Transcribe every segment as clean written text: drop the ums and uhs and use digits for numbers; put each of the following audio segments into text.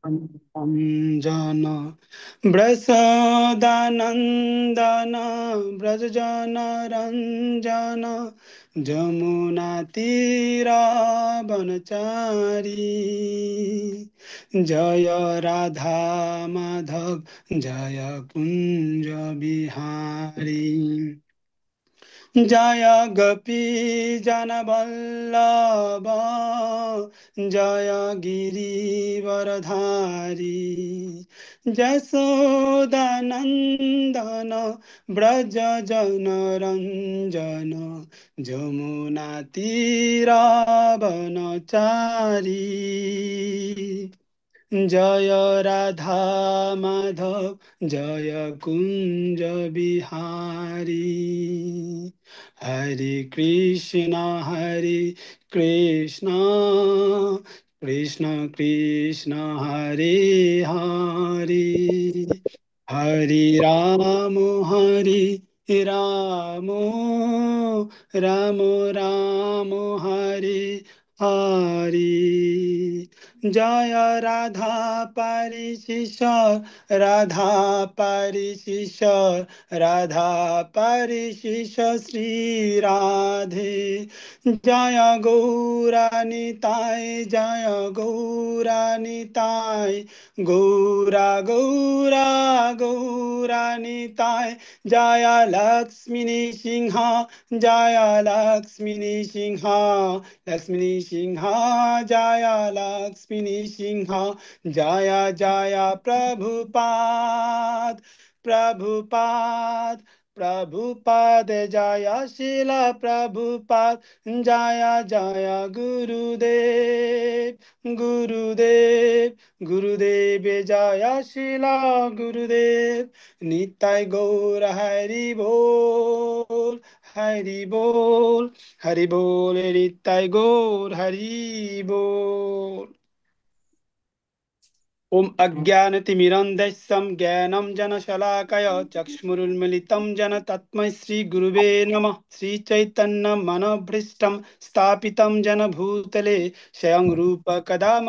रञ्जन ब्रसदानन्दन व्रजजनरञ्जन जमुनातीरावनचारी जय राधा माधव जय कुञ्ज बिहारी जय गोपी जनवल्लभ जय गिरिवरधारी जसोदानन्दन व्रज जनरञ्जन जमुना तीरावनचारी जय राधा माधव जय कुंज बिहारी हरे कृष्ण कृष्ण कृष्ण हरे हरे हरे राम राम राम हरे हरे जय राधा परिशिष राधा परिशिष राधा परिशिष श्री राधे जय गौरानिताय जय गौरानिताय गौरानिताय जय लक्ष्मी सिंह जय लक्ष्मी सिंह लक्ष्मी सिंह जय लक्ष्मी सिंह जय जय प्रभुपाद प्रभुपाद प्रभुपाद जय शिल प्रभुपाद जय जय गुरुदेव जय शिल गुरुदेव निताय गौर हरि बोल निताय गौर हरि बोल। ओम अज्ञानतिमिरन्धस्य ज्ञानं जनशलाकया चक्षुरुन्मीलितं येन तस्मै श्रीगुरुवे नमः। श्रीचैतन्यमनोभीष्टं स्थापितं येन भूतले स्वयं रूप कदा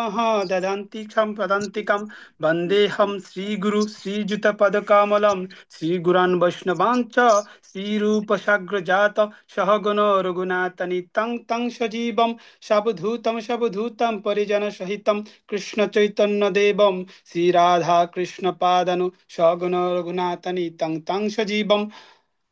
ददन्ति क्षं पदन्तिकं वन्देऽहं श्रीगुरु श्रीयुतपदकमलं श्रीगुरान् वैष्णवांश्च श्रीरूपसाग्रजात सहगण रघुनाथनितं तं सजीवं सवधूतं परिजनसहितं कृष्ण चैतन्य देवम श्री राधा कृष्ण पादनु सगुण रघुनाथनि तं तं सजीवम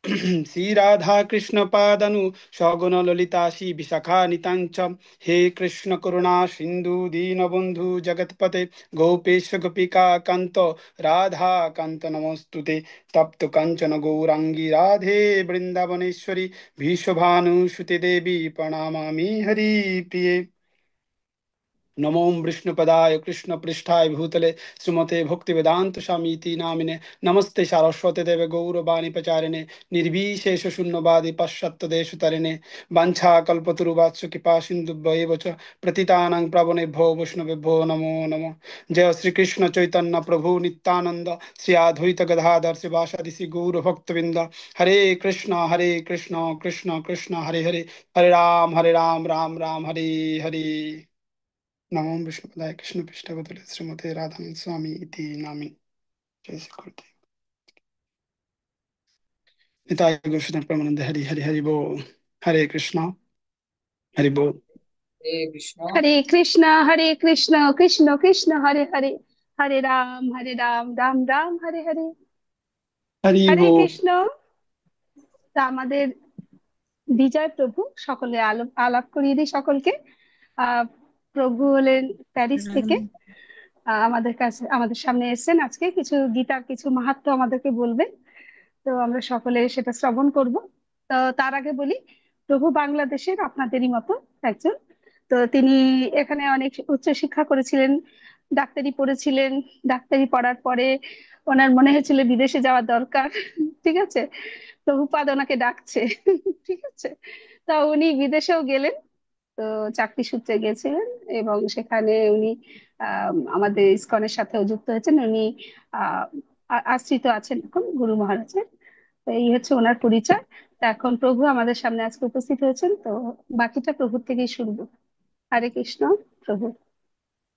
श्री राधा कृष्ण पादनु सगुण ललिता श्री विशाखा नितांच हे कृष्ण करुणा सिंधु दीनबंधु जगतपते गोपेश गोपिका कांत राधा कांत नमोस्तुते तप्त कंचन गौरांगी राधे वृंदावनेश्वरी भीष्मभानुसुते देवी प्रणमामि हरि प्रिये नमो विष्णुपदाय कृष्ण पृष्ठाय भूतले श्रीमते भक्ति वेदांत स्वामीति नामिने नमस्ते सारस्वती देव गौरवाणी प्रचारिणे निर्विशेष शून्यवादी पाश्चात्य देश तरिणे वाछा कल्पतरुवात्स कृपा सिंधुभ्येव च प्रतितानां प्रवणेभ्यो वैष्णवेभ्यो नमो नमः। जय श्री कृष्ण चैतन्य प्रभु नित्यानंद श्री अद्वैत गदाधर शिवासादि श्री गौर भक्तविंद हरे कृष्ण कृष्ण कृष्ण हरे हरे हरे राम राम राम हरे हरे। नमो विष्णुपदाय कृष्ण पृष्ठवतले श्रीमते राधा स्वामी इति नामिने जय श्री गुरुदेव निताय गौर प्रमानंद हरि हरि हरि बोल। हरे कृष्णा हरि बोल। हरे कृष्ण कृष्ण कृष्ण हरे हरे हरे राम राम राम हरे हरे। हरि हरे बोल। কৃষ্ণ। তা আমাদের বিজয় প্রভু সকলে আলাপ আলাপ করিয়ে দিই সকলকে। আহ প্রভু হলেন প্যারিস থেকে। আমাদের কাছে আমাদের সামনে এসেছেন, আজকে কিছু গীতার কিছু মাহাত্ম্য আমাদেরকে বলবেন। তো আমরা সকলে সেটা শ্রবণ করব। তো তার আগে বলি, প্রভু বাংলাদেশের আপনাদেরই মতো একজন। তো তিনি এখানে অনেক উচ্চ শিক্ষা করেছিলেন, ডাক্তারি পড়েছিলেন। ডাক্তারি পড়ার পরে ওনার মনে হয়েছিল বিদেশে যাওয়ার দরকার। ঠিক আছে, প্রভুপাদ ওনাকে ডাকছে। ঠিক আছে, তা উনি বিদেশেও গেলেন। তো চাকরি সূত্রে গেছিলেন এবং সেখানে উনি আমাদের ইসকনের সাথেও যুক্ত হয়েছেন। উনি আহ আশ্রিত আছেন এখন গুরু মহারাজের। তো এই হচ্ছে ওনার পরিচয়। তা এখন প্রভু আমাদের সামনে আজকে উপস্থিত হয়েছেন, তো বাকিটা প্রভুর থেকেই শুনবো। হরে কৃষ্ণ। প্রভু।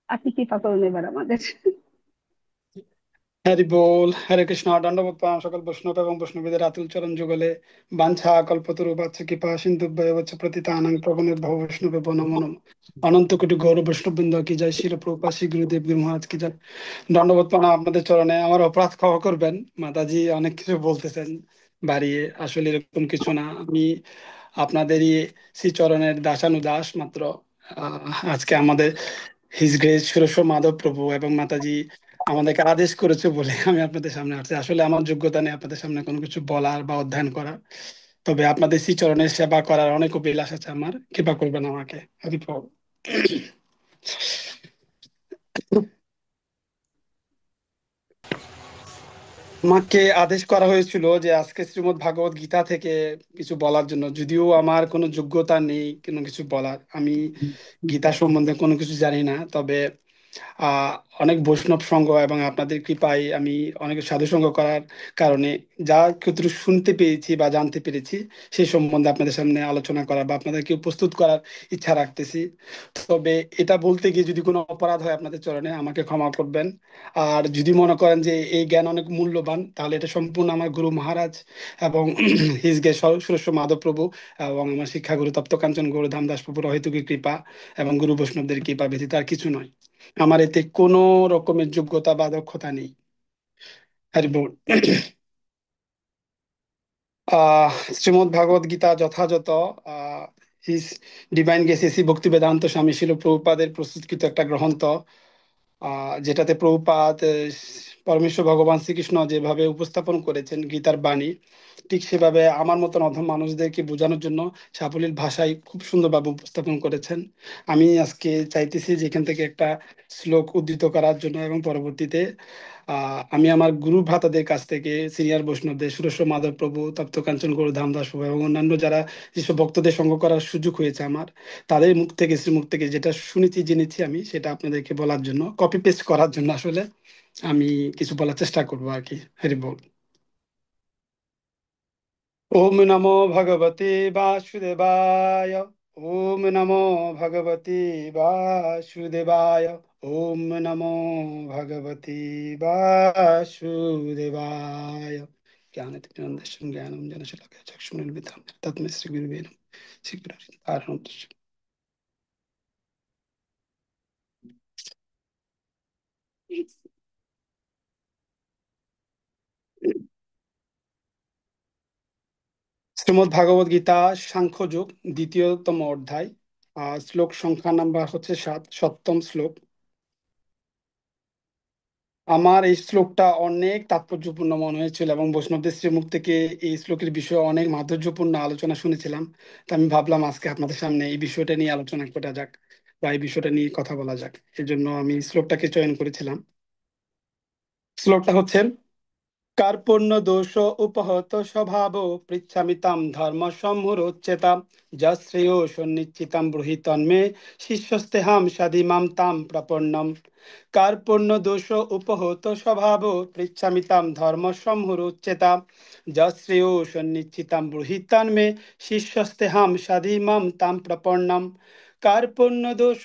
আপনি কৃপা করুন এবার আমাদের। হরি বল। হরে কৃষ্ণ। দণ্ডবোধ প্রণাম সকল বৈষ্ণব এবং বৈষ্ণবীদের আতুল চরণ যুগলে। বাঞ্ছা কল্পতরু বাচ্চ কৃপা সিন্ধু বচ্চ প্রতিতানাং প্রবণের ভব বৈষ্ণবে নমো নমঃ। অনন্ত কোটি গৌর বৈষ্ণব বৃন্দ কি জয়, শিল প্রভুপাদ শ্রী গুরুদেব গুরু মহারাজ কি জয়। দণ্ডবোধ প্রণাম আপনাদের চরণে। আমার অপরাধ ক্ষমা করবেন, মাতাজি অনেক কিছু বলতেছেন বাড়িয়ে, আসলে এরকম কিছু না। আমি আপনাদেরই শ্রী চরণের দাসানুদাস মাত্র। আজকে আমাদের হিজ গ্রেস সুরেশ মাধব প্রভু এবং মাতাজি আমাদেরকে আদেশ করেছে বলে আমি আপনাদের সামনে আসছি। আসলে আমার যোগ্যতা নেই আপনাদের সামনে কোনো কিছু বলার বা অধ্যয়ন করার, তবে আপনাদের শ্রীচরণের সেবা করার অনেক অভিলাষ আছে আমার। কৃপা করবেন আমাকে। হরি প্রভু। আমাকে আদেশ করা হয়েছিল যে আজকে শ্রীমদ্ ভাগবত গীতা থেকে কিছু বলার জন্য, যদিও আমার কোনো যোগ্যতা নেই কোনো কিছু বলার। আমি গীতা সম্বন্ধে কোনো কিছু জানি না, তবে আহ অনেক বৈষ্ণব সঙ্গ এবং আপনাদের কৃপায় আমি অনেক সাধু সঙ্গ করার কারণে যা ক্ষেত্রে শুনতে পেরেছি বা জানতে পেরেছি সেই সম্বন্ধে আপনাদের সামনে আলোচনা করার বা আপনাদেরকে প্রস্তুত করার ইচ্ছা রাখতেছি। তবে এটা বলতে গিয়ে যদি কোনো অপরাধ হয় আপনাদের চরণে আমাকে ক্ষমা করবেন। আর যদি মনে করেন যে এই জ্ঞান অনেক মূল্যবান, তাহলে এটা সম্পূর্ণ আমার গুরু মহারাজ এবং হিজ গে সুরেশ্ব মাধব প্রভু এবং আমার শিক্ষাগুরু তপ্তকাঞ্চন গৌর ধামদাস প্রভুর অহেতুকী কৃপা এবং গুরু বৈষ্ণবদের কৃপা ব্যতীত আর কিছু নয়। আমার এতে কোনো রকমের যোগ্যতা বা দক্ষতা নেই। হরি বল। শ্রীমদ্ ভাগবত গীতা যথাযথ আহ হিস ডিভাইন গেস এসি ভক্তি বেদান্ত স্বামী শিল প্রভুপাদের প্রস্তুতকৃত একটা গ্রন্থ, যেটাতে প্রভুপাদ পরমেশ্বর ভগবান শ্রীকৃষ্ণ যেভাবে উপস্থাপন করেছেন গীতার বাণী, ঠিক সেভাবে আমার মতন অধম মানুষদেরকে বোঝানোর জন্য সাবলীল ভাষায় খুব সুন্দরভাবে উপস্থাপন করেছেন। আমি আজকে চাইতেছি যে এখান থেকে একটা শ্লোক উদ্ধৃত করার জন্য এবং পরবর্তীতে আমি আমার গুরু ভ্রাতাদের কাছ থেকে সিনিয়র বৈষ্ণবদের সুরেশ্ব মাধব প্রভু তপ্তকাঞ্চন গৌর ধামদাস প্রভু এবং অন্যান্য যারা যেসব ভক্তদের সঙ্গ করার সুযোগ হয়েছে আমার, তাদের মুখ থেকে শ্রীমুখ থেকে যেটা শুনেছি জেনেছি আমি সেটা আপনাদেরকে বলার জন্য, কপি পেস্ট করার জন্য আসলে আমি কিছু বলার চেষ্টা করবো আর কি। হরি বল। ওম নমো ভগবতে বাসুদেবায়। ওম নমো ভগবতে বাসুদেবায়। ওম নমো ভগবতে বাসুদেবায়। জ্ঞানতিমিরন্দস্যং জ্ঞানম জনশলাকয়া চক্ষুষ্মীলিতাম তস্मै শ্রী গুরুবে নমঃ। শ্রী গুরু শ্রীমদ্ ভাগবত গীতা সাংখ্যযোগ দ্বিতীয়তম অধ্যায়। শ্লোক সংখ্যা নাম্বার হচ্ছে 7, 7তম শ্লোক। আমার এই শ্লোকটা অনেক তাৎপর্যপূর্ণ মনে হয়েছিল এবং বৈষ্ণবদের শ্রীমুখ থেকে এই শ্লোকের বিষয়ে অনেক মাধুর্যপূর্ণ আলোচনা শুনেছিলাম। তা আমি ভাবলাম আজকে আপনাদের সামনে এই বিষয়টা নিয়ে আলোচনা করা যাক বা এই বিষয়টা নিয়ে কথা বলা যাক। এই জন্য আমি শ্লোকটাকে চয়ন করেছিলাম। শ্লোকটা হচ্ছে: কার্পণ্য দোষ উপহত স্বভাব পৃচ্ছামি তাম ধর্ম সম্মুরোচ্যেতাম যশ্রেয় সন্নিশ্চিতাম ব্রুহি তন্মে শিষ্যস্তেহাম সাধিমাম তাম প্রপন্নম। কার্পণ্য দোষ উপহত স্বভাব পৃচ্ছামি তাম ধর্ম সম্মুরোচ্যেতাম যশ্রেয় সন্নিশ্চিতাম ব্রুহি তন্মে শিষ্যস্তেহাম সাধিমাম তাম প্রপন্নম। কার্পণ্যদোষ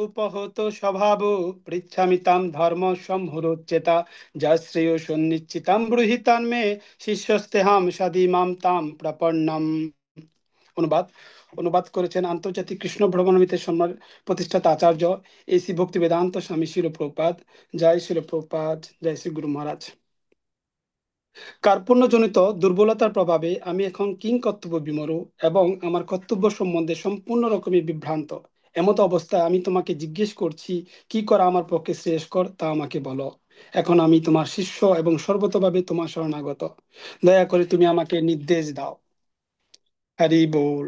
উপহত স্বভাব পৃচ্ছামি তাম ধর্ম সম্ভুরোচ্যেতা যা শ্রেয় সন্নিশ্চিতাম ব্রূহিতান মে শিষ্যস্তেহাম সাধিমাম তাম প্রপন্নম। অনুবাদ অনুবাদ করেছেন আন্তর্জাতিক কৃষ্ণ ভ্রমণমিতের সম্মান প্রতিষ্ঠাতা আচার্য এসি ভক্তি বেদান্ত স্বামী শিল প্রভুপাদ। জয় শিল প্রভুপাদ। জয় শ্রী গুরু মহারাজ। কার্পণ্যজনিত দুর্বলতার প্রভাবে আমি এখন কিং কর্তব্য বিমূঢ় এবং আমার কর্তব্য সম্বন্ধে সম্পূর্ণ রকমের বিভ্রান্ত। এমত অবস্থায় আমি তোমাকে জিজ্ঞেস করছি, কি করা আমার পক্ষে শ্রেয়স্কর তা আমাকে বলো। এখন আমি তোমার শিষ্য এবং সর্বতভাবে তোমার শরণাগত। দয়া করে তুমি আমাকে নির্দেশ দাও। হরি বল।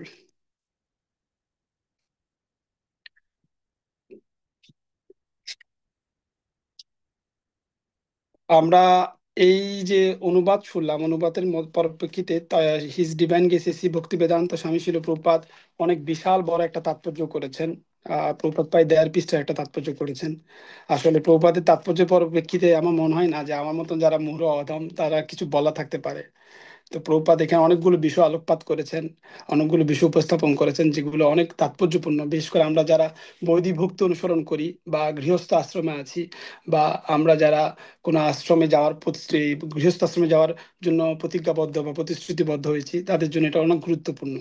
আমরা এই যে অনুবাদ শুনলাম, অনুবাদের পরিপ্রেক্ষিতে হিজ ডিভাইন গেসেসি ভক্তি বেদান্ত স্বামী শিল প্রভুপাদ অনেক বিশাল বড় একটা তাৎপর্য করেছেন। প্রভুপাদ প্রায় 1.5 পৃষ্ঠার একটা তাৎপর্য করেছেন। আসলে প্রভুপাদের তাৎপর্য পরিপ্রেক্ষিতে আমার মনে হয় না যে আমার মতন যারা মূঢ় অধম তারা কিছু বলা থাকতে পারে। তো প্রভুপাদ এখানে অনেকগুলো বিষয় আলোকপাত করেছেন, অনেকগুলো বিষয় উপস্থাপন করেছেন যেগুলো অনেক তাৎপর্যপূর্ণ। বিশেষ করে আমরা যারা বৈদিক ভক্তি অনুসরণ করি বা গৃহস্থ আশ্রমে আছি, বা আমরা যারা কোনো আশ্রমে যাওয়ার গৃহস্থ আশ্রমে যাওয়ার জন্য প্রতিজ্ঞাবদ্ধ বা প্রতিশ্রুতিবদ্ধ হয়েছি, তাদের জন্য এটা অনেক গুরুত্বপূর্ণ।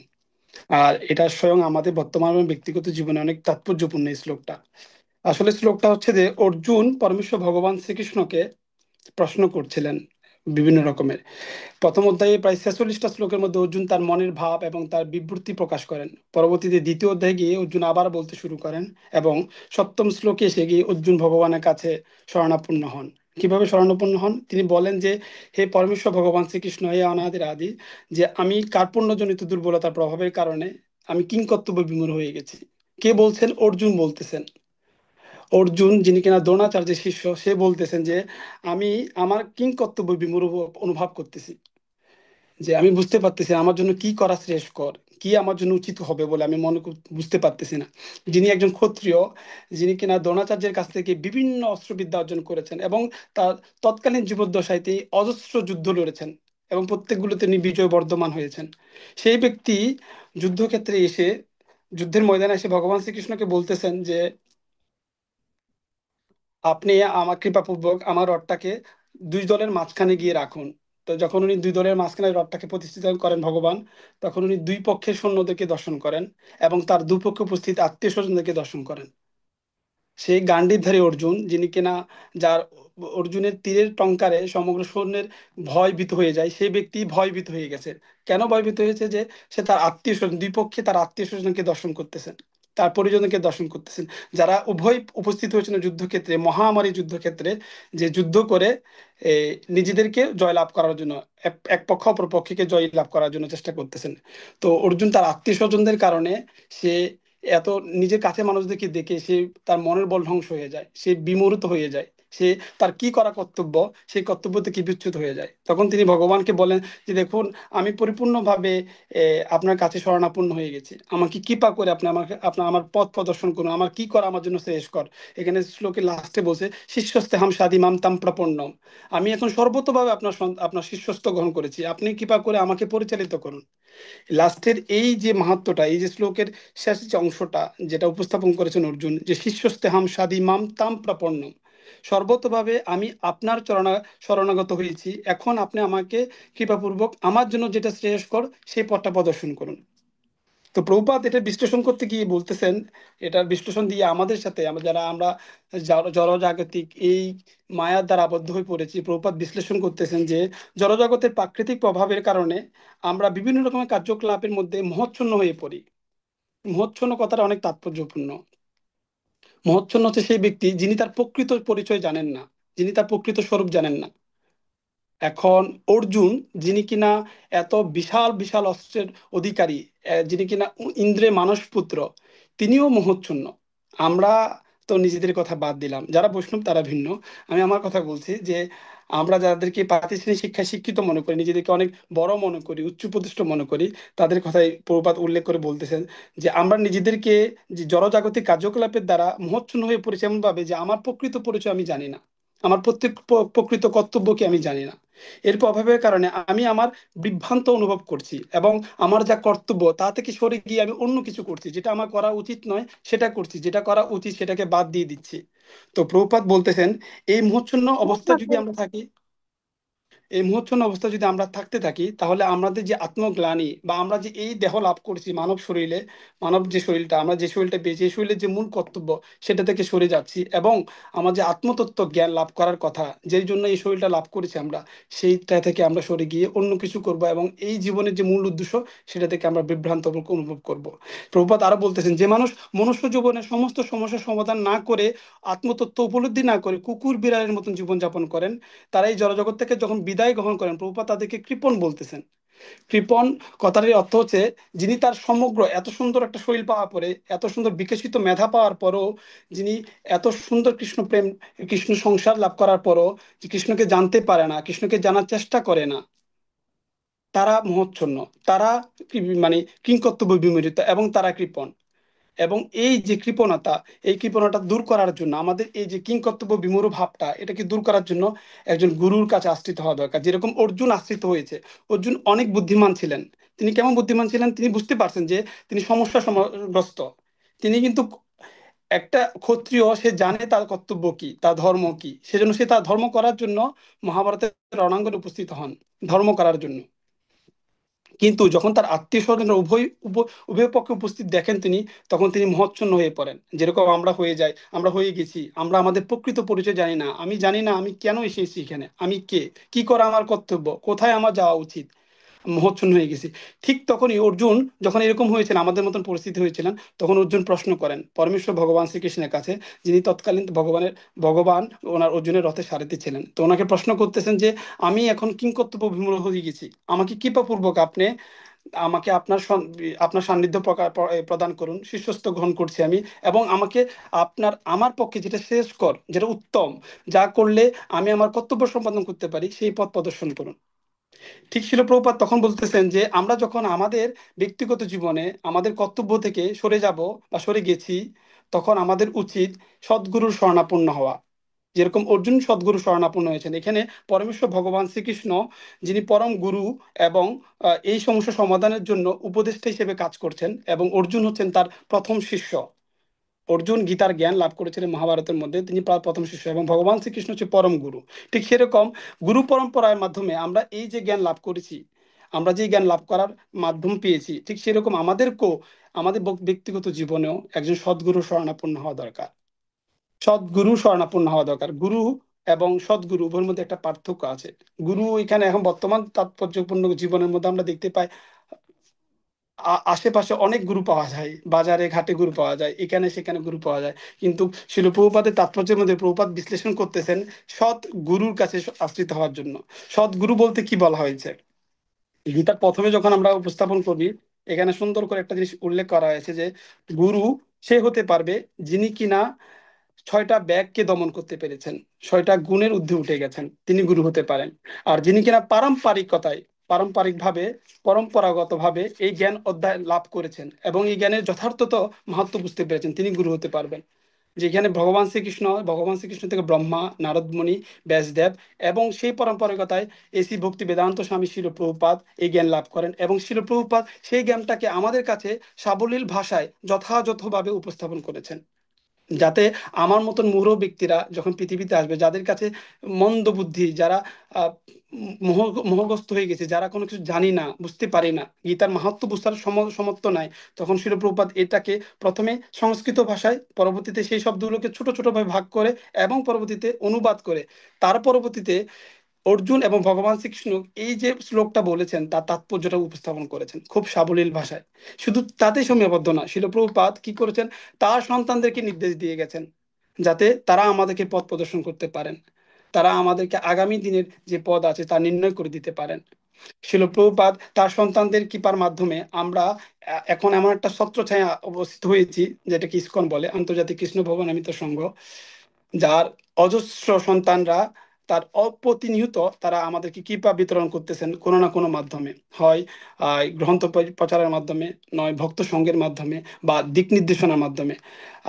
আর এটা স্বয়ং আমাদের বর্তমান এবং ব্যক্তিগত জীবনে অনেক তাৎপর্যপূর্ণ এই শ্লোকটা। আসলে শ্লোকটা হচ্ছে যে অর্জুন পরমেশ্বর ভগবান শ্রীকৃষ্ণকে প্রশ্ন করছিলেন বিভিন্ন রকমের। প্রথম অধ্যায়ে প্রায় 46টা শ্লোকের মধ্যে অর্জুন তার মনের ভাব এবং তার বিবৃতি প্রকাশ করেন। পরবর্তীতে দ্বিতীয় অধ্যায়ে গিয়ে অর্জুন আবার বলতে শুরু করেন, এবং সপ্তম শ্লোকে এসে গিয়ে অর্জুন ভগবানের কাছে শরণাপন্ন হন। কিভাবে শরণাপন্ন হন? তিনি বলেন যে, হে পরমেশ্বর ভগবান শ্রীকৃষ্ণ, হে অনাদির আদি, যে আমি কার্পণ্যজনিত দুর্বলতার প্রভাবের কারণে আমি কিংকর্তব্য বিমূঢ় হয়ে গেছি। কে বলছেন? অর্জুন বলতেছেন। অর্জুন, যিনি কিনা দ্রোণাচার্যের শিষ্য, সে বলতেছেন যে আমি আমার কিংকর্তব্য বিমূঢ় অনুভব করতেছি, যে আমি বুঝতে পারতেছি না আমার জন্য কি করা শ্রেয়স্কর, কি আমার জন্য উচিত হবে বলে আমি বুঝতে পারতেছি না। যিনি একজন ক্ষত্রিয়, যিনি কিনা দ্রোণাচার্যের কাছ থেকে বিভিন্ন অস্ত্রবিদ্যা অর্জন করেছেন, এবং তার তৎকালীন জীবদ্দশায় তিনি অজস্র যুদ্ধ লড়েছেন এবং প্রত্যেকগুলোতে তিনি বিজয় বর্ধমান হয়েছেন, সেই ব্যক্তি যুদ্ধক্ষেত্রে এসে, যুদ্ধের ময়দানে এসে ভগবান শ্রীকৃষ্ণকে বলতেছেন যে আপনি আমার কৃপাপূর্বক আমার রথটাকে দুই দলের মাঝখানে গিয়ে রাখুন। তো যখন উনি দুই দলের মাঝখানে রথটাকে প্রতিষ্ঠিত করেন ভগবান, তখন উনি দুই পক্ষের সৈন্যদেরকে দর্শন করেন এবং তার দুপক্ষে উপস্থিত আত্মীয় স্বজনদেরকে দর্শন করেন। সেই গান্ডীবধারী অর্জুন, যিনি কিনা, যার অর্জুনের তীরের টঙ্কারে সমগ্র সৈন্যের ভয়ভীত হয়ে যায়, সেই ব্যক্তি ভয়ভীত হয়ে গেছে। কেন ভয়ভীত হয়েছে? যে সে তার আত্মীয় স্বজন, দুই পক্ষে তার আত্মীয় স্বজনকে দর্শন করতেছেন, তার পরিজনকে দর্শন করতেছেন, যারা উভয় উপস্থিত হয়েছেন যুদ্ধক্ষেত্রে, মহামারী যুদ্ধক্ষেত্রে, যে যুদ্ধ করে নিজেদেরকে জয়লাভ করার জন্য, এক পক্ষ অপর পক্ষকে জয় লাভ করার জন্য চেষ্টা করতেছেন। তো অর্জুন তার আত্মীয় স্বজনদের কারণে, সে এত নিজের কাছে মানুষদেরকে দেখে সে, তার মনের বল ধ্বংস হয়ে যায়, সে বিমোহিত হয়ে যায়, সে তার কি করা কর্তব্য সেই কর্তব্য থেকে বিচ্যুত হয়ে যায়। তখন তিনি ভগবানকে বলেন যে দেখুন, আমি পরিপূর্ণভাবে আপনার কাছে শরণাপন্ন হয়ে গেছি, আমাকে কৃপা করে আপনি আমাকে আমার পথ প্রদর্শন করুন, আমার কি করা আমার জন্য শ্রেয়স্কর। এখানে শ্লোকের লাস্টে বলছে, শিষ্যস্তে হাম সাধি মাম তাম প্রপন্নম, আমি এখন সর্বতভাবে আপনার শিষ্যস্ত গ্রহণ করেছি, আপনি কৃপা করে আমাকে পরিচালিত করুন। লাস্টের এই যে মাহাত্ম্যটা, এই যে শ্লোকের শেষ যে অংশটা যেটা উপস্থাপন করেছেন অর্জুন, যে শিষ্যস্তে হাম সাদি মাম তাম প্রপন্নম, সর্বতভাবে আমি আপনার শরণাগত হয়েছি, এখন আপনি আমাকে কৃপাপূর্বক আমার জন্য যেটা শ্রেয়স্কর সেই পথটা প্রদর্শন করুন। তো প্রভুপাদ এটা বিশ্লেষণ করতে গিয়ে বলতেছেন, এটার বিশ্লেষণ দিয়ে আমাদের সাথে, আমরা জড়জাগতিক এই মায়ার দ্বারা আবদ্ধ হয়ে পড়েছি, প্রভুপাদ বিশ্লেষণ করতেছেন যে জড়জগতের প্রাকৃতিক প্রভাবের কারণে আমরা বিভিন্ন রকমের কার্যকলাপের মধ্যে মোহচ্ছন্ন হয়ে পড়ি। মোহচ্ছন্ন কথাটা অনেক তাৎপর্যপূর্ণ। মোহচ্ছন্ন হচ্ছে সেই ব্যক্তি যিনি তার প্রকৃত পরিচয় জানেন না, যিনি তার প্রকৃত স্বরূপ জানেন না। এখন অর্জুন, যিনি কিনা এত বিশাল বিশাল অস্ত্রের অধিকারী, যিনি কিনা ইন্দ্রের মানস পুত্র, তিনিও মোহচ্ছন্ন। আমরা তো নিজেদের কথা বাদ দিলাম, যারা বৈষ্ণব তারা ভিন্ন। আমি আমার কথা বলছি যে আমরা যাদেরকে প্রাতিষ্ঠানিক শিক্ষায় শিক্ষিত মনে করি, নিজেদেরকে অনেক বড় মনে করি, উচ্চ প্রতিষ্ঠ মনে করি, তাদের কথাই প্রভুপাদ উল্লেখ করে বলতেছেন যে আমরা নিজেদেরকে যে জড়জাগতিক কার্যকলাপের দ্বারা মোহচ্ছন্ন হয়ে পড়েছি এমন ভাবে যে আমার প্রকৃত পরিচয় আমি জানি না, আমার প্রত্যেক প্রকৃত কর্তব্যকে আমি জানি না। এর প্রভাবের কারণে আমি আমার বিভ্রান্ত অনুভব করছি, এবং আমার যা কর্তব্য তা থেকে সরে গিয়ে আমি অন্য কিছু করছি, যেটা আমার করা উচিত নয় সেটা করছি, যেটা করা উচিত সেটাকে বাদ দিয়ে দিচ্ছি। তো প্রভুপাদ বলতেছেন, এই মোহচ্ছন্ন অবস্থায় যদি আমরা থাকি, এই মুহূর্ছন্ন অবস্থা যদি আমরা থাকতে থাকি, তাহলে আমাদের যে আত্মগ্লানি, বা আমরা যে এই দেহ লাভ করছি মানব শরীরে, মানব যে শরীরটা, আমরা যে শরীরটা পেয়েছি, এই শরীরের যে মূল কর্তব্য সেটা থেকে সরে যাচ্ছি, এবং আমার যে আত্মতত্ত্ব জ্ঞান লাভ করার কথা, যেই জন্য এই শরীরটা লাভ করেছি আমরা, সেইটা থেকে আমরা সরে গিয়ে অন্য কিছু করব, এবং এই জীবনের যে মূল উদ্দেশ্য সেটা থেকে আমরা বিভ্রান্ত অনুভব করব। প্রভুপাদ আরো বলতেছেন, যে মানুষ মনুষ্য জীবনের সমস্ত সমস্যার সমাধান না করে, আত্মতত্ত্ব উপলব্ধি না করে কুকুর বিড়ালের মতন জীবনযাপন করেন, তারা এই জড়জগৎ থেকে যখন বিদায় গ্রহণ করেন, প্রভুপাদ তাদেরকে কৃপণ বলতেছেন। কৃপণ কথাটির অর্থ হচ্ছে, যিনি তার সমগ্র এত সুন্দর একটা শরীর পাওয়ার পরে, এত সুন্দর বিকশিত মেধা পাওয়ার পরও, যিনি এত সুন্দর কৃষ্ণ প্রেম, কৃষ্ণ সংসার লাভ করার পরও যে কৃষ্ণকে জানতে পারে না, কৃষ্ণকে জানার চেষ্টা করে না, তারা মোহচ্ছন্ন, তারা মানে কিংকর্তব্য বিমূঢ় এবং তারা কৃপণ। এবং এই যে কৃপণতা, এই কৃপণতা দূর করার জন্য, আমাদের এই যে কিংকর্তব্য বিমূঢ় ভাবটা, এটাকে দূর করার জন্য একজন গুরুর কাছে আশ্রিত হওয়া দরকার। যেরকম অর্জুন আশ্রিত হয়েছে, অর্জুন অনেক বুদ্ধিমান ছিলেন। তিনি কেমন বুদ্ধিমান ছিলেন, তিনি বুঝতে পারছেন যে তিনি সমস্যাগ্রস্ত। তিনি কিন্তু একটা ক্ষত্রিয়, সে জানে তার কর্তব্য কি, তার ধর্ম কি, সেজন্য সে তার ধর্ম করার জন্য মহাভারতের রণাঙ্গনে উপস্থিত হন, ধর্ম করার জন্য। কিন্তু যখন তার আত্মীয় স্বজনরা উভয় পক্ষে উপস্থিত দেখেন তিনি, তখন তিনি মহচ্ছন্ন হয়ে পড়েন। যেরকম আমরা হয়ে যাই, আমরা হয়ে গেছি, আমরা আমাদের প্রকৃত পরিচয় জানি না। আমি জানি না আমি কেন এসেছি এখানে, আমি কে, কি করা আমার কর্তব্য, কোথায় আমার যাওয়া উচিত, মহচ্ছন্ন হয়ে গেছি। ঠিক তখনই অর্জুন, যখন এরকম হয়েছিল, আমাদের মতন পরিস্থিতি হয়েছিলেন, তখন অর্জুন প্রশ্ন করেন পরমেশ্বর ভগবান শ্রীকৃষ্ণের কাছে, যিনি তৎকালীন ভগবান ওনার অর্জুনের রথে সারথি ছিলেন। তো ওনাকে প্রশ্ন করতেছেন যে আমি এখন কিংকর্তব্য বিমূঢ় হয়ে গেছি, আমাকে কৃপাপূর্বক আপনি আমাকে আপনার সান্নিধ্য প্রদান করুন, শিষ্যস্ত গ্রহণ করছি আমি। এবং আমাকে আমার পক্ষে যেটা শ্রেয়স্কর, যেটা উত্তম, যা করলে আমি আমার কর্তব্য সম্পাদন করতে পারি, সেই পথ প্রদর্শন করুন। ঠিক ছিল, প্রভুপাদ তখন বলতেছেন যে আমরা যখন আমাদের ব্যক্তিগত জীবনে আমাদের কর্তব্য থেকে সরে যাব বা সরে গেছি, তখন আমাদের উচিত সদ্গুরুর শরণাপন্ন হওয়া। যেরকম অর্জুন সদ্গুরু শরণাপন্ন হয়েছেন, এখানে পরমেশ্বর ভগবান শ্রীকৃষ্ণ, যিনি পরম গুরু এবং এই সমস্যা সমাধানের জন্য উপদেষ্টা হিসেবে কাজ করছেন, এবং অর্জুন হচ্ছেন তার প্রথম শিষ্য। অর্জুন গীতার জ্ঞান লাভ করেছিলেন মহাভারতের মধ্যে, তিনি প্রথম শিষ্য, এবং ভগবান শ্রীকৃষ্ণ হচ্ছে পরম গুরু। ঠিক সেরকম গুরু পরম্পরার মাধ্যমে আমরা এই যে জ্ঞান লাভ করেছি, আমরা যে জ্ঞান লাভ করার মাধ্যম পেয়েছি, ঠিক সেরকম আমাদেরকেও আমাদের ব্যক্তিগত জীবনেও একজন সদ্গুরু শরণাপন্ন হওয়া দরকার। সদ্গুরু শরণাপন্ন হওয়া দরকার। গুরু এবং সদ্গুরু উভয়ের মধ্যে একটা পার্থক্য আছে। গুরু এখানে এখন বর্তমান তাৎপর্যপূর্ণ জীবনের মধ্যে আমরা দেখতে পাই, আশেপাশে অনেক গুরু পাওয়া যায়, বাজারে ঘাটে গুরু পাওয়া যায়, এখানে সেখানে গুরু পাওয়া যায়। কিন্তু শিল প্রভুপাদের তাৎপর্যের মধ্যে প্রভুপাদ বিশ্লেষণ করতেছেন সৎ গুরুর কাছে আশ্রিত হওয়ার জন্য। সৎ গুরু বলতে কি বলা হয়েছে, গীতার প্রথমে যখন আমরা উপস্থাপন করি, এখানে সুন্দর করে একটা জিনিস উল্লেখ করা হয়েছে যে গুরু সে হতে পারবে যিনি কিনা 6টা ব্যাগকে দমন করতে পেরেছেন, 6টা গুণের ঊর্ধ্বে উঠে গেছেন, তিনি গুরু হতে পারেন। আর যিনি কিনা পারম্পরিকতায়, পারম্পরিক ভাবে, পরম্পরাগত ভাবে এই জ্ঞান অধ্যায় লাভ করেছেন এবং এই জ্ঞানের যথার্থত মাহাত্ম্য বুঝতে পেরেছেন, তিনি গুরু হতে পারবেন। যেখানে ভগবান শ্রীকৃষ্ণ থেকে ব্রহ্মা, নারদমণি, ব্যাসদেব, এবং সেই পরম্পরিকতায় এসি ভক্তি বেদান্ত স্বামী শিল প্রভুপাদ এই জ্ঞান লাভ করেন, এবং শিল প্রভুপাদ সেই জ্ঞানটাকে আমাদের কাছে সাবলীল ভাষায় যথাযথভাবে উপস্থাপন করেছেন, যাতে আমার মতন মূঢ় ব্যক্তিরা যখন পৃথিবীতে আসবে, যাদের কাছে মন্দ বুদ্ধি, যারা আহ, মোহগ্রস্ত হয়ে গেছে, যারা কোনো কিছু জানি না, বুঝতে পারি না, গীতার মাহাত্ম্য বুঝতে সমর্থ নাই, তখন শিল প্রভুপাদ এটাকে প্রথমে সংস্কৃত ভাষায়, পরবর্তীতে সেই শব্দগুলোকে ছোট ছোট ভাবে ভাগ করে এবং পরবর্তীতে অনুবাদ করে, তার পরবর্তীতে অর্জুন এবং ভগবান শ্রীকৃষ্ণ এই যে শ্লোকটা বলেছেন তার তাৎপর্যটা উপস্থাপন করেছেন খুব সাবলীল ভাষায়। শুধু তাতেই সীমাবদ্ধ না, শিল প্রভুপাদ কি করেছেন, তার সন্তানদেরকে নির্দেশ দিয়ে গেছেন যাতে তারা আমাদেরকে পথ প্রদর্শন করতে পারেন, তারা আমাদেরকে আগামী দিনের যে পথ আছে তা নির্ণয় করে দিতে পারেন। শিল প্রভুপাদ তার সন্তানদের কৃপার মাধ্যমে আমরা এখন এমন একটা ছত্রছায়া অবস্থিত হয়েছি, যেটাকে ইসকন বলে, আন্তর্জাতিক কৃষ্ণ ভবনামিত সংঘ, যার অজস্র সন্তানরা, তার অপ্রতিনিয়ত তারা আমাদেরকে কৃপা বিতরণ করতেছেন কোনো না কোনো মাধ্যমে, হয় গ্রন্থ প্রচারের মাধ্যমে, নয় ভক্ত সঙ্গের মাধ্যমে, বা দিক নির্দেশনার মাধ্যমে।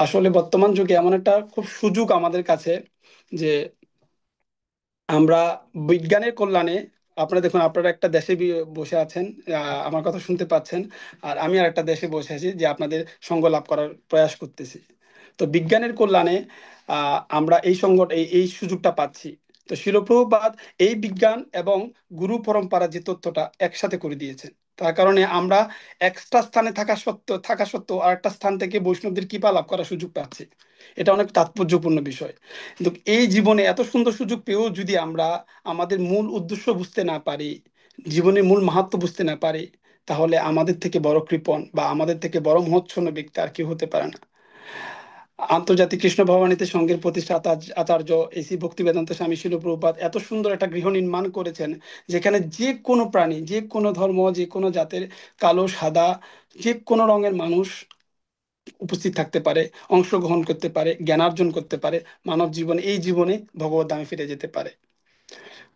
আসলে বর্তমান যুগে এমন একটা খুব সুযোগ আমাদের কাছে যে আমরা বিজ্ঞানের কল্যাণে, আপনারা দেখুন, আপনারা একটা দেশে বসে আছেন, আমার কথা শুনতে পাচ্ছেন, আর আমি আর একটা দেশে বসে আছি যে আপনাদের সঙ্গ লাভ করার প্রয়াস করতেছি। তো বিজ্ঞানের কল্যাণে আমরা এই এই সুযোগটা পাচ্ছি। তো শিলপ্রভুপাদ এই বিজ্ঞান এবং গুরু পরম্পরা যে তথ্যটা একসাথে করে দিয়েছেন, তার কারণে আমরা একটা স্থানে থাকা সত্ত্বেও আর একটা স্থান থেকে বৈষ্ণবদের কৃপা লাভ করার সুযোগ পাচ্ছি। এটা অনেক তাৎপর্যপূর্ণ বিষয়। কিন্তু এই জীবনে এত সুন্দর সুযোগ পেয়েও যদি আমরা আমাদের মূল উদ্দেশ্য বুঝতে না পারি, জীবনের মূল মাহাত্ম্য বুঝতে না পারি, তাহলে আমাদের থেকে বড় কৃপণ বা আমাদের থেকে বড় মহৎসন্ন ব্যক্তি আর কেউ হতে পারে না। আন্তর্জাতিক কৃষ্ণ ভবানীতে সংঘের প্রতিষ্ঠাতা আচার্য এসি ভক্তি বেদান্ত স্বামী শিল প্রভুপাদ এত সুন্দর একটা গৃহ নির্মাণ করেছেন, যেখানে যে কোনো প্রাণী, যে কোনো ধর্ম, যে কোনো জাতের, কালো সাদা, যে কোনো রঙের মানুষ উপস্থিত থাকতে পারে, অংশগ্রহণ করতে পারে, জ্ঞানার্জন করতে পারে, মানব জীবনে, এই জীবনে ভগবত ধামে ফিরে যেতে পারে।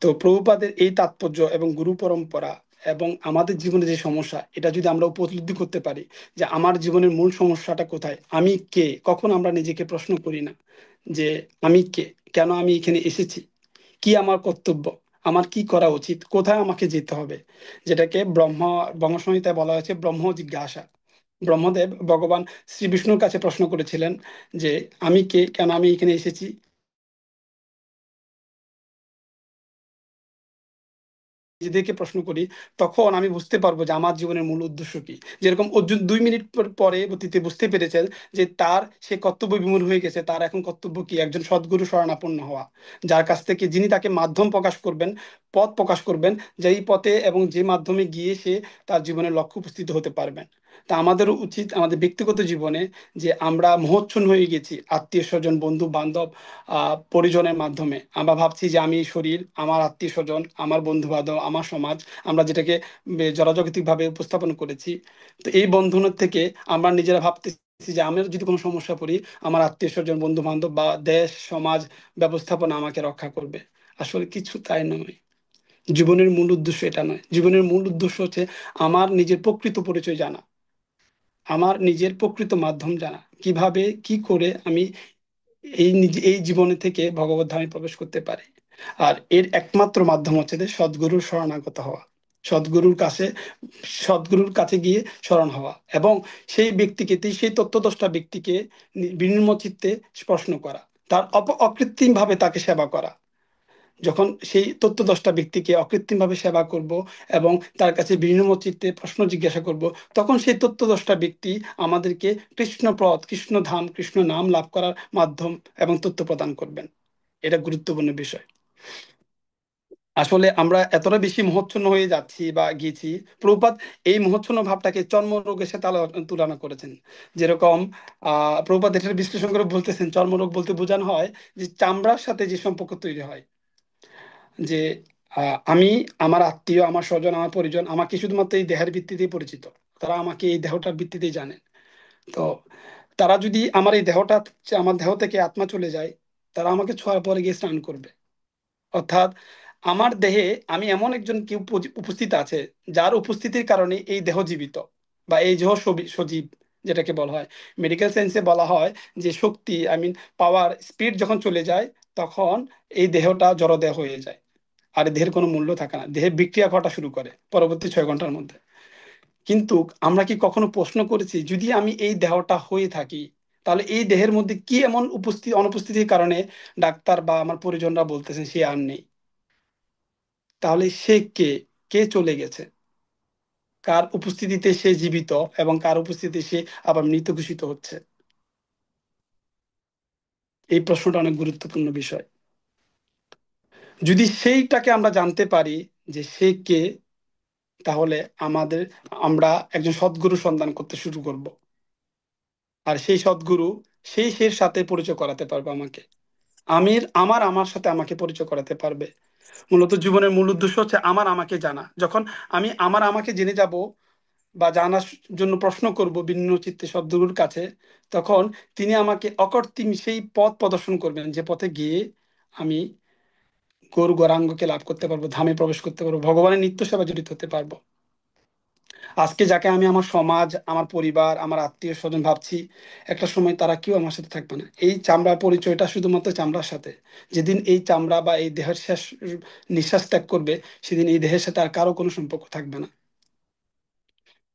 তো প্রভুপাদের এই তাৎপর্য এবং গুরু পরম্পরা এবং আমাদের জীবনে যে সমস্যা, এটা যদি আমরা উপলব্ধি করতে পারি যে আমার জীবনের মূল সমস্যাটা কোথায়, আমি কে, কখন আমরা নিজেকে প্রশ্ন করি না যে আমি কে, কেন আমি এখানে এসেছি, কি আমার কর্তব্য, আমার কি করা উচিত, কোথায় আমাকে যেতে হবে, যেটাকে ব্রহ্মসংহিতায় বলা হয়েছে ব্রহ্ম জিজ্ঞাসা। ব্রহ্মদেব ভগবান শ্রী বিষ্ণুর কাছে প্রশ্ন করেছিলেন যে আমি কে, কেন আমি এখানে এসেছি, নিজেদেরকে প্রশ্ন করি, তখন আমি বুঝতে পারবো যে আমার জীবনের মূল উদ্দেশ্য কি। যেরকম অর্জুন 2 মিনিট পরে অতীতে বুঝতে পেরেছেন যে তার সে কর্তব্য বিমূঢ় হয়ে গেছে, তার এখন কর্তব্য কি, একজন সদ্গুরু শরণাপন্ন হওয়া, যার কাছ থেকে যিনি তাকে মাধ্যম প্রকাশ করবেন, পথ প্রকাশ করবেন, যেই পথে এবং যে মাধ্যমে গিয়ে সে তার জীবনের লক্ষ্য উপস্থিত হতে পারবেন। তা আমাদের উচিত আমাদের ব্যক্তিগত জীবনে যে আমরা মোহচ্ছন্ন হয়ে গেছি আত্মীয় স্বজন বন্ধু বান্ধব পরিজনের মাধ্যমে, আমরা ভাবছি যে আমি শরীর, আমার আত্মীয় স্বজন, আমার বন্ধু বান্ধব, আমার সমাজ, আমরা যেটাকে জনজাগতিক ভাবে উপস্থাপন করেছি। তো এই বন্ধনের থেকে আমরা নিজেরা ভাবতেছি যে আমি যদি কোনো সমস্যা পড়ি, আমার আত্মীয় স্বজন বন্ধু বান্ধব বা দেশ সমাজ ব্যবস্থাপনা আমাকে রক্ষা করবে। আসলে কিছু তাই নয়। জীবনের মূল উদ্দেশ্য এটা নয়। জীবনের মূল উদ্দেশ্য হচ্ছে আমার নিজের প্রকৃত পরিচয় জানা, আমার নিজের প্রকৃত মাধ্যম জানা, কিভাবে কি করে আমি এই জীবনে থেকে ভগবত ধামে প্রবেশ করতে পারে। আর এর একমাত্র মাধ্যম হচ্ছে যে সদ্গুরুর শরণাগত হওয়া, সদ্গুরুর কাছে সদ্গুরুর কাছে গিয়ে শরণ হওয়া, এবং সেই ব্যক্তিকে সেই তত্ত্বদষ্টা ব্যক্তিকে বিনির্ম চিত্তে প্রশ্ন করা, তার অকৃত্রিম ভাবে তাকে সেবা করা। যখন সেই তত্ত্বদষ্টা ব্যক্তিকে অকৃত্রিম ভাবে সেবা করব এবং তার কাছে বিনির্ম চিত্তে প্রশ্ন জিজ্ঞাসা করব, তখন সেই তত্ত্বদষ্টা ব্যক্তি আমাদেরকে কৃষ্ণপদ, কৃষ্ণ ধাম, কৃষ্ণ নাম লাভ করার মাধ্যম এবং তথ্য প্রদান করবেন। এটা গুরুত্বপূর্ণ বিষয়। আসলে আমরা এতটা বেশি মোহচ্ছন্ন হয়ে যাচ্ছি বা গিয়েছি, প্রভুপাদ এই মোহচ্ছন্ন ভাবটাকে চর্মরোগের সাথে তুলনা করেছেন। যেরকম প্রভুপাদ এটার বিশ্লেষণ করে বলতেছেন, চর্মরোগ বলতে বোঝানো হয় যে চামড়ার সাথে যে সম্পর্ক তৈরি হয়, যে আমি, আমার আত্মীয়, আমার স্বজন, আমার পরিজন আমাকে শুধুমাত্র এই দেহের ভিত্তিতেই পরিচিত, তারা আমাকে এই দেহটার ভিত্তিতেই জানে। তো তারা যদি আমার এই দেহটা, আমার দেহ থেকে আত্মা চলে যায়, তারা আমাকে ছোঁয়ার পরে গিয়ে স্নান করবে। অর্থাৎ আমার দেহে আমি এমন একজন কেউ উপস্থিত আছে, যার উপস্থিতির কারণে এই দেহ জীবিত, বা এই দেহ সজীব, যেটাকে বলা হয় মেডিকেল সায়েন্সে বলা হয় যে শক্তি, আই মিন পাওয়ার, স্পিড যখন চলে যায়, তখন এই দেহটা জড়দেহ হয়ে যায়। আর এই দেহের কোনো মূল্য থাকে না, দেহে বিক্রিয়া ঘটা শুরু করে পরবর্তী 6 ঘন্টার মধ্যে। কিন্তু আমরা কি কখনো প্রশ্ন করেছি, যদি আমি এই দেহটা হয়ে থাকি, তাহলে এই দেহের মধ্যে কি এমন অনুপস্থিতির কারণে ডাক্তার বা আমার পরিজনরা বলতেছেন সে আর নেই? তাহলে সে কে, কে চলে গেছে, কার উপস্থিতিতে সে জীবিত এবং কার উপস্থিতিতে সে আবার মৃত ঘোষিত হচ্ছে? এই প্রশ্নটা অনেক গুরুত্বপূর্ণ বিষয়। যদি সেইটাকে আমরা জানতে পারি যে সে কে, তাহলে আমাদের, আমরা একজন সদ্গুরু সন্ধান করতে শুরু করব। আর সেই সদ্গুরু সেই সাথে পরিচয় করাতে পারবে আমাকে। আমার সাথে আমাকে পরিচয় করাতে পারবে। মূলত জীবনের মূল উদ্দেশ্য হচ্ছে আমার আমাকে জানা। যখন আমি আমার আমাকে জেনে যাব বা জানার জন্য প্রশ্ন করব বিনির্ম চিত্তে সদ্গুরুর কাছে, তখন তিনি আমাকে অকর্ত্রিম সেই পথ প্রদর্শন করবেন, যে পথে গিয়ে আমি গৌর গৌরাঙ্গকে লাভ করতে পারবো, ধামে প্রবেশ করতে পারবো, ভগবানের নিত্য সেবা জড়িত হতে পারবো। আজকে যাকে আমি আমার সমাজ, আমার পরিবার, আমার আত্মীয় স্বজন ভাবছি, একটা সময় তারা কেউ আমার সাথে থাকবে না। এই চামড়ার পরিচয়টা শুধুমাত্র চামড়ার সাথে। যেদিন এই চামড়া বা এই দেহের শেষ নিঃশ্বাস ত্যাগ করবে, সেদিন এই দেহের সাথে আর কারো কোনো সম্পর্ক থাকবে না।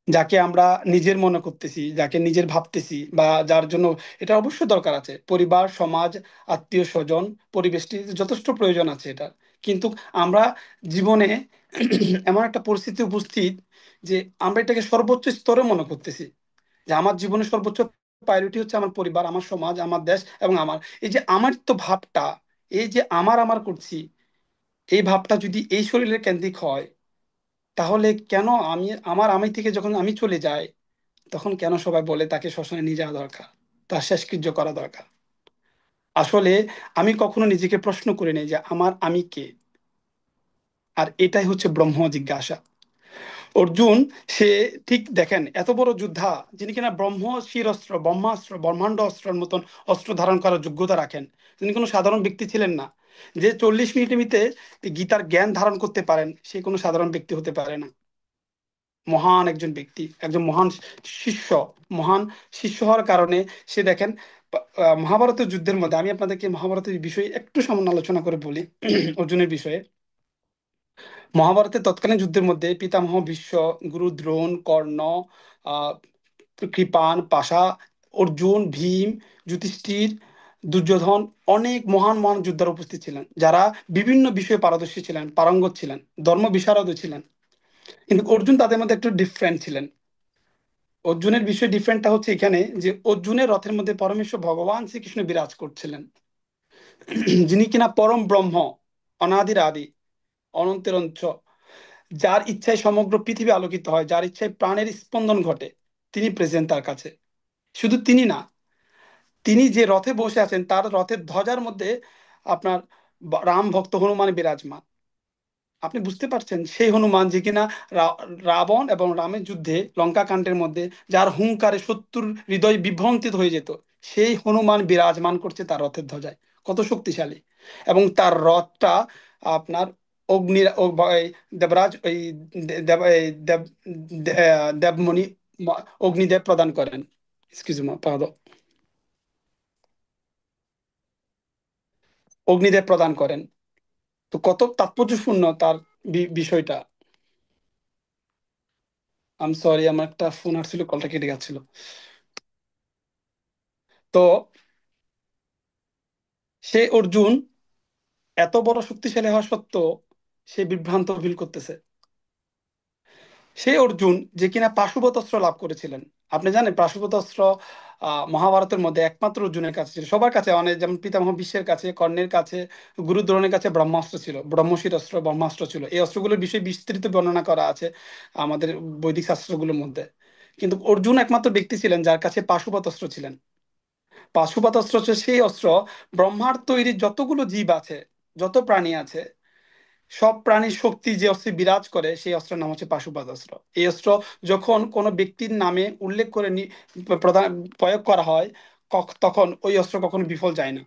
যাকে আমরা নিজের মনে করতেছি, যাকে নিজের ভাবতেছি, বা যার জন্য এটা অবশ্যই দরকার আছে, পরিবার, সমাজ, আত্মীয় স্বজন, পরিবেশটি যথেষ্ট প্রয়োজন আছে এটা। কিন্তু আমরা জীবনে এমন একটা পরিস্থিতি উপস্থিত যে আমরা এটাকে সর্বোচ্চ স্তরে মনে করতেছি, যে আমার জীবনের সর্বোচ্চ প্রায়োরিটি হচ্ছে আমার পরিবার, আমার সমাজ, আমার দেশ এবং আমার, এই যে আমার তো ভাবটা, এই যে আমার করছি, এই ভাবটা যদি এই শরীরের কেন্দ্রিক হয়, তাহলে কেন আমি থেকে যখন আমি চলে যাই, তখন কেন সবাই বলে তাকে শ্মশানে নিয়ে যাওয়া দরকার, তার শেষকৃত্য করা দরকার? আসলে আমি কখনো নিজেকে প্রশ্ন করি নাই যে আমি কে। আর এটাই হচ্ছে ব্রহ্ম জিজ্ঞাসা। অর্জুন, সে, ঠিক দেখেন, এত বড় যোদ্ধা, যিনি কিনা ব্রহ্ম শিরস্ত্র, ব্রহ্মাস্ত্র, ব্রহ্মাণ্ড অস্ত্রের মতন অস্ত্র ধারণ করার যোগ্যতা রাখেন, তিনি কোনো সাধারণ ব্যক্তি ছিলেন না। যে 40 মিনিটের ভিতরে গীতার জ্ঞান ধারণ করতে পারেন, সে কোনো সাধারণ ব্যক্তি হতে পারে না। মহান একজন ব্যক্তি, একজন মহান শিষ্য। মহান শিষ্য হওয়ার কারণে সে দেখেন, মহাভারতের যুদ্ধের মধ্যে আমি আপনাদেরকে মহাভারতের বিষয়ে একটু সামান্য আলোচনা করে বলি অর্জুনের বিষয়ে। মহাভারতের তৎকালীন যুদ্ধের মধ্যে পিতামহ ভীষ্ম, গুরু দ্রোণ, কর্ণ, আহ কৃপান, পাশা, অর্জুন, ভীম, যুধিষ্ঠির, দুর্যোধন, অনেক মহান মহান যোদ্ধারা উপস্থিত ছিলেন, যারা বিভিন্ন বিষয়ে পারদর্শী ছিলেন, পারঙ্গত ছিলেন, ধর্ম বিশারদও ছিলেন। কিন্তু অর্জুন তাদের মধ্যে একটু ডিফারেন্ট ছিলেন। অর্জুনের বিষয়ে ডিফারেন্টটা হচ্ছে এখানে যে অর্জুনের রথের মধ্যে পরমেশ্বর ভগবান শ্রীকৃষ্ণ বিরাজ করছিলেন, যিনি কিনা পরম ব্রহ্ম, অনাদির আদি, অনন্তের অঞ্চ, যার ইচ্ছায় সমগ্র পৃথিবী আলোকিত হয়, যার ইচ্ছায় প্রাণের স্পন্দন ঘটে, তিনি প্রেজেন্ট তার কাছে। শুধু তিনি না, তিনি যে রথে বসে আছেন তার রথের ধ্বজার মধ্যে আপনার রাম ভক্ত হনুমান বিরাজমান। আপনি বুঝতে পারছেন, সেই হনুমান যে কিনা রাবণ এবং রামের যুদ্ধে লঙ্কা কাণ্ডের মধ্যে যার হুংকারে শত্রুর হৃদয় বিভ্রান্তিত হয়ে যেত, সেই হনুমান বিরাজমান করছে তার রথের ধ্বজায়। কত শক্তিশালী! এবং তার রথটা আপনার অগ্নির এই দেবরাজ ওই দেবমণি অগ্নিদেব প্রদান করেন। এক্সকিউজ মি, অগ্নিদেব প্রদান করেন। তো কত তাৎপর্যপূর্ণ তার বিষয়টা। আম সরি, আমার একটা ফোন আসছিল, কলটা কেটে যাচ্ছিল। তো সে অর্জুন এত বড় শক্তিশালী হওয়া সত্ত্বেও সে বিভ্রান্ত ফিল করতেছে। সে অর্জুন যে কিনা পাশুপত অস্ত্র লাভ করেছিলেন। আপনি জানেন পাশুপত অস্ত্র মহাভারতের মধ্যে একমাত্র অর্জুনের কাছে ছিল। সবার কাছে অনেক, যেমন পিতামহ ভীষ্মের কাছে, কর্ণের কাছে, গুরু দ্রোণের কাছে ব্রহ্মাস্ত্র ছিল, ব্রহ্মশির অস্ত্র, ব্রহ্মাস্ত্র ছিল। এই অস্ত্রগুলোর বিষয়ে বিস্তৃত বর্ণনা করা আছে আমাদের বৈদিক শাস্ত্রগুলোর মধ্যে। কিন্তু অর্জুন একমাত্র ব্যক্তি ছিলেন যার কাছে পাশুপত অস্ত্র ছিলেন। পাশুপাত অস্ত্র হচ্ছে সেই অস্ত্র, ব্রহ্মার তৈরি যতগুলো জীব আছে, যত প্রাণী আছে, সব প্রাণীর শক্তি যে অস্ত্রে বিরাজ করে, সেই অস্ত্রের নাম হচ্ছে পাশুপাত অস্ত্র। এই অস্ত্র যখন কোনো ব্যক্তির নামে উল্লেখ করে প্রদান প্রয়োগ করা হয়, তখন ওই অস্ত্র কখনো বিফল যায় না।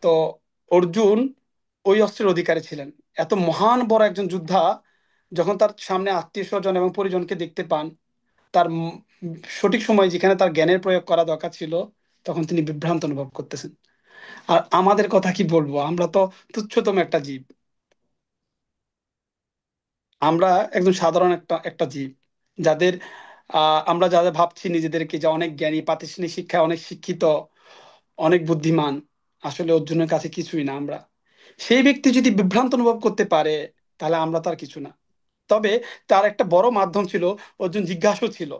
তো অর্জুন ওই অস্ত্রের অধিকারী ছিলেন। এত মহান বড় একজন যোদ্ধা যখন তার সামনে আত্মীয় স্বজন এবং পরিজনকে দেখতে পান, তার সঠিক সময় যেখানে তার জ্ঞানের প্রয়োগ করা দরকার ছিল, তখন তিনি বিভ্রান্ত অনুভব করতেছেন। আর আমাদের কথা কি বলবো, আমরা তো তুচ্ছতম একটা জীব। আমরা একদম সাধারণ একটা একটা জীব, যাদের আমরা যাদের ভাবছি নিজেদেরকে যে অনেক জ্ঞানী, প্রাতিষ্ঠানিক শিক্ষায় অনেক শিক্ষিত, অনেক বুদ্ধিমান, আসলে অর্জুনের কাছে কিছুই না আমরা। সেই ব্যক্তি যদি বিভ্রান্ত অনুভব করতে পারে, তাহলে আমরা তার কিছু না। তবে তার একটা বড় মাধ্যম ছিল, অর্জুন জিজ্ঞাসু ছিল।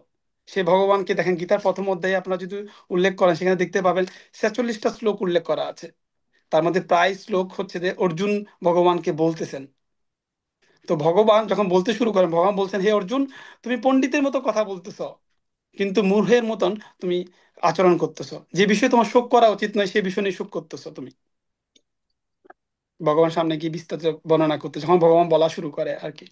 সে ভগবানকে দেখেন, গীতার প্রথম অধ্যায়ে আপনারা যদি উল্লেখ করেন, সেখানে দেখতে পাবেন 46টা শ্লোক উল্লেখ করা আছে। তার মধ্যে প্রায় শ্লোক হচ্ছে যে অর্জুন ভগবানকে বলতেছেন। তো ভগবান যখন বলতে শুরু করেন, ভগবান বলছেন, হে অর্জুন, তুমি পণ্ডিতের মতো কথা বলতেছ, কিন্তু মূর্খের মতন তুমি আচরণ করতেছো। যে বিষয়ে তোমার শোক করা উচিত নয়, সে বিষয় নিয়ে শোক করতেছো তুমি। ভগবান সামনে গিয়ে বিস্তারিত বর্ণনা করতে যখন ভগবান বলা শুরু করে আর কি।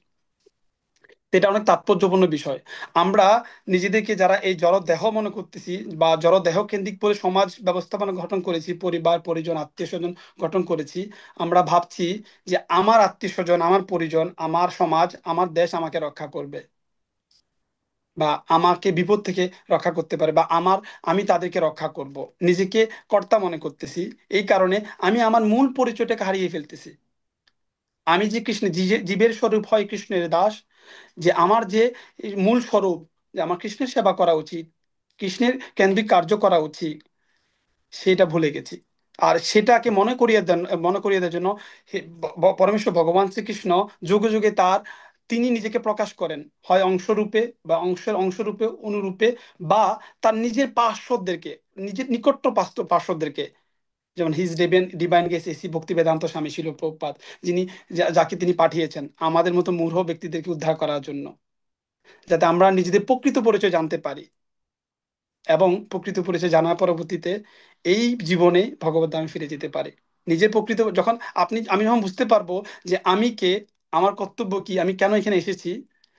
তো এটা অনেক তাৎপর্যপূর্ণ বিষয়। আমরা নিজেদেরকে যারা এই জড়দেহ মনে করতেছি, বা জড়দেহ কেন্দ্রিক করে সমাজ ব্যবস্থাপনা গঠন করেছি, পরিবার পরিজন আত্মীয় স্বজন গঠন করেছি, আমরা ভাবছি যে আমার আত্মীয় স্বজন, আমার পরিজন, আমার সমাজ, আমার দেশ আমাকে রক্ষা করবে, বা আমাকে বিপদ থেকে রক্ষা করতে পারে, বা আমি তাদেরকে রক্ষা করব। নিজেকে কর্তা মনে করতেছি। এই কারণে আমি আমার মূল পরিচয়টাকে হারিয়ে ফেলতেছি। আমি যে কৃষ্ণ, জীবের স্বরূপ হয় কৃষ্ণের দাস, যে আমার যে মূল স্বরূপ, যে আমার কৃষ্ণের সেবা করা উচিত, কৃষ্ণের কেন্দ্রিক কার্য করা উচিত, সেটা ভুলে গেছি। আর সেটাকে মনে করিয়ে দেওয়ার জন্য পরমেশ্বর ভগবান শ্রীকৃষ্ণ যুগে যুগে তিনি নিজেকে প্রকাশ করেন, হয় অংশরূপে, বা অংশরূপে, অনুরূপে, বা তার নিজের পার্শ্বদেরকে, নিজের নিকট পার্শ্বদেরকে, যেমন হিজ ডিভাইন গেস এসি ভক্তি বেদান্ত স্বামী শিল প্রভুপাদ, যিনি যাকে তিনি পাঠিয়েছেন আমাদের মতো মূঢ় ব্যক্তিদেরকে উদ্ধার করার জন্য, যাতে আমরা নিজেদের প্রকৃত পরিচয় জানতে পারি, এবং প্রকৃত পরিচয় জানার পরবর্তীতে এই জীবনে ভগবত ধামে ফিরে যেতে পারে। নিজের প্রকৃত যখন আমি যখন বুঝতে পারবো যে আমি কে, আমার কর্তব্য কি, আমি কেন এখানে এসেছি,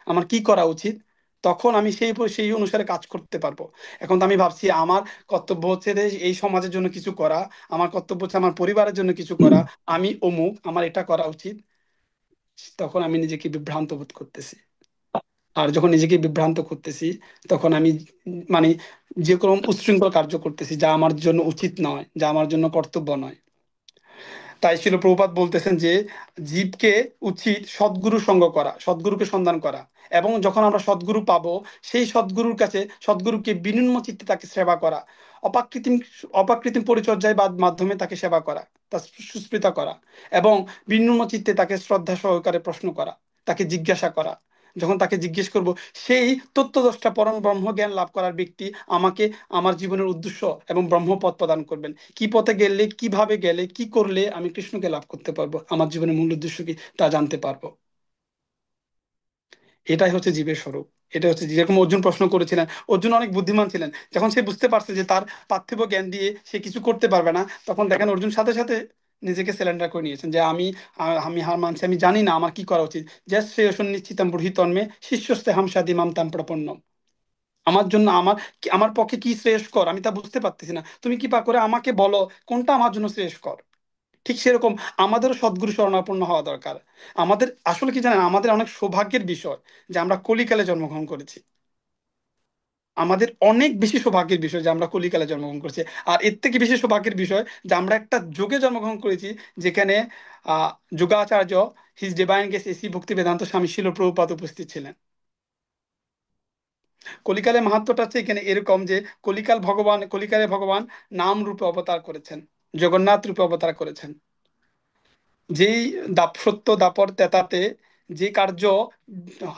আমার কি করা উচিত, তখন আমি সেই অনুসারে কাজ করতে পারবো। এখন তো আমি ভাবছি আমার কর্তব্য হচ্ছে যে এই সমাজের জন্য কিছু করা, আমার কর্তব্য হচ্ছে আমার পরিবারের জন্য কিছু করা, আমি অমুক, আমার এটা করা উচিত। তখন আমি নিজেকে বিভ্রান্ত বোধ করতেছি। আর যখন নিজেকে বিভ্রান্ত করতেছি, তখন আমি মানে যে কোনো উচ্ছৃঙ্খল কার্য করতেছি, যা আমার জন্য উচিত নয়, যা আমার জন্য কর্তব্য নয়। তাই ছিল প্রভুপাদ বলতেছেন যে জীবকে উচিত সদ্গুরু সঙ্গ করা, সদ্গুরুকে সন্ধান করা। এবং যখন আমরা সদ্গুরু পাবো, সেই সদ্গুরুর কাছে, সদ্গুরুকে বিনম্র চিত্তে তাকে সেবা করা, অপাকৃতিম অপাকৃতিম পরিচর্যায় বা মাধ্যমে তাকে সেবা করা, তার সুস্মৃতা করা, এবং বিনম্র চিত্তে তাকে শ্রদ্ধা সহকারে প্রশ্ন করা, তাকে জিজ্ঞাসা করা। যখন তাকে জিজ্ঞেস করব, সেই তত্ত্বদষ্টা পরম ব্রহ্ম জ্ঞান লাভ করার ব্যক্তি আমাকে আমার জীবনের উদ্দেশ্য এবং ব্রহ্মপথ প্রদান করবেন। কি পথে গেলে, কিভাবে গেলে, কি করলে আমি কৃষ্ণকে লাভ করতে পারবো, আমার জীবনের মূল উদ্দেশ্য কি তা জানতে পারবো। এটাই হচ্ছে জীবের স্বরূপ। এটা হচ্ছে, যেরকম অর্জুন প্রশ্ন করেছিলেন, অর্জুন অনেক বুদ্ধিমান ছিলেন। যখন সে বুঝতে পারছে যে তার পার্থিব জ্ঞান দিয়ে সে কিছু করতে পারবে না, তখন দেখেন অর্জুন সাথে সাথে নিজেকে সিলেন্ডার করে নিয়েছেন যে আমি হার মানছি, আমি জানি না আমার কি করা উচিত। যে শ্রেয়সন নিশ্চিতাম ব্রুহি তন্মে শিষ্যস্তে হাম সাদি মাম তাম প্রপন্নম। আমার জন্য আমার পক্ষে কি শ্রেয়স্কর আমি তা বুঝতে পারতেছি না, তুমি কৃপা করে আমাকে বলো কোনটা আমার জন্য শ্রেয়স্কর। ঠিক সেরকম আমাদেরও সদ্গুরু শরণাপন্ন হওয়া দরকার। আমাদের আসলে কি জানেন, আমাদের অনেক সৌভাগ্যের বিষয় যে আমরা কলিকালে জন্মগ্রহণ করেছি। আমাদের অনেক বেশি সৌভাগ্যের বিষয় যে আমরা কলিকালে জন্মগ্রহণ করেছি। আর এর থেকে বেশি সৌভাগ্যের বিষয় যে আমরা একটা যুগে জন্মগ্রহণ করেছি যেখানে আহ যুগাচার্য, হিজ ডিভাইন গেস এসি ভক্তি বেদান্ত স্বামী শিল প্রভুপাদ উপস্থিত ছিলেন। কলিকালের মাহাত্ম্যটা হচ্ছে এখানে এরকম যে কলিকালে ভগবান নাম রূপে অবতার করেছেন, জগন্নাথ রূপে অবতার করেছেন। যেই সত্য দাপর তেতাতে যে কার্য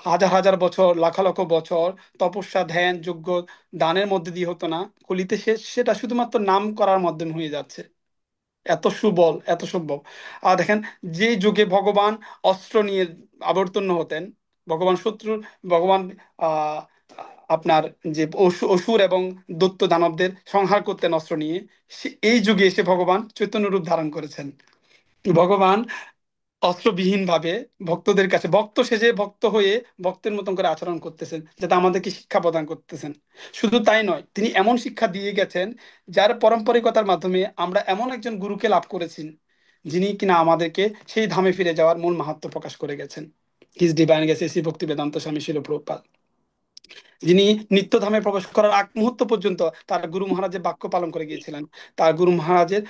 হাজার হাজার বছর, লাখ লক্ষ বছর তপস্যা, ধ্যান, যজ্ঞ, দানের মধ্যে দিয়ে হতো না, কলিতে সেটা শুধুমাত্র নাম করার মাধ্যমে হয়ে যাচ্ছে। এত সুবল, এত সম্ভব। আর দেখেন, যে যুগে ভগবান অস্ত্র নিয়ে আবর্তন্য হতেন, ভগবান শত্রুর ভগবান আহ আপনার যে অসুর এবং দৈত্য দানবদের সংহার করতেন অস্ত্র নিয়ে, এই যুগে এসে ভগবান চৈতন্য রূপ ধারণ করেছেন। ভগবান অস্ত্রবিহীন ভাবে ভক্তদের কাছে ভক্ত সেজে, ভক্ত হয়ে ভক্তের মতন করে আচরণ করতেছেন, যাতে আমাদেরকে শিক্ষা প্রদান করতেছেন। শুধু তাই নয়, তিনি এমন শিক্ষা দিয়ে গেছেন যার পারম্পরিকতার মাধ্যমে আমরা এমন একজন গুরুকে লাভ করেছি, যিনি কিনা আমাদেরকে সেই ধামে ফিরে যাওয়ার মূল মাহাত্ম্য প্রকাশ করে গেছেন। হিজ ডিভাইন গেছে শ্রী ভক্তি বেদান্ত স্বামী শিল প্রভুপাদ, যিনি নিত্যধামে প্রবেশ করার আগ মুহূর্ত পর্যন্ত তার গুরু মহারাজের বাক্য পালন করে গিয়েছিলেন। তার গুরু মহারাজের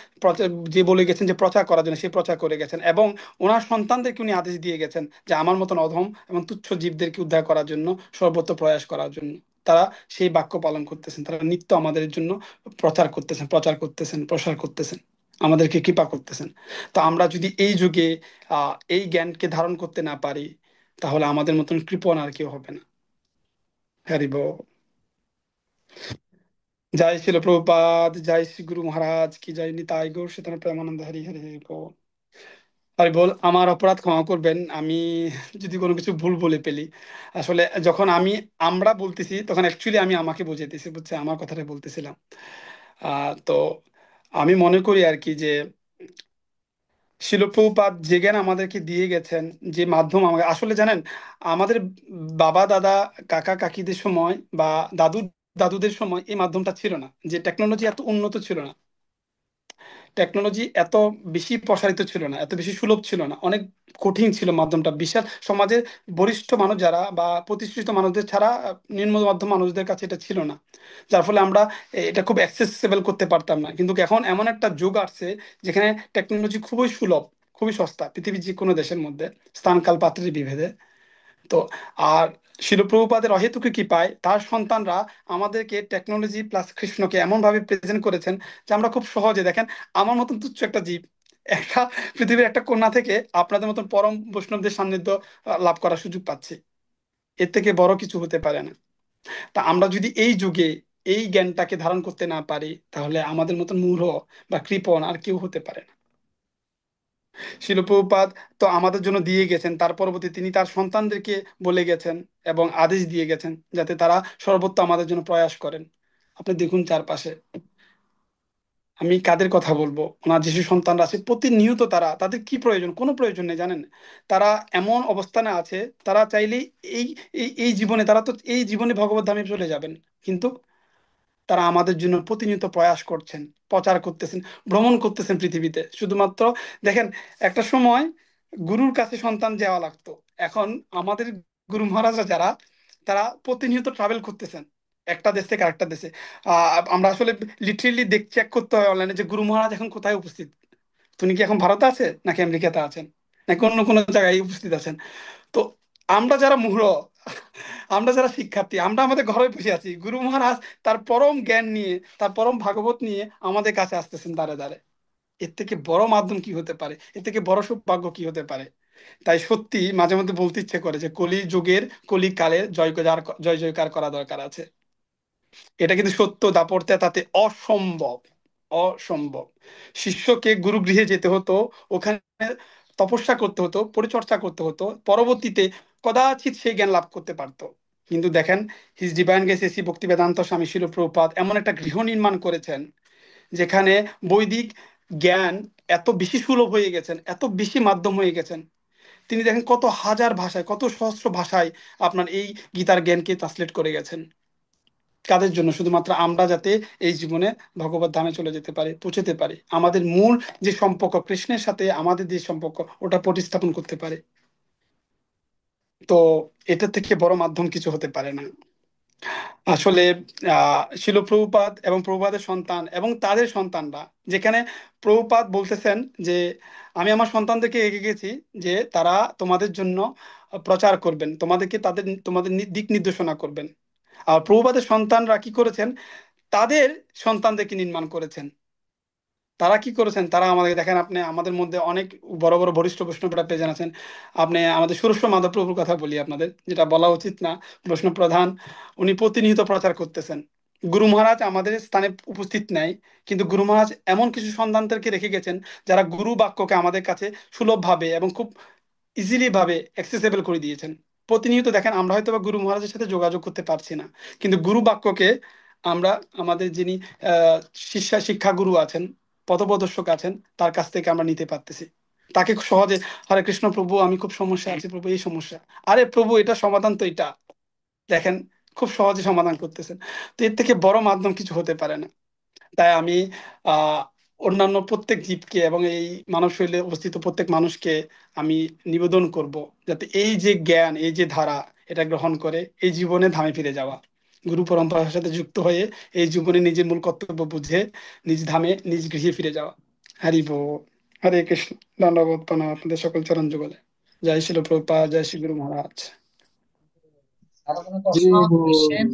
যে বলে গেছেন যে প্রচার করার জন্য, সে প্রচার করে গেছেন। এবং ওনার সন্তানদেরকে উনি আদেশ দিয়ে গেছেন যে আমার মতন অধম এবং তুচ্ছ জীবদেরকে উদ্ধার করার জন্য সর্বত্র প্রয়াস করার জন্য। তারা সেই বাক্য পালন করতেছেন, তারা নিত্য আমাদের জন্য প্রচার করতেছেন, প্রসার করতেছেন, আমাদেরকে কৃপা করতেছেন। তো আমরা যদি এই যুগে এই জ্ঞানকে ধারণ করতে না পারি, তাহলে আমাদের মতন কৃপণ আর কেউ হবে না। হ্যারি বল। জয় শিল প্রভুপাদ, জয় শ্রী গুরু মহারাজ কি, জয় নিতাই গৌর সীতানাথ প্রেমানন্দ, হরি হরি হরি বল। হরি বল। আমার অপরাধ ক্ষমা করবেন, আমি যদি কোনো কিছু ভুল বলে ফেলি। আসলে যখন আমরা বলতেছি, তখন অ্যাকচুয়ালি আমি আমাকে বুঝাইতেছি, বুঝছে, আমার কথাটা বলতেছিলাম। তো আমি মনে করি আর কি যে শিল প্রভুপাদ যে জ্ঞান আমাদেরকে দিয়ে গেছেন, যে মাধ্যম আমাকে আসলে জানেন, আমাদের বাবা দাদা কাকা কাকিদের সময় বা দাদু দাদুদের সময় এই মাধ্যমটা ছিল না, যে টেকনোলজি এত উন্নত ছিল না, টেকনোলজি এত বেশি প্রসারিত ছিল না, এত বেশি সুলভ ছিল না, অনেক কঠিন ছিল মাধ্যমটা। বিশাল সমাজের বরিষ্ঠ মানুষ যারা বা প্রতিষ্ঠিত মানুষদের ছাড়া নিম্ন মধ্যম মানুষদের কাছে এটা ছিল না। যার ফলে আমরা এটা খুব অ্যাক্সেসিবল করতে পারতাম না। কিন্তু এখন এমন একটা যুগ আসছে যেখানে টেকনোলজি খুবই সুলভ, খুবই সস্তা, পৃথিবীর যে কোনো দেশের মধ্যে, স্থানকাল পাত্রের বিভেদে। তো আর শিলপ্রভুপাদের অহেতুক কৃপায় তার সন্তানরা আমাদেরকে টেকনোলজি প্লাস কৃষ্ণকে এমন ভাবে প্রেজেন্ট করেছেন যে আমরা খুব সহজে, দেখেন, আমার মতন তুচ্ছ একটা জীব একটা পৃথিবীর একটা কন্যা থেকে আপনাদের মতন পরম বৈষ্ণবদের সান্নিধ্য লাভ করার সুযোগ পাচ্ছি। এর থেকে বড় কিছু হতে পারে না। তা আমরা যদি এই যুগে এই জ্ঞানটাকে ধারণ করতে না পারি, তাহলে আমাদের মতন মূঢ় বা কৃপণ আর কেউ হতে পারে না। শিল প্রভুপাদ তো আমাদের জন্য দিয়ে গেছেন, তার পরবর্তী তিনি তার সন্তানদেরকে বলে গেছেন এবং আদেশ দিয়ে গেছেন যাতে তারা সর্বত্র আমাদের জন্য প্রয়াস করেন। আপনি দেখুন চারপাশে, আমি কাদের কথা বলবো, ওনার যেসব সন্তানরা আছে প্রতিনিয়ত তাদের কি প্রয়োজন, কোনো প্রয়োজন নেই জানেন। তারা এমন অবস্থানে আছে, তারা চাইলেই এই এই জীবনে, তারা তো এই জীবনে ভগবত ধামে চলে যাবেন, কিন্তু তারা আমাদের জন্য প্রতিনিয়ত প্রয়াস করছেন, প্রচার করতেছেন, ভ্রমণ করতেছেন পৃথিবীতে শুধুমাত্র। দেখেন, একটা সময় গুরুর কাছে সন্তান যাওয়া লাগতো। এখন আমাদের গুরু মহারাজরা যারা, তারা প্রতিনিয়ত ট্রাভেল করতেছেন একটা দেশ থেকে আরেকটা দেশে। আমরা আসলে লিটারেলি চেক করতে হয় অনলাইনে যে গুরু মহারাজ এখন কোথায় উপস্থিত। তিনি কি এখন ভারতে আছে, নাকি আমেরিকাতে আছেন, নাকি অন্য কোনো জায়গায় উপস্থিত আছেন। তো আমরা যারা মূঢ়, আমরা যারা শিক্ষার্থী, আমরা আমাদের ঘরে বসে আছি, গুরু মহারাজ তার পরম জ্ঞান নিয়ে, তার পরম ভাগবত নিয়ে আমাদের কাছে আসতেছেন দাঁড়ে দাঁড়ে। এর থেকে বড় মাধ্যম কি হতে পারে, এর থেকে বড় সৌভাগ্য কি হতে পারে। তাই সত্যি মাঝে মধ্যে বলতে ইচ্ছে করে যে কলি যুগের, কলি কালের জয় জয়কার করা দরকার আছে। এটা কিন্তু সত্য, দাপড়তে তাতে অসম্ভব, অসম্ভব। শিষ্যকে গুরুগৃহে যেতে হতো, ওখানে তপস্যা করতে হতো, পরিচর্যা করতে হতো, পরবর্তীতে কদাচিৎ সেই জ্ঞান লাভ করতে পারতো। কিন্তু দেখেন, হিজ ডিভাইন গ্রেস এসি ভক্তি বেদান্ত স্বামী শিল প্রভুপাদ এমন একটা গৃহ নির্মাণ করেছেন, যেখানে বৈদিক জ্ঞান এত বেশি সুলভ হয়ে গেছেন, এত বেশি মাধ্যম হয়ে গেছেন। তিনি দেখেন কত হাজার ভাষায়, কত সহস্র ভাষায় আপনার এই গীতার জ্ঞানকে ট্রান্সলেট করে গেছেন। কাদের জন্য? শুধুমাত্র আমরা যাতে এই জীবনে ভগবত ধামে চলে যেতে পারি, পৌঁছতে পারি, আমাদের মূল যে সম্পর্ক কৃষ্ণের সাথে আমাদের যে সম্পর্ক, ওটা প্রতিস্থাপন করতে পারে। তো এটা থেকে বড় মাধ্যম কিছু হতে পারে না আসলে। শিল প্রভুপাদ এবং প্রভুপাদের সন্তান এবং তাদের সন্তানরা, যেখানে প্রভুপাদ বলতেছেন যে আমি আমার সন্তানদেরকে এগিয়ে গেছি, যে তারা তোমাদের জন্য প্রচার করবেন, তোমাদের দিক নির্দেশনা করবেন। আর প্রভুপাদের সন্তানরা কি করেছেন? তাদের সন্তানদেরকে নির্মাণ করেছেন। তারা কি করেছেন? তারা আমাদের দেখেন, আপনি আমাদের মধ্যে অনেক বড় বড় বরিষ্ঠ বৈষ্ণবরা প্রেজেন্ট আছেন। আপনি আমাদের সুরেশ্ব মাধব প্রভুর কথা বলি আপনাদের, যেটা বলা উচিত না, বৈষ্ণব প্রধান, উনি প্রতিনিয়ত প্রচার করতেছেন। গুরু মহারাজ আমাদের স্থানে উপস্থিত নাই, কিন্তু গুরু মহারাজ এমন কিছু সন্তানদেরকে রেখে গেছেন, যারা গুরু বাক্যকে আমাদের কাছে সুলভভাবে এবং খুব ইজিলি ভাবে অ্যাক্সেসেবল করে দিয়েছেন। প্রতিনিয়ত দেখেন, আমরা হয়তো বা গুরু মহারাজের সাথে যোগাযোগ করতে পারছি না, কিন্তু গুরু বাক্যকে আমরা আমাদের যিনি আহ শিক্ষাগুরু আছেন, পথপ্রদর্শক আছেন, তার কাছ থেকে আমরা নিতে পারতেছি। তাকে খুব সহজে, হরে কৃষ্ণ প্রভু, আমি খুব সমস্যা আছি প্রভু, এই সমস্যা, আরে প্রভু এটা সমাধান তো এটা, দেখেন, খুব সহজে সমাধান করতেছেন। তো এর থেকে বড় মাধ্যম কিছু হতে পারে না। তাই আমি আহ অন্যান্য প্রত্যেক জীবকে এবং এই মানব শরীরে অবস্থিত প্রত্যেক মানুষকে আমি নিবেদন করব, যাতে এই যে জ্ঞান, এই যে ধারা, এটা গ্রহণ করে এই জীবনে ধামে ফিরে যাওয়া, গুরু পরম্পরার সাথে যুক্ত হয়ে এই জীবনে নিজের মূল কর্তব্য বুঝে নিজ ধামে নিজ গৃহে ফিরে যাওয়া। হরি বল। হরে কৃষ্ণ। দণ্ডবোধ প্রণাম আপনাদের সকল চরণ যুগলে। জয় শিল প্রভুপাদ, জয় শ্রী গুরু মহারাজ। আরো কোনো জি প্রশ্ন বল। কোশ্চেন?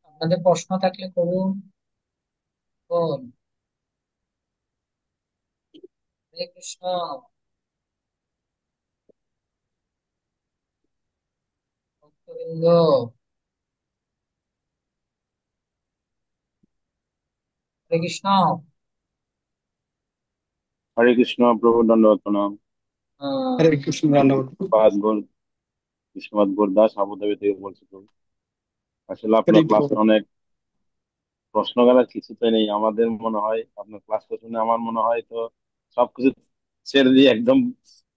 আপনাদের প্রশ্ন থাকলে করুন। বল। হরে কৃষ্ণ। ভক্তবৃন্দ, হরে কৃষ্ণ। হরে কৃষ্ণ প্রভু, দণ্ডবত প্রণাম। আহ, হরে কৃষ্ণ। দণ্ডবোধ। বিশ্বপাদ গোর বিশ্বপাদ গোরদাস আবুধাবি থেকে বলছি প্রভু। আসলে হরি আপনার বল। ক্লাসে অনেক প্রশ্ন করার কিছুতে নেই। আমাদের মনে হয় আপনার ক্লাসটা শুনে আমার মনে হয় তো সবকিছু ছেড়ে দিয়ে একদম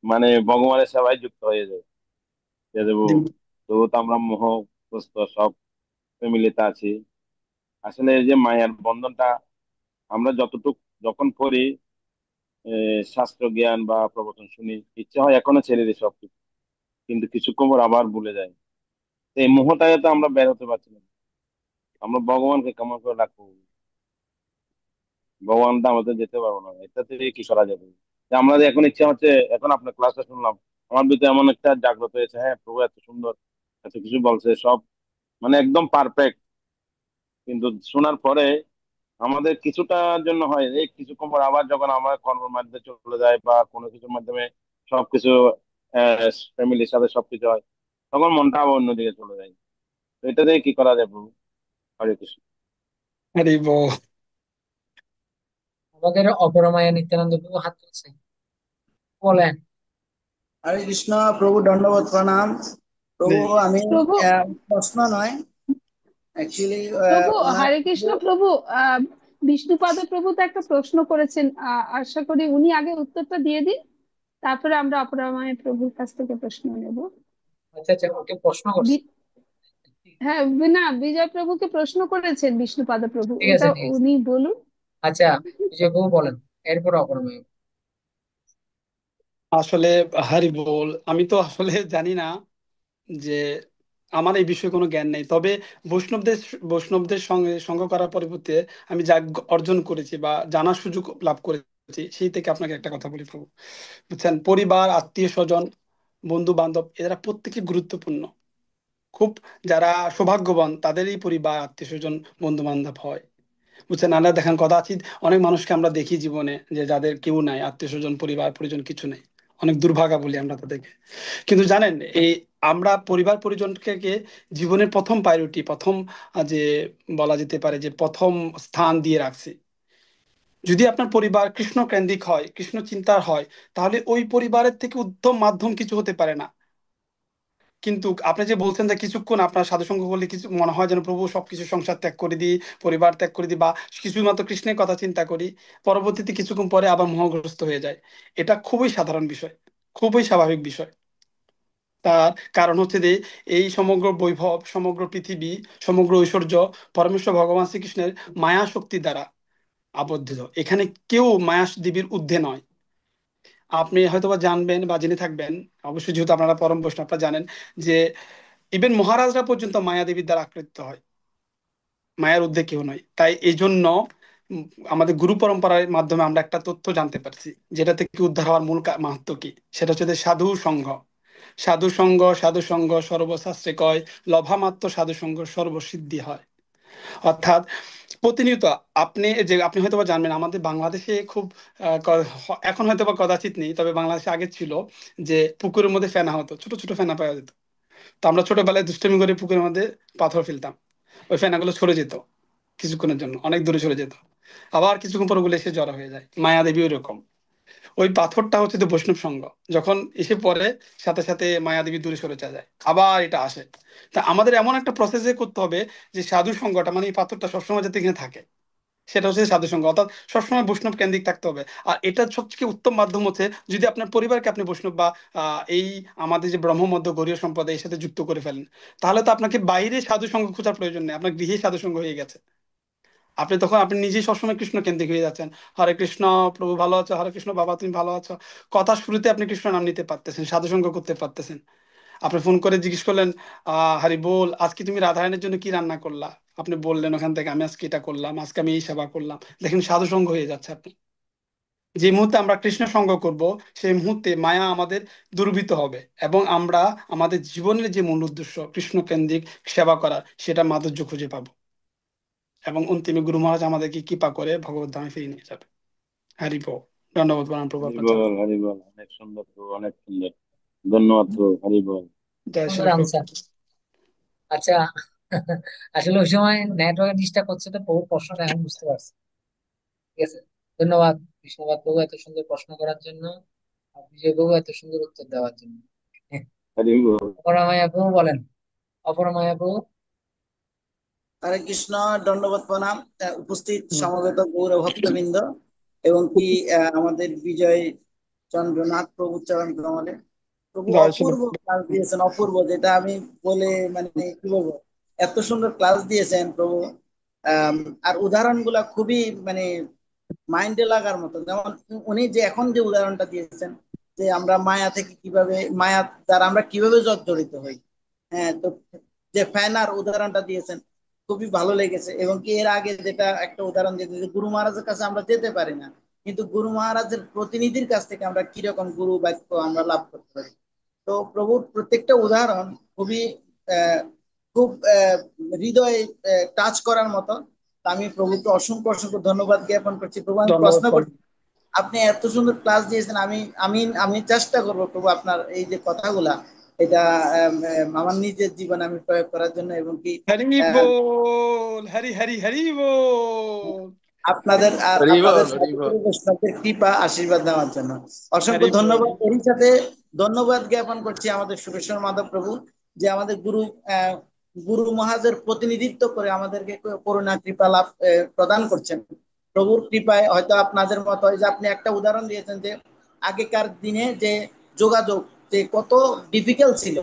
মানে ভগবানের সেবায় যুক্ত হয়ে যায়। যে দেবো, তো তো আমরা মোহগ্রস্ত সব ফ্যামিলিতে আছি। আসলে এই যে মায়ার বন্ধনটা আমরা যতটুক যখন পড়ি, শাস্ত্র জ্ঞান বা প্রবচন শুনি, ইচ্ছে হয় এখনো ছেড়ে দিই সবকিছু, কিন্তু কিছুক্ষণ পর আবার ভুলে যাই। তো এই মোহটাকে তো আমরা বের হতে পারছি না। আমরা ভগবানকে কেমন করে রাখবো? ভগবানটা আমাদের যেতে পারবো না, এটা থেকে কি করা যাবে? যে আমরা যে এখন ইচ্ছা হচ্ছে, এখন আপনার ক্লাসটা শুনলাম, আমার ভিতরে এমন একটা জাগ্রত হয়েছে, হ্যাঁ প্রভু এত সুন্দর, এত কিছু বলছে, সব মানে একদম পারফেক্ট। কিন্তু শোনার পরে আমাদের কিছুটার জন্য হয় এই কিছুক্ষণ পর আবার যখন আমরা কর্মের মাধ্যমে চলে যায় বা কোনো কিছুর মাধ্যমে সবকিছু ফ্যামিলির সাথে সবকিছু হয়, তখন মনটা আবার অন্যদিকে চলে যায়। তো এটা দিয়ে কি করা যায় প্রভু? হরে কৃষ্ণ। হরি বল। আমাদের অপরমায়া নিত্যানন্দ প্রভু হাত তুলছে, বলেন। হরে কৃষ্ণ প্রভু, দণ্ডবত প্রণাম। প্রভু, আমি প্রভু, প্রশ্ন নয়, অ্যাকচুয়ালি প্রভু ওনার হরে কৃষ্ণ প্রভু। আহ বিষ্ণুপাদ প্রভু তো একটা প্রশ্ন করেছেন, আশা করি উনি আগে উত্তরটা দিয়ে দিন, তারপরে আমরা অপরাময় প্রভুর কাছ থেকে প্রশ্ন নেব। আচ্ছা আচ্ছা, ওকে প্রশ্ন করছে। বি- হ্যাঁ, না, বিজয় প্রভুকে প্রশ্ন করেছেন বিষ্ণুপাদ প্রভু, ঠিক আছে ওটা ঠিক আছে। উনি বলুন। আচ্ছা, বিজয় প্রভু বলেন। এরপর অপরময়। আসলে হারি বল, আমি তো আসলে জানি না যে, আমার এই বিষয়ে কোনো জ্ঞান নেই। তবে বৈষ্ণবদের বৈষ্ণবদের সঙ্গে সঙ্গ করার পরিবর্তে আমি যা অর্জন করেছি বা জানার সুযোগ লাভ করেছি, সেই থেকে আপনাকে একটা কথা বলি প্রভু। বুঝছেন, পরিবার, আত্মীয় স্বজন, বন্ধু বান্ধব, এরা প্রত্যেকে গুরুত্বপূর্ণ। খুব যারা সৌভাগ্যবান তাদেরই পরিবার, আত্মীয় স্বজন, বন্ধু বান্ধব হয়। বুঝছেন, আমরা দেখেন কদাচিৎ অনেক মানুষকে আমরা দেখি জীবনে যে যাদের কেউ নাই, আত্মীয় স্বজন, পরিবার পরিজন কিছু নেই। অনেক দুর্ভাগা বলি আমরা তাদেরকে। কিন্তু জানেন, এই আমরা পরিবার পরিজনকে জীবনের প্রথম প্রায়োরিটি, প্রথম যে বলা যেতে পারে যে প্রথম স্থান দিয়ে রাখছি। যদি আপনার পরিবার কৃষ্ণ কেন্দ্রিক হয়, কৃষ্ণ চিন্তার হয়, তাহলে ওই পরিবারের থেকে উত্তম মাধ্যম কিছু হতে পারে না। কিন্তু আপনি যে বলছেন যে কিছুক্ষণ আপনার সাধুসঙ্গ করলে কিছু মনে হয় যেন প্রভু সবকিছু সংসার ত্যাগ করে দিই, পরিবার ত্যাগ করে দিই, বা কিছুমাত্র কৃষ্ণের কথা চিন্তা করি, পরবর্তীতে কিছুক্ষণ পরে আবার মোহগ্রস্ত হয়ে যায়। এটা খুবই সাধারণ বিষয়, খুবই স্বাভাবিক বিষয়। তার কারণ হচ্ছে যে এই সমগ্র বৈভব, সমগ্র পৃথিবী, সমগ্র ঐশ্বর্য পরমেশ্বর ভগবান শ্রীকৃষ্ণের মায়া শক্তি দ্বারা আবদ্ধ। এখানে কেউ মায়া দেবীর ঊর্ধ্বে নয়। আপনি হয়তোবা জানবেন বা জেনে থাকবেন, অবশ্যই যেহেতু আপনারা পরম বৈষ্ণব, আপনারা জানেন যে ইভেন মহারাজরা পর্যন্ত মায়া দেবীর দ্বারা আকৃষ্ট হয়, মায়ের ঊর্ধ্বে কেউ নয়। তাই এই জন্য উম, আমাদের গুরু পরম্পরার মাধ্যমে আমরা একটা তথ্য জানতে পারছি, যেটা থেকে উদ্ধার হওয়ার মূল মাহাত্ম কি। সেটা হচ্ছে যে সাধু সঙ্গ। সাধু সঙ্গ, সাধু সঙ্গ সর্বশাস্ত্রে কয়, লভামাত্র সাধু সঙ্গ সর্বসিদ্ধি হয়। অর্থাৎ প্রতিনিয়ত আপনি হয়তোবা জানবেন, আমাদের বাংলাদেশে খুব এখন হয়তোবা কদাচিৎ নেই, তবে বাংলাদেশে আগে ছিল যে পুকুরের মধ্যে ফেনা হতো, ছোট ছোট ফেনা পাওয়া যেত। তো আমরা ছোটবেলায় দুষ্টামি করে পুকুরের মধ্যে পাথর ফেলতাম, ওই ফেনাগুলো সরে যেত কিছুক্ষণের জন্য, অনেক দূরে সরে যেত। আবার কিছুক্ষণ পর ওগুলো এসে জড়ো হয়ে যায়। মায়া দেবী ওই রকম। ওই পাথরটা হচ্ছে তো বৈষ্ণব সঙ্গ, যখন এসে পড়ে সাথে সাথে মায়া দেবী দূরে সরে চলে যায়, আবার এটা আসে। তা আমাদের এমন একটা প্রসেসে করতে হবে যে সাধু সঙ্গটা, মানে এই পাথরটা সবসময় যাতে এখানে থাকে, সেটা হচ্ছে সাধু সঙ্গ। অর্থাৎ সবসময় বৈষ্ণব কেন্দ্রিক থাকতে হবে। আর এটার সবথেকে উত্তম মাধ্যম হচ্ছে যদি আপনার পরিবারকে আপনি বৈষ্ণব বা এই আমাদের যে ব্রহ্মমধ্য গৌড়ীয় সম্প্রদায় এর সাথে যুক্ত করে ফেলেন, তাহলে তো আপনাকে বাইরে সাধু সঙ্গ খোঁজার প্রয়োজন নেই, আপনার গৃহে সাধু সঙ্গ হয়ে গেছে। আপনি তখন আপনি নিজেই সবসময় কৃষ্ণ কেন্দ্রিক হয়ে যাচ্ছেন। হরে কৃষ্ণ, প্রভু ভালো আছো, হরে কৃষ্ণ বাবা তুমি ভালো আছো, কথা শুরুতে আপনি কৃষ্ণ নাম নিতে পারতেছেন, সাধু সঙ্গ করতে পারতেছেন। আপনি ফোন করে জিজ্ঞেস করলেন, হরি বল, আজকে তুমি রাধারানীর জন্য কি রান্না করলা? আপনি বললেন ওখান থেকে, আমি আজকে এটা করলাম, আজকে আমি এই সেবা করলাম। দেখেন সাধু সঙ্গ হয়ে যাচ্ছে আপনি। যে মুহূর্তে আমরা কৃষ্ণ সঙ্গ করব, সেই মুহূর্তে মায়া আমাদের দুর্বৃত হবে, এবং আমরা আমাদের জীবনের যে মূল উদ্দেশ্য কৃষ্ণ কেন্দ্রিক সেবা করা, সেটা মাধুর্য খুঁজে পাবো। এবং অন্তিমে গুরু মহারাজ আমাদেরকে কৃপা করে ভগবত ধামে ফিরিয়ে নিয়ে যাবে। হরি বল। ধন্যবাদ প্রণাম প্রভু আপনার চরণে। হরিবল হরিবল, অনেক সুন্দর তো, অনেক সুন্দর। ধন্যবাদ তো, হরিবল। জয় শিল সুন্দর আনসার। প্রভুপাদ। আচ্ছা, আসলে ওই সময় নেটওয়ার্ক ডিস্টার্ব করছে তো, বহু প্রশ্নটা এখন বুঝতে পারছি। ঠিক আছে, ধন্যবাদ বিষ্ণুবাদ বাবু এত সুন্দর প্রশ্ন করার জন্য, আর বিজয় বাবু এত সুন্দর উত্তর দেওয়ার জন্য। হরিবল। অপরামায়া বাবু বলেন। অপরামায়া বাবু। হরে কৃষ্ণ, দণ্ডবত প্রণাম। উপস্থিত হুম। সমবেত গৌর ভক্তবৃন্দ এবং কি আমাদের বিজয় চন্দ্রনাথ প্রভু চরণ কমলে। প্রভু জয় শিল অপূর্ব ক্লাস দিয়েছেন, অপূর্ব, যেটা আমি বলে মানে কি বলবো, এত সুন্দর ক্লাস দিয়েছেন প্রভু। আম, আর উদাহরণগুলা খুবই মানে মাইন্ডে লাগার মতো। যেমন উনি যে এখন যে উদাহরণটা দিয়েছেন, যে আমরা মায়া থেকে কিভাবে, মায়া দ্বারা আমরা কিভাবে জর্জরিত হই। হ্যাঁ, তো যে ফ্যানার উদাহরণটা দিয়েছেন খুবই ভালো লেগেছে। এবং কি এর আগে যেটা একটা উদাহরণ দিয়েছে, যে গুরু মহারাজের কাছে আমরা যেতে পারি না, কিন্তু গুরু মহারাজের প্রতিনিধির কাছ থেকে আমরা কিরকম গুরু বাক্য আমরা লাভ করতে পারি। তো প্রভুর প্রত্যেকটা উদাহরণ খুবই আহ, খুব হৃদয়ে টাচ করার মতো। তা আমি প্রভুকে অসংখ্য অসংখ্য ধন্যবাদ জ্ঞাপন করছি। প্রভু আমি ধন্যবাদ প্রশ্ন প্রভু। করছি, আপনি এত সুন্দর ক্লাস দিয়েছেন, আমি আমি আমি চেষ্টা করবো প্রভু আপনার এই যে কথাগুলা, এটা আমার নিজের জীবনে আমি প্রয়োগ করার জন্য, এবং কি হরি আহ, বল, হরি হরি হরি বল। হরি আপনাদের বল, আর হরি আপনাদের বল, হরি বল, সর্বোপরি বৈষ্ণবদের কৃপা আশীর্বাদ নেওয়ার জন্য অসংখ্য হরি বল। ধন্যবাদ। এরই সাথে ধন্যবাদ জ্ঞাপন করছি আমাদের সুরেশ্বর মাধব প্রভু, যে আমাদের গুরু গুরু মহাজের প্রতিনিধিত্ব করে আমাদেরকে করুণা কৃপা লাভ প্রদান করছেন। প্রভুর কৃপায় হয়তো আপনাদের মতো, যে আপনি একটা উদাহরণ দিয়েছেন যে আগেকার দিনে যে যোগাযোগ যে কত ডিফিকাল্ট ছিল,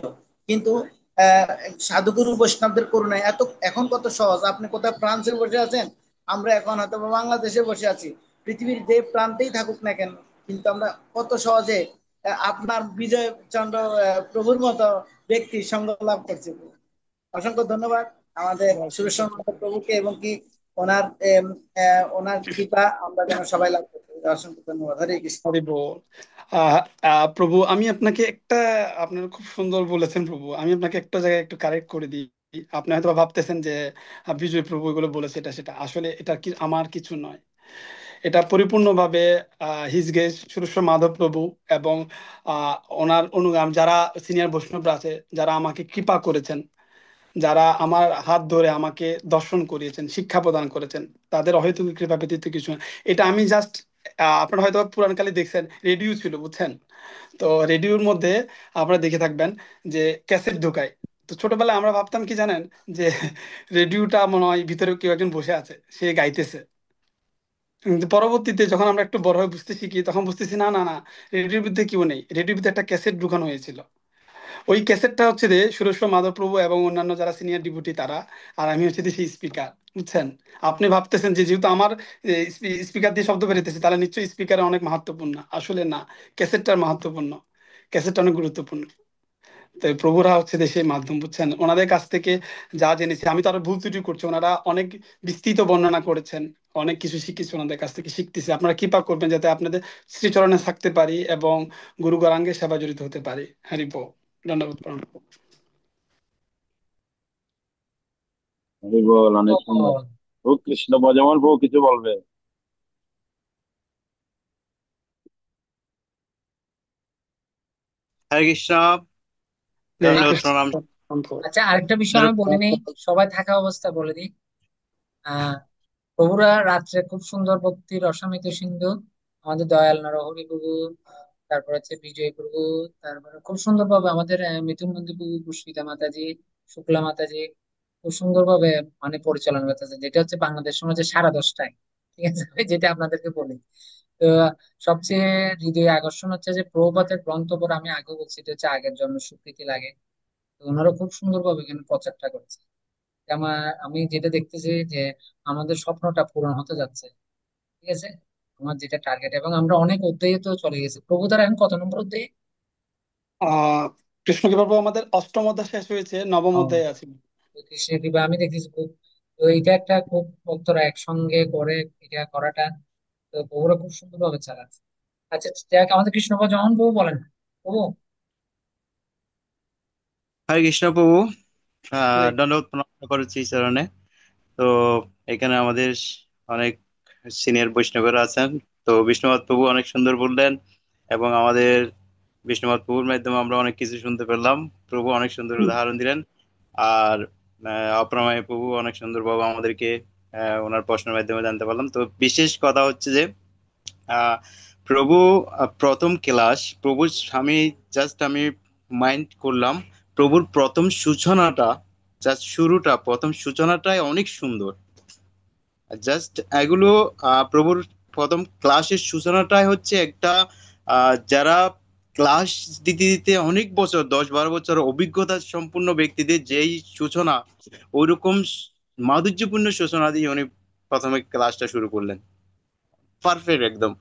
কিন্তু আহ সাধুগুরু বৈষ্ণবদের করুণায় এত এখন কত সহজ। আপনি কোথায় ফ্রান্সে বসে আছেন, আমরা এখন হয়তো বাংলাদেশে বসে আছি, পৃথিবীর যে প্রান্তেই থাকুক না কেন, কিন্তু আমরা কত সহজে আপনার বিজয় চন্দ্র প্রভুর মতো ব্যক্তির সঙ্গ লাভ করছি। অসংখ্য ধন্যবাদ আমাদের সুরেশ্বর প্রভুকে, এবং কি ওনার ওনার কৃপা আমরা যেন সবাই লাভ করতে পারি। অসংখ্য ধন্যবাদ। হরে কৃষ্ণ। হরি বল। প্রভু, আমি আপনাকে একটা, আপনার খুব সুন্দর বলেছেন প্রভু, আমি আপনাকে একটা জায়গায় একটু কারেক্ট করে দিই। আপনি হয়তো ভাবতেছেন যে বিজয় প্রভু এগুলো বলেছে, এটা সেটা, আসলে এটা কি আমার কিছু নয়। এটা পরিপূর্ণভাবে হিজ গেস্ট সুরেশ্বর মাধব প্রভু এবং আহ, ওনার অনুগাম যারা সিনিয়র বৈষ্ণবরা আছে, যারা আমাকে কৃপা করেছেন, যারা আমার হাত ধরে আমাকে দর্শন করিয়েছেন, শিক্ষা প্রদান করেছেন, তাদের অহেতুক কৃপা ব্যতীত কিছু না। এটা আমি জাস্ট, আপনারা হয়তো পুরানকালে দেখছেন রেডিও ছিল, বুঝছেন? তো রেডিওর মধ্যে আপনারা দেখে থাকবেন যে ক্যাসেট ঢোকায়। তো ছোটবেলায় আমরা ভাবতাম কি জানেন, যে রেডিওটা মনে হয় ভিতরে কেউ একজন বসে আছে, সে গাইতেছে। কিন্তু পরবর্তীতে যখন আমরা একটু বড় হয়ে বুঝতে শিখি, তখন বুঝতেছি না না না, রেডিওর ভিতরে কেউ নেই, রেডিওর ভিতরে একটা ক্যাসেট ঢুকানো হয়েছিল। ওই ক্যাসেটটা হচ্ছে যে সুরেশ্বর মাধবপ্রভু এবং অন্যান্য যারা সিনিয়র ডিপুটি তারা, আর আমি হচ্ছে যে সেই স্পিকার, বুঝছেন? আপনি ভাবতেছেন যে যেহেতু আমার স্পিকার দিয়ে শব্দ বেরোতেছে, তাহলে নিশ্চয়ই স্পিকারে অনেক মাহাত্ম্যপূর্ণ। আসলে না, ক্যাসেটটার মাহাত্ম্যপূর্ণ, ক্যাসেটটা অনেক গুরুত্বপূর্ণ। তো প্রভুরা হচ্ছে যে সেই মাধ্যম, বুঝছেন? ওনাদের কাছ থেকে যা জেনেছি, আমি তো আরো ভুল ত্রুটি করছি, ওনারা অনেক বিস্তৃত বর্ণনা করেছেন, অনেক কিছু শিখেছি ওনাদের কাছ থেকে, শিখতেছি। আপনারা কৃপা করবেন যাতে আপনাদের শ্রীচরণে থাকতে পারি এবং গুরু গৌরাঙ্গের সেবা জড়িত হতে পারি। হরি বল। ধন্যবাদ প্রণাম। হরি বল, অনেক সুন্দর। ও, প্রভু কৃষ্ণ বজমন প্রভু কিছু বলবে? হরে কৃষ্ণ। জয় আ- দণ্ডবোধ কৃষ্ণ। প্রণাম। আচ্ছা, আরেকটা বিষয় আমি বলে নিই, সবাই থাকা অবস্থা বলে দিই। আহ প্রভুরা রাত্রে খুব সুন্দর ভক্তি রসামিত সিন্ধু, আমাদের দয়াল নরহরি প্রভু, তারপর হচ্ছে বিজয় প্রভু, তারপরে খুব সুন্দর ভাবে আমাদের মিথুন নন্দী প্রভু, পুষ্পিতা মাতাজি, শুক্লা মাতাজি খুব সুন্দর ভাবে মানে পরিচালনা করতেছে, যেটা হচ্ছে বাংলাদেশ সমাজে 10:30টায়। ঠিক আছে, আমি যেটা আপনাদেরকে বলি। তো সবচেয়ে হৃদয় আকর্ষণ হচ্ছে যে প্রভুপাতের গ্রন্থ পড়ে, আমি আগে বলছি, এটা হচ্ছে আগের জন্ম স্বীকৃতি লাগে। তো ওনারা খুব সুন্দরভাবে এখানে প্রচারটা করছে। আমার, আমি যেটা দেখতেছি যে আমাদের স্বপ্নটা পূরণ হতে যাচ্ছে। ঠিক আছে, আমার যেটা টার্গেট, এবং আমরা অনেক অধ্যায়ে তো চলে গেছি। প্রভু তারা এখন কত নম্বর অধ্যায়ে? আহ কৃষ্ণ কৃপা প্রভু আমাদের অষ্টম অধ্যায় শেষ হয়েছে, নবম ও, অধ্যায়ে আছি। তো কৃষ্ণের কৃপা আমি দেখতেছি খুব। তো এটা একটা খুব ভক্তরা একসঙ্গে করে এটা করাটা, তো প্রভুরা খুব সুন্দরভাবে চালাচ্ছে। আচ্ছা, যাক, আমাদের কৃষ্ণ যেমন প্রভু বলেন। প্রভু। হরে কৃষ্ণ প্রভু। হরে দণ্ডবোধ প্রণাম করেছি চরণে। তো এখানে আমাদের অনেক সিনিয়র বৈষ্ণবেরা আছেন। তো বিষ্ণুপাদ প্রভু অনেক সুন্দর বললেন, এবং আমাদের বিষ্ণুপাদ প্রভুর মাধ্যমে আমরা অনেক কিছু শুনতে পেলাম। প্রভু অনেক সুন্দর উদাহরণ দিলেন। আর অপ্রমেয় প্রভু অনেক সুন্দরভাবে আমাদেরকে ওনার প্রশ্নের মাধ্যমে জানতে পারলাম। তো বিশেষ কথা হচ্ছে যে আহ, প্রভু প্রথম ক্লাস প্রভু, আমি জাস্ট আমি মাইন্ড করলাম, প্রভুর প্রথম সূচনাটা, জাস্ট শুরুটা, প্রথম সূচনাটাই অনেক সুন্দর। জাস্ট এগুলো প্রভুর প্রথম ক্লাসের সূচনাটাই হচ্ছে একটা যারা ক্লাস দিতে দিতে অনেক বছর, 10-12 বছর অভিজ্ঞতা সম্পূর্ণ ব্যক্তিদের যেই সূচনা, ওইরকম মাধুর্যপূর্ণ সূচনা দিয়ে উনি প্রথমে ক্লাসটা শুরু করলেন। পারফেক্ট একদম।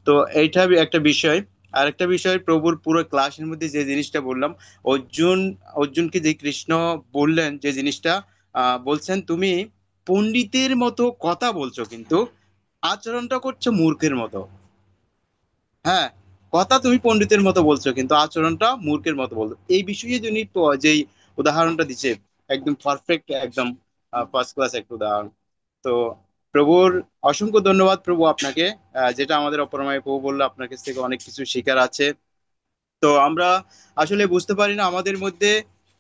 তো এইটা একটা বিষয়। আর একটা বিষয়, প্রভুর পুরো ক্লাসের মধ্যে যে জিনিসটা বললাম, অর্জুন, অর্জুনকে যে কৃষ্ণ বললেন যে জিনিসটা, বলছেন তুমি পণ্ডিতের মতো কথা বলছো, কিন্তু আচরণটা করছো মূর্খের মতো। হ্যাঁ, কথা তুমি পণ্ডিতের মতো বলছো, কিন্তু আচরণটা মূর্খের মতো বলছো। এই বিষয়ে যিনি যেই উদাহরণটা দিচ্ছে, একদম পারফেক্ট, একদম ফার্স্ট ক্লাস একটা উদাহরণ। তো প্রভুর অসংখ্য ধন্যবাদ প্রভু আপনাকে। যেটা আমাদের অপরময় প্রভু বললো, আপনার কাছ থেকে অনেক কিছু শেখার আছে। তো আমরা আসলে বুঝতে পারি না আমাদের মধ্যে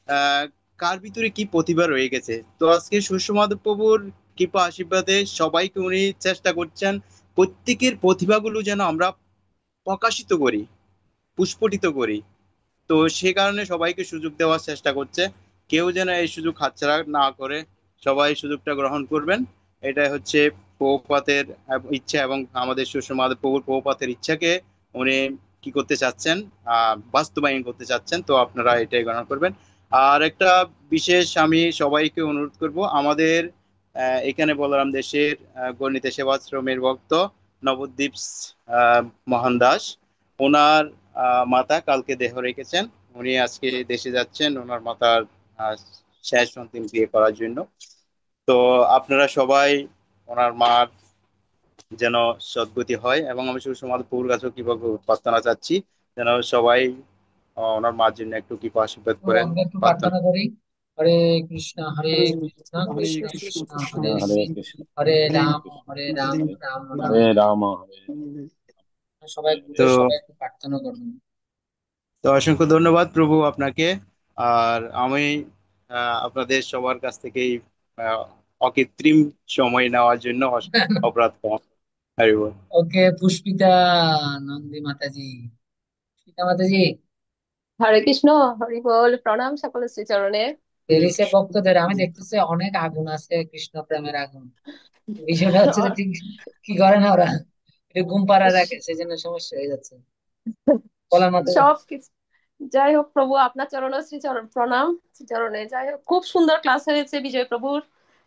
আহ কার ভিতরে কি প্রতিভা রয়ে গেছে। তো আজকে সুষমাদেব প্রভুর কৃপা আশীর্বাদে সবাইকে উনি চেষ্টা করছেন প্রত্যেকের প্রতিভাগুলো যেন আমরা প্রকাশিত করি, পুস্ফুটিত করি। তো সে কারণে সবাইকে সুযোগ দেওয়ার চেষ্টা করছে। কেউ যেন এই সুযোগ হাতছাড়া না করে, সবাই সুযোগটা গ্রহণ করবেন। এটাই হচ্ছে প্রভুপাতের ইচ্ছা, এবং আমাদের সুষমা প্রভুর প্রভুপাতের ইচ্ছাকে উনি কি করতে চাচ্ছেন, বাস্তবায়ন করতে চাচ্ছেন। তো আপনারা এটাই গ্রহণ করবেন। আর একটা বিশেষ আমি সবাইকে অনুরোধ করব, আমাদের এখানে বলরাম দেশের গণিত সেবাশ্রমের ভক্ত নবদ্বীপ আহ, মোহন দাস। ওনার মাতা কালকে দেহ রেখেছেন। উনি আজকে দেশে যাচ্ছেন ওনার মাতার আহ, শেষ অন্তিম বিয়ে করার জন্য। তো আপনারা সবাই ওনার মার যেন সদ্গতি হয়, এবং আমি শুধু সমাজ প্রভুর কাছেও কিভাবে প্রার্থনা চাচ্ছি যেন সবাই ওনার মার জন্য একটু কৃপা আশীর্বাদ তো করেন, আমরা একটু প্রার্থনা। প্রার্থনা করি। হরে কৃষ্ণ হরে হরে কৃষ্ণ হরে কৃষ্ণ কৃষ্ণ কৃষ্ণ কৃষ্ণ হরে হরে হরে কৃষ্ণ হরে হরে রাম কৃষ্ণ হরে রাম হরে রাম রাম হরে রাম হরে সবাই তো সবাই একটু প্রার্থনা করবেন। অসংখ্য ধন্যবাদ প্রভু আপনাকে। আর আমি আপনাদের সবার কাছ থেকেই আহ, অকৃত্রিম সময় নেওয়ার জন্য অপরাধ ক্ষমা। হরি বল। ওকে, পুষ্পিতা নন্দী মাতাজি, পুষ্পিতা মাতাজি, হরে কৃষ্ণ, হরি বল, প্রণাম সকল শ্রীচরণে। পেরিসে ভক্তদের আমি দেখতেছি অনেক আগুন আছে, কৃষ্ণ প্রেমের আগুন। বিষয়টা হচ্ছে যে ঠিক কি করে না ওরা, একটু ঘুম পাড়া রাখে, সেই জন্য সমস্যা হয়ে যাচ্ছে। বলার মতো। সব কিছু যাই হোক, প্রভু আপনার চরণ শ্রীচরণ প্রণাম, শ্রীচরণে। যাই হোক, খুব সুন্দর ক্লাস হয়েছে বিজয় প্রভুর।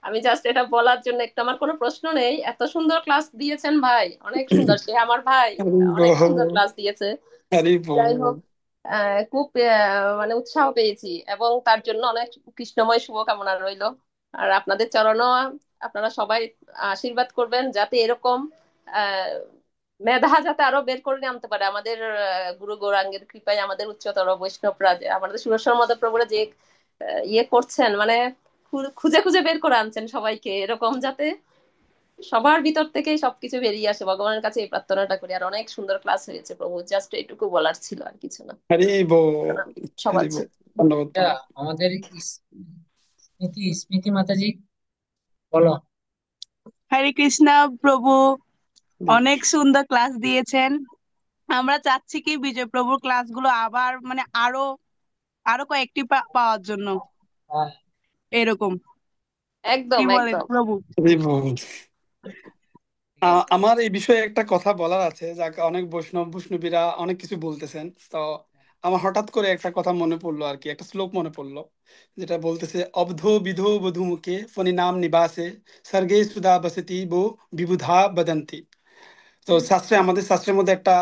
আমি জাস্ট এটা বলার জন্য, একটু আমার কোনো প্রশ্ন নেই, এত সুন্দর ক্লাস দিয়েছেন ভাই, অনেক সুন্দর। সে আমার ভাই, অনেক সুন্দর বল ক্লাস দিয়েছে। হরি যাই বল। হোক, খুব মানে উৎসাহ পেয়েছি, এবং তার জন্য অনেক কৃষ্ণময় শুভকামনা রইলো। আর আপনাদের চরণও আপনারা সবাই আশীর্বাদ করবেন, যাতে এরকম আহ মেধা যাতে আরো বের করে আনতে পারে আমাদের গুরু গৌরাঙ্গের কৃপায়, আমাদের উচ্চতর বৈষ্ণবরা, যে আমাদের সুরেশ্বর মাধবপ্রভুরা যে ইয়ে করছেন, মানে খুঁজে খুঁজে বের করে আনছেন সবাইকে, এরকম যাতে সবার ভিতর থেকেই সবকিছু বেরিয়ে আসে, ভগবানের কাছে এই প্রার্থনাটা করি। আর অনেক সুন্দর ক্লাস হয়েছে প্রভু, জাস্ট এইটুকু বলার ছিল, আর কিছু না। হরি বল। হরি সবার বল। জন্য। ধন্যবাদ আচ্ছা, প্রভু। আমাদের স্মৃতি স্মৃতি মাতাজি, বলো। হরে কৃষ্ণ প্রভু, অনেক সুন্দর ক্লাস দিয়েছেন। আমরা চাচ্ছি কি বিজয় প্রভুর ক্লাসগুলো আবার মানে আরো আরো কয়েকটি পাওয়ার জন্য, হ্যাঁ, এরকম। কি একদম বলেন একদম। প্রভু? হরি বল। ঠিক আছে। আমার এই বিষয়ে একটা কথা বলার আছে, যাকে অনেক বৈষ্ণবীরা অনেক কিছু বলতেছেন। তো আমার হঠাৎ করে একটা কথা মনে পড়লো আর কি, একটা শ্লোক মনে পড়লো, যেটা বলতেছে, অবধো বিধো বধূ মুখে ফণি নাম নিবাসে স্বর্গে সুধা বসতি বো বিবুধা বদন্তি। তো আমাদের শাস্ত্রের মধ্যে একটা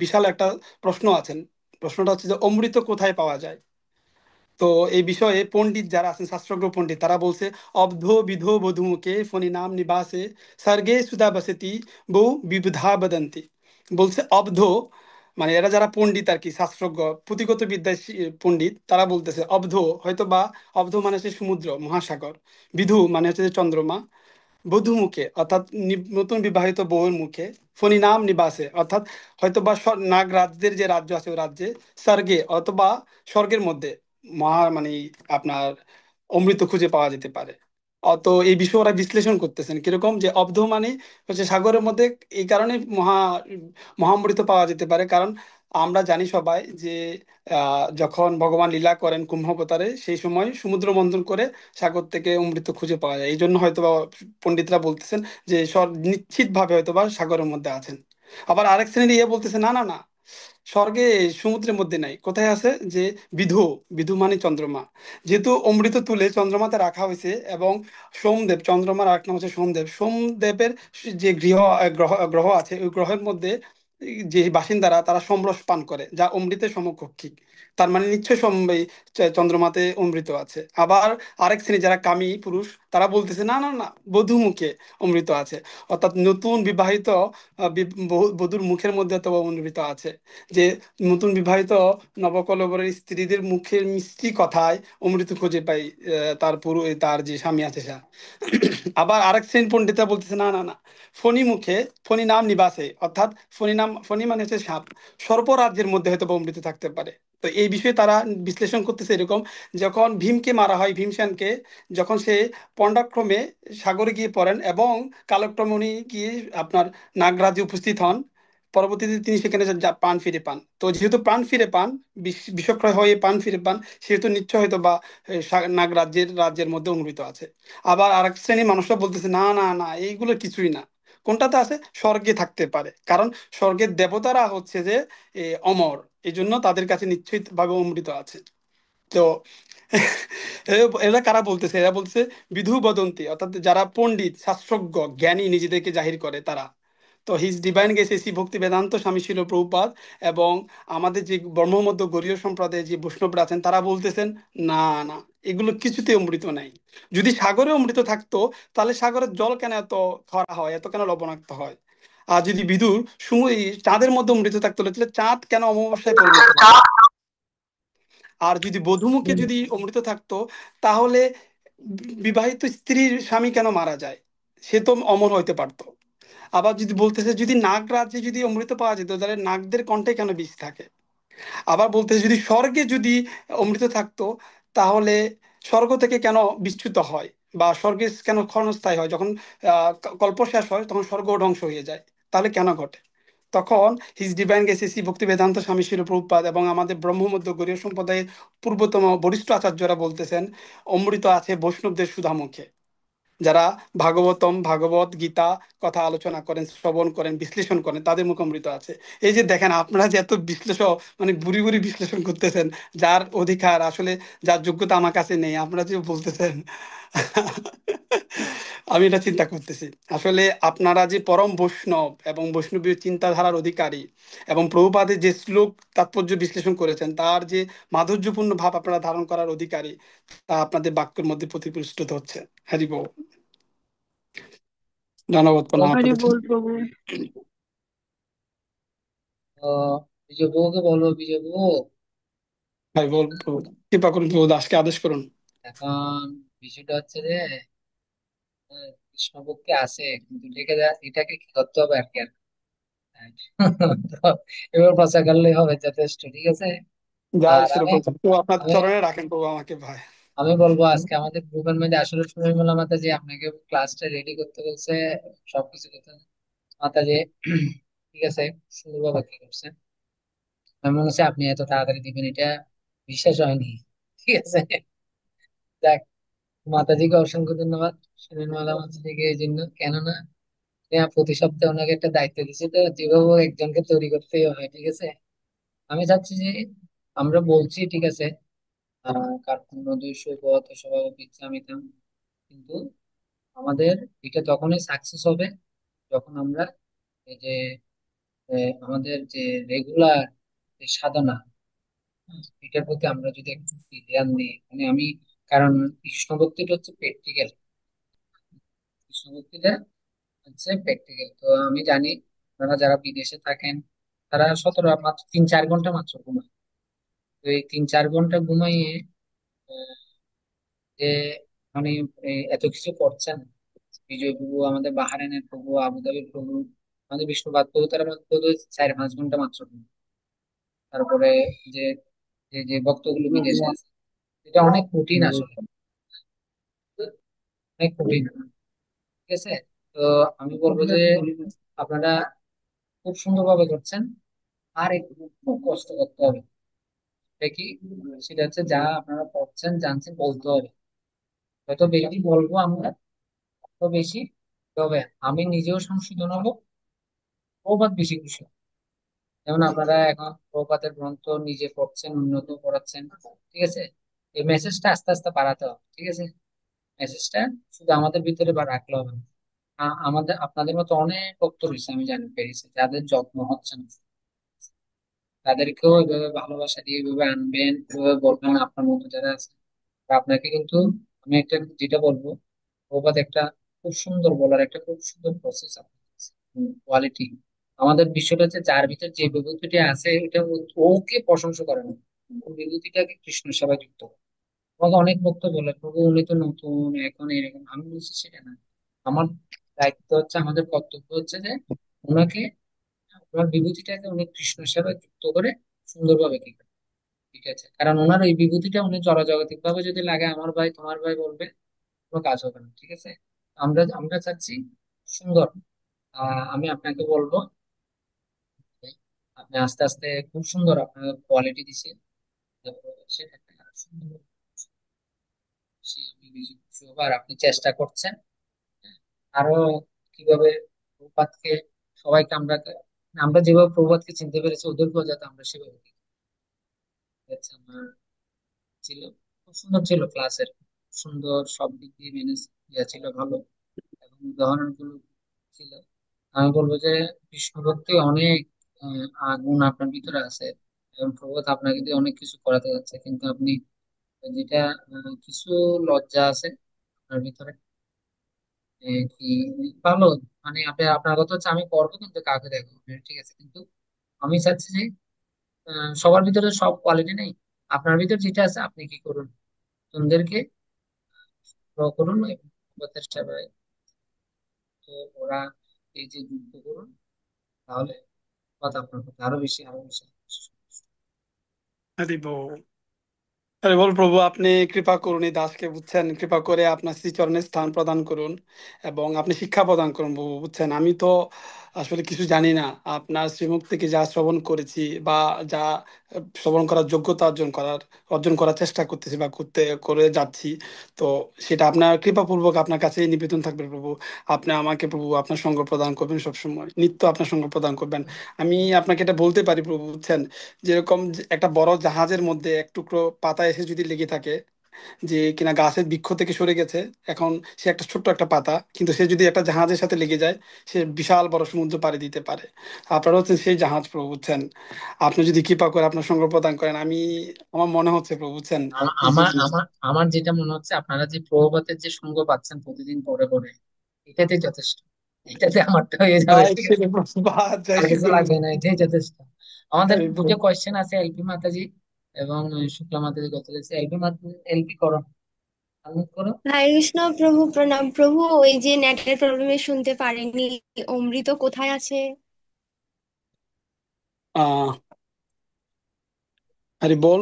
বিশাল একটা প্রশ্ন আছেন। প্রশ্নটা হচ্ছে যে অমৃত কোথায় পাওয়া যায়। তো এই বিষয়ে পণ্ডিত যারা আছেন, শাস্ত্রজ্ঞ পণ্ডিত, তারা বলছে, অবধো বিধো বধূমুখে ফণি নাম নিবাসে স্বর্গে সুধা বসতি বউ বিবুধা বদন্তি। বলছে অবধ, মানে এরা যারা পণ্ডিত আর কি, শাস্ত্রজ্ঞ, পুঁথিগত বিদ্যায় পণ্ডিত, তারা বলতেছে অবধ, হয়তো বা অবধ মানে হচ্ছে সমুদ্র মহাসাগর, বিধু মানে হচ্ছে যে চন্দ্রমা, বধূ মুখে অর্থাৎ নতুন বিবাহিত বউয়ের মুখে, ফণি নাম নিবাসে অর্থাৎ হয়তোবা নাগ রাজ্যের যে রাজ্য আছে ওই রাজ্যে, স্বর্গে অথবা স্বর্গের মধ্যে মানে আপনার অমৃত খুঁজে পাওয়া যেতে পারে। তো এই বিষয়ে ওরা বিশ্লেষণ করতেছেন কিরকম, যে অব্ধ মানে হচ্ছে সাগরের মধ্যে। এই কারণে মহামৃত পাওয়া যেতে পারে, কারণ আমরা জানি সবাই যে যখন ভগবান লীলা করেন কুম্ভবতারে, সেই সময় সমুদ্র মন্থন করে সাগর থেকে অমৃত খুঁজে পাওয়া যায়। এই জন্য হয়তোবা পণ্ডিতরা বলতেছেন যে নিশ্চিত ভাবে হয়তোবা সাগরের মধ্যে আছেন। আবার আরেক শ্রেণীর বলতেছে, না না না, স্বর্গে সমুদ্রের মধ্যে নাই, কোথায় আছে, যে বিধু, বিধু মানে চন্দ্রমা। যেহেতু অমৃত তুলে চন্দ্রমাতে রাখা হয়েছে, এবং সোমদেব, চন্দ্রমার আরেক নাম হচ্ছে সোমদেব, সোমদেবের যে গ্রহ আছে, ওই গ্রহের মধ্যে যে বাসিন্দারা, তারা সমরস পান করে, যা অমৃতের সমকক্ষী। তার মানে নিশ্চয় এই চন্দ্রমাতে অমৃত আছে। আবার আরেক শ্রেণী যারা কামী পুরুষ, তারা বলতেছে, না না না, বধূ মুখে অমৃত আছে, অর্থাৎ নতুন বিবাহিত বধূর মুখের মধ্যে তো অমৃত আছে। যে নতুন বিবাহিত নবকলেবরের স্ত্রীদের মুখের মিষ্টি কথায় অমৃত খুঁজে পাই, তার যে স্বামী আছে সে। আবার আরেক শ্রেণী পণ্ডিতরা বলতেছে, না না না, ফণি মুখে, ফণি নাম নিবাসে অর্থাৎ ফণি মানে হচ্ছে সাপ, সর্পরাজ্যের মধ্যে হয়তো বা অমৃত থাকতে পারে। তো এই বিষয়ে তারা বিশ্লেষণ করতেছে এরকম, যখন ভীমকে মারা হয়, ভীমসেনকে, যখন সে পণ্ডাক্রমে সাগরে গিয়ে পড়েন, এবং কালক্রমে উনি গিয়ে আপনার নাগরাজ্যে উপস্থিত হন, পরবর্তীতে তিনি সেখানে প্রাণ ফিরে পান। তো যেহেতু প্রাণ ফিরে পান, বিষক্রয় হয়ে প্রাণ ফিরে পান, সেহেতু নিশ্চয় হয়তো বা রাজ্যের মধ্যে অমৃত আছে। আবার আরেক শ্রেণীর মানুষরা বলতেছে, না না না, এইগুলো কিছুই না। কোনটাতে আছে, স্বর্গে থাকতে পারে, কারণ স্বর্গের দেবতারা হচ্ছে যে অমর, এই জন্য তাদের কাছে নিশ্চিত ভাবে অমৃত আছে। তো এরা কারা বলতেছে, এরা বলতেছে বিধু বদন্তি, অর্থাৎ যারা পণ্ডিত শাস্ত্রজ্ঞ জ্ঞানী নিজেদেরকে জাহির করে তারা। তো হিজ ডিভাইন গেছে শ্রী ভক্তি বেদান্ত স্বামী শিল প্রভুপাদ এবং আমাদের যে ব্রহ্মমধ্য গরীয় সম্প্রদায়ে যে বৈষ্ণবরা আছেন তারা বলতেছেন না, না, এগুলো কিছুতে অমৃত নাই। যদি সাগরে অমৃত থাকতো তাহলে সাগরের জল কেন এত খারা হয়, এত কেন লবণাক্ত হয়? আর যদি বিদুর এই চাঁদের মধ্যে অমৃত থাকতো তাহলে চাঁদ কেন অমাবস্যায় পরিণত হয়? আর যদি বধূমুখে যদি অমৃত থাকতো তাহলে বিবাহিত স্ত্রীর স্বামী কেন মারা যায়? সে তো অমর হইতে পারতো। আবার যদি বলতেছে যদি নাগ রাজ্যে যদি অমৃত পাওয়া যেত তাহলে নাগদের কণ্ঠে কেন বিষ থাকে? আবার বলতেছে যদি স্বর্গে যদি অমৃত থাকতো তাহলে স্বর্গ থেকে কেন বিচ্যুত হয়, বা স্বর্গে কেন ক্ষণস্থায়ী হয়, যখন কল্প শেষ হয় তখন স্বর্গ ধ্বংস হয়ে যায়, তাহলে কেন ঘটে? তখন হিজ ডিভাইন গেসিসি ভক্তি বেদান্ত স্বামী শিল প্রভুপাদ এবং আমাদের ব্রহ্মমধ্য গরীয় সম্প্রদায়ের পূর্বতম বরিষ্ঠ আচার্যরা বলতেছেন অমৃত আছে বৈষ্ণবদের সুধামুখে, যারা ভাগবত গীতা কথা আলোচনা করেন, শ্রবণ করেন, বিশ্লেষণ করেন, তাদের মুখে অমৃত আছে। এই যে দেখেন আপনারা যে এত বিশ্লেষণ, মানে বুড়ি বুড়ি বিশ্লেষণ করতেছেন, যার অধিকার আসলে, যার যোগ্যতা আমার কাছে নেই, আপনারা যে বলতেছেন আমি এটা চিন্তা করতেছি আসলে আপনারা যে পরম বৈষ্ণব এবং বৈষ্ণবীয় চিন্তাধারার অধিকারী এবং প্রভুপাদের যে শ্লোক তাৎপর্য বিশ্লেষণ করেছেন তার যে মাধুর্যপূর্ণ ভাব আপনারা ধারণ করার অধিকারী, তা আপনাদের বাক্যের মধ্যে প্রতিফলিত হচ্ছে। হরি বল। ধন্যবাদ প্রণাম হরি আপনাদের। বল প্রভু। তো বিজয় বউকে বলো, বিজয় বউ ভাই বল প্রভু, কৃপা করুন প্রভু, দাসকে আদেশ করুন। এখন বিষয়টা হচ্ছে যে কৃষ্ণপক্ষে আছে কিন্তু এটাকে কি করতে হবে আর কি আর তো এবার পাশা করলেই হবে, যথেষ্ট, ঠিক আছে। জয় আর শ্রী আমি প্রভু, প্রভু আপনার আমি চরণে রাখেন প্রভু আমাকে ভাই। আমি বলবো আজকে আমাদের গ্রুপের মধ্যে আসলে সুরজ মাতা যে আপনাকে ক্লাসটা রেডি করতে বলছে, সবকিছু করতে মাতা যে ঠিক আছে, সুন্দরভাবে কি করছে। আমি মনে হচ্ছে আপনি এত তাড়াতাড়ি দিবেন এটা বিশ্বাস হয়নি, ঠিক আছে। যাক, মাতাজিকে অসংখ্য ধন্যবাদ সুনীলমালা মাতাজিকে এই জন্য, কেননা প্রতি সপ্তাহে ওনাকে একটা দায়িত্ব দিচ্ছে, তো যেভাবে হোক একজনকে তৈরি করতেই হবে, ঠিক আছে। আমি চাচ্ছি যে আমরা বলছি ঠিক আছে, কার্পণ্য দুইশো গত সভাপতি ইচ্ছামিতাম, কিন্তু আমাদের এটা তখনই সাকসেস হবে যখন আমরা এই যে আমাদের যে রেগুলার সাধনা, এটার প্রতি আমরা যদি একটু ধ্যান দিই, মানে আমি, কারণ কৃষ্ণ ভক্তিটা হচ্ছে প্র্যাকটিক্যাল, কৃষ্ণ ভক্তিটা হচ্ছে প্র্যাকটিক্যাল। তো আমি জানি আপনারা যারা বিদেশে থাকেন তারা 17 মাত্র 3-4 ঘন্টা মাত্র ঘুমায়। তো এই 3-4 ঘন্টা ঘুমাইয়ে আহ, যে মানে এত কিছু করছেন, বিজয় প্রভু, আমাদের বাহারাইনের প্রভু, আবুধাবির প্রভু, আমাদের বিষ্ণুপাদ প্রভু, তারা মাত্র 4-5 ঘন্টা মাত্র ঘুমায়। তারপরে যে যে যে ভক্তগুলো বিদেশে আছে, এটা অনেক কঠিন আসলে, অনেক কঠিন, ঠিক আছে। তো আমি বলবো যে আপনারা খুব সুন্দরভাবে করছেন, আর একটু খুব কষ্ট করতে হবে। এটা কি, সেটা হচ্ছে যা আপনারা পড়ছেন জানছেন বলতে হবে, যত বেশি বলবো আমরা তত বেশি হবে। আমি নিজেও সংশোধন হবো, প্রবাদ বেশি খুশি হবো। যেমন আপনারা এখন প্রপাতের গ্রন্থ নিজে পড়ছেন, উন্নত করাচ্ছেন, ঠিক আছে। এই মেসেজটা আস্তে আস্তে বাড়াতে হবে, ঠিক আছে। মেসেজটা শুধু আমাদের ভিতরে বা রাখলে হবে না। আমাদের আপনাদের মতো অনেক ভক্ত রয়েছে, আমি জানি পেরেছি, যাদের যত্ন হচ্ছে না, তাদেরকেও এভাবে ভালোবাসা দিয়ে এভাবে আনবেন, এভাবে বলবেন আপনার মতো যারা আছে। আর আপনাকে কিন্তু আমি একটা যেটা বলবো, প্রবাদ একটা খুব সুন্দর বলার একটা খুব সুন্দর প্রসেস, কোয়ালিটি। আমাদের বিষয়টা হচ্ছে যার ভিতর যে বিভূতিটা আছে এটা ওকে প্রশংসা করে না, ওই বিভূতিটাকে কৃষ্ণ সেবায় যুক্ত করে। আমাকে অনেক ভক্ত বলে প্রভু উনি তো নতুন এখন এরকম, আমি বলছি সেটা না। আমার দায়িত্ব হচ্ছে, আমাদের কর্তব্য হচ্ছে যে ওনাকে, ওনার বিভূতিটাকে উনি কৃষ্ণ সেবায় যুক্ত করে সুন্দরভাবে কি করে, ঠিক আছে। কারণ ওনার এই বিভূতিটা উনি জড়জাগতিক ভাবে যদি লাগে আমার ভাই তোমার ভাই বলবে, কোনো কাজ হবে না, ঠিক আছে। আমরা আমরা চাচ্ছি সুন্দর। আমি আপনাকে বলবো আপনি আস্তে আস্তে খুব সুন্দর আপনার কোয়ালিটি দিছে, সেটাকে আরো সুন্দর আপনি বেশি খুশি হবো। আর আপনি চেষ্টা করছেন আরো কিভাবে প্রভুপাতকে, সবাইকে আমরা, আমরা যেভাবে প্রভুপাতকে চিনতে পেরেছি ওদেরকেও যাতে আমরা সেভাবে দেখি। আচ্ছা, আমার ছিল, খুব সুন্দর ছিল ক্লাসের, সুন্দর সব দিক দিয়ে মেনে ছিল, ভালো এবং উদাহরণগুলো ছিল। আমি বলবো যে কৃষ্ণ ভক্তি অনেক গুণ আপনার ভিতরে আছে, এবং প্রভুত আপনাকে দিয়ে অনেক কিছু করাতে যাচ্ছে, কিন্তু আপনি যেটা কিছু লজ্জা আছে আপনার ভিতরে, কি ভালো, মানে আপনি আপনার কথা হচ্ছে আমি করবো কিন্তু কাকে দেখো, ঠিক আছে, কিন্তু আমি চাচ্ছি যে সবার ভিতরে সব কোয়ালিটি নেই, আপনার ভিতরে যেটা আছে আপনি কি করুন, তোমাদেরকে গ্রো করুন এবং চেষ্টা করে, তো ওরা এই যে যুদ্ধ করুন, তাহলে কথা আপনার প্রতি আরো বেশি আরো বেশি। হরি বল। আরে বল প্রভু, আপনি কৃপা করুন এই দাসকে, বুঝছেন, কৃপা করে আপনার শ্রীচরণে স্থান প্রদান করুন এবং আপনি শিক্ষা প্রদান করুন প্রভু, বুঝছেন। আমি তো আসলে কিছু জানি না, আপনার শ্রীমুখ থেকে যা শ্রবণ করেছি বা যা শ্রবণ করার যোগ্যতা অর্জন করার চেষ্টা করতেছি বা করতে করে যাচ্ছি, তো সেটা আপনার কৃপাপূর্বক আপনার কাছেই নিবেদন থাকবে প্রভু। আপনি আমাকে প্রভু আপনার সঙ্গ প্রদান করবেন, সবসময় নিত্য আপনার সঙ্গ প্রদান করবেন। আমি আপনাকে এটা বলতে পারি প্রভু, বুঝছেন, যেরকম যে একটা বড় জাহাজের মধ্যে এক টুকরো পাতা এসে যদি লেগে থাকে, যে কিনা গাছের বৃক্ষ থেকে সরে গেছে, এখন সে একটা ছোট্ট একটা পাতা, কিন্তু সে যদি একটা জাহাজের সাথে লেগে যায়, সে বিশাল বড় সমুদ্র পাড়ি দিতে পারে। আপনারা হচ্ছেন সেই জাহাজ প্রভু, বুঝছেন। আপনি যদি কৃপা করে আপনার সঙ্গ প্রদান করেন, আমার মনে হচ্ছে প্রভু, বুঝছেন, এই যে আমার আমার আমার যেটা মনে হচ্ছে, আপনারা যে প্রভুপাতের যে সঙ্গ পাচ্ছেন প্রতিদিন পরে পরে, এটাতে যথেষ্ট, এটাতে আমারটা হয়ে যাবে, জয় ঠিক শ্রী আছে, প্রভুপাদ, জয় আর শ্রী কিছু গুরু। লাগবে না, এটাই যথেষ্ট। আমাদের হরি দুটো বল। কোয়েশ্চেন আছে, এলপি মাতাজি এবং শুক্লা মাতাজি কথা বলেছে, এলপি মাতা, এলপি করো, আনমিউট করো। হরে কৃষ্ণ প্রভু, প্রণাম প্রভু। ওই যে নেটের প্রবলেমে শুনতে পারিনি, অমৃত কোথায় আছে? আহ হরি বল।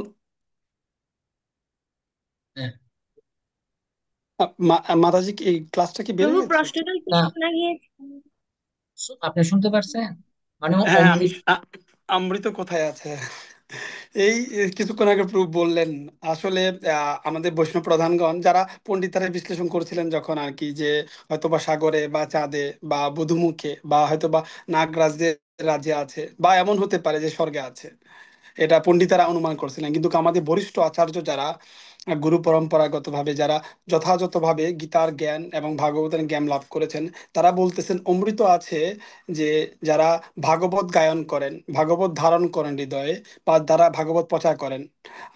হ্যাঁ। মাতাজি কি এই ক্লাসটা কি বের প্রভু হয়ে গেছে? প্রশ্নটা কি না, শোনা গিয়েছে? আপনি শুনতে পারছেন, মানে হ্যাঁ, অমৃত। অমৃত কোথায় আছে, এই কিছুক্ষণ আগে প্রভু বললেন। আসলে আমাদের বৈষ্ণব প্রধানগণ যারা পণ্ডিতারা বিশ্লেষণ করছিলেন যখন আর কি, যে হয়তোবা সাগরে বা চাঁদে বা বুধুমুখে বা হয়তোবা নাগরাজদের রাজ্যে আছে, বা এমন হতে পারে যে স্বর্গে আছে, এটা পণ্ডিতেরা অনুমান করছিলেন। কিন্তু আমাদের বরিষ্ঠ আচার্য যারা গুরু পরম্পরাগত ভাবে যারা যথাযথভাবে গীতার জ্ঞান এবং ভাগবতের জ্ঞান লাভ করেছেন, তারা বলতেছেন অমৃত আছে, যে যারা ভাগবত গায়ন করেন, ভাগবত ধারণ করেন হৃদয়ে, বা যারা ভাগবত প্রচার করেন।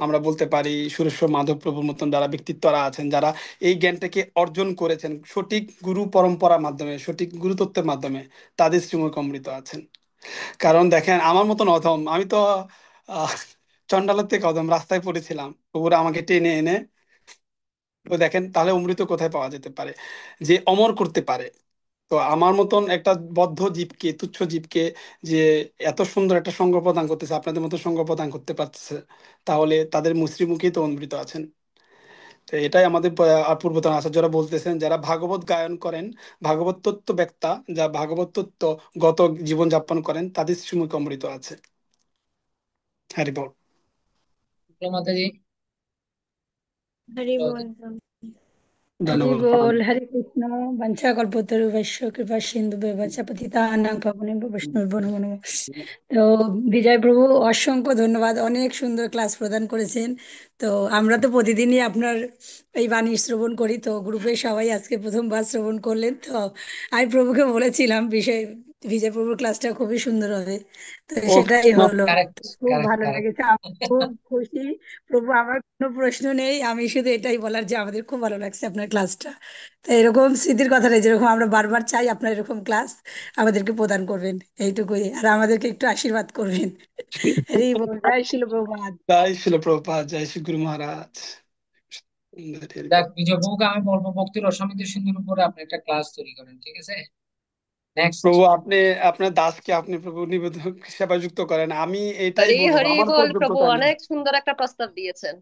আমরা বলতে পারি সুরেশ্বর মাধব প্রভুর মতন যারা ব্যক্তিত্বরা আছেন, যারা এই জ্ঞানটাকে অর্জন করেছেন সঠিক গুরু পরম্পরার মাধ্যমে, সঠিক গুরুতত্ত্বের মাধ্যমে, তাদের শ্রীমুখ অমৃত আছেন। কারণ দেখেন, আমার মতন অধম, আমি তো আহ, চন্ডালের থেকে অধম, রাস্তায় পড়েছিলাম, ওরা আমাকে টেনে এনে, তো দেখেন তাহলে অমৃত কোথায় পাওয়া যেতে পারে, যে অমর করতে পারে। তো আমার মতন একটা বদ্ধ জীবকে, তুচ্ছ জীবকে, যে এত সুন্দর একটা সঙ্গ প্রদান করতেছে, আপনাদের মতো সঙ্গ প্রদান করতে পারতেছে, তাহলে তাদের মুখেই তো অমৃত আছেন। তো এটাই আমাদের পূর্বতন আচার্যরা বলতেছেন, যারা ভাগবত গায়ন করেন, ভাগবত তত্ত্ব ব্যক্তা, যা ভাগবত তত্ত্ব গত জীবন যাপন করেন, তাদের শ্রীমুখে অমৃত আছে। হ্যারি বল। শুক্লা মাতাজি। হরি বল। हरि ধন্যবাদ। बोल। हरे कृष्ण। वंशा कल्पतरुभ्यश्च कृपा सिंधु व्यवच पतितानां पावनेभ्यो वैष्णवेभ्यो नमो नमः। তো বিজয় প্রভু, অসংখ্য ধন্যবাদ, অনেক সুন্দর ক্লাস প্রদান করেছেন। তো আমরা তো প্রতিদিনই আপনার এই বাণী শ্রবণ করি, তো গ্রুপে সবাই আজকে প্রথমবার শ্রবণ করলেন। তো আমি প্রভুকে বলেছিলাম বিজয় প্রভুর ক্লাসটা খুবই সুন্দর হবে, তো সেটাই ওকে। হলো। কারেক্ট, তো খুব কারেক্ট, ভালো কারেক্ট। লেগেছে, আমি খুব খুশি। প্রভু, আমার কোনো প্রশ্ন নেই, আমি শুধু এটাই বলার যে আমাদের খুব ভালো লাগছে আপনার ক্লাসটা। তো এরকম স্মৃতির কথা নেই, যেরকম আমরা বারবার চাই আপনার এরকম ক্লাস আমাদেরকে প্রদান করবেন, এইটুকুই। আর আমাদেরকে একটু আশীর্বাদ করবেন। হরি বল, জয় শিল প্রভুপাদ। জয় শিল প্রভুপাদ, জয় শ্রী গুরু মহারাজ। হরি দেখ বল। বিজয় বাবুকে আমি বলবো ভক্তির অসমিত সিন্ধুর উপরে আপনি একটা ক্লাস তৈরি করেন, ঠিক আছে, নেক্সট। প্রভু, আপনি আপনার দাসকে আপনি প্রভু নিবেদন সেবা যুক্ত করেন, আমি এটাই হরি বলবো, হরি আমার তো বল প্রভু, যোগ্যতা নেই। অনেক সুন্দর একটা প্রস্তাব দিয়েছেন।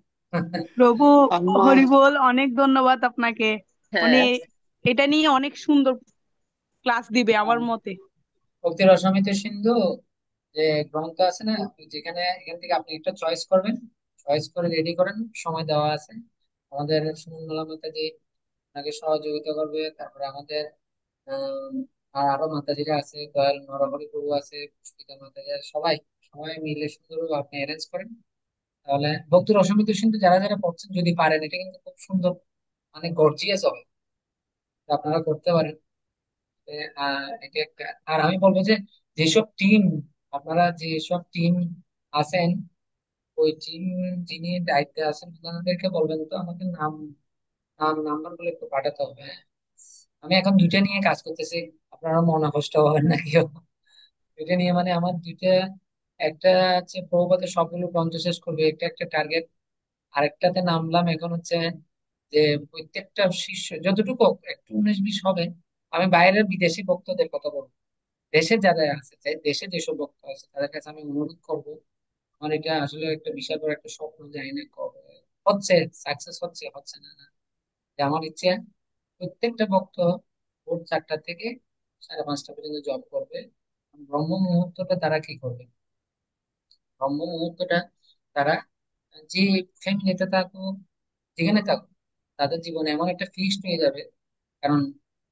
প্রভু আমার হরিবোল, অনেক ধন্যবাদ আপনাকে। মানে হ্যাঁ, এটা নিয়ে অনেক সুন্দর ক্লাস দিবে আমার মতে। ভক্তির অসমিত সিন্ধু যে গ্রন্থ আছে না, যেখানে এখান থেকে আপনি একটা চয়েস করবেন, চয়েস করে রেডি করেন, সময় দেওয়া আছে। আমাদের সুমঙ্গলা মাতাজি আপনাকে সহযোগিতা করবে, তারপরে আমাদের আহ আর আরো মাতাজিরা আছে, দয়াল নরহরি প্রভু আছে, পুষ্পিতা মাতাজি আছে, সবাই সবাই মিলে সুন্দরভাবে আপনি অ্যারেঞ্জ করেন, তাহলে ভক্তির অসমিত সিন্ধু যারা যারা পড়ছেন যদি পারেন, এটা কিন্তু খুব সুন্দর, মানে গর্জিয়াস হবে, তো আপনারা করতে পারেন। এটা একটা। আর আমি বলবো যে যেসব টিম, আপনারা যেসব টিম আছেন, ওই টিম যিনি দায়িত্বে আছেন ওনাদেরকে বলবেন তো আমাকে নাম্বার গুলো একটু পাঠাতে হবে। আমি এখন দুইটা নিয়ে কাজ করতেছি, আপনারা মনে কষ্ট হবেন না কেউ। দুইটা নিয়ে মানে আমার দুইটা, একটা হচ্ছে প্রভুপাতের সবগুলো গ্রন্থ শেষ করবে, একটা একটা টার্গেট। আরেকটাতে নামলাম এখন হচ্ছে যে প্রত্যেকটা শিষ্য যতটুকু হোক, একটু 19-20 হবে, আমি বাইরের বিদেশি ভক্তদের কথা বলবো। দেশে যারা আছে, দেশে যেসব ভক্ত আছে তাদের কাছে আমি অনুরোধ করবো। আমার এটা আসলে একটা বিশাল বড় একটা স্বপ্ন, জানি না কবে হচ্ছে, সাকসেস হচ্ছে হচ্ছে না না। যে আমার ইচ্ছে প্রত্যেকটা ভক্ত ভোর 4টা থেকে 5:30 পর্যন্ত জব করবে। ব্রহ্ম মুহূর্তটা তারা কি করবে? ব্রহ্ম মুহূর্তটা তারা যে ফ্যামিলিতে থাকুক, যেখানে থাকুক, তাদের জীবনে এমন একটা ফিক্সড হয়ে যাবে। কারণ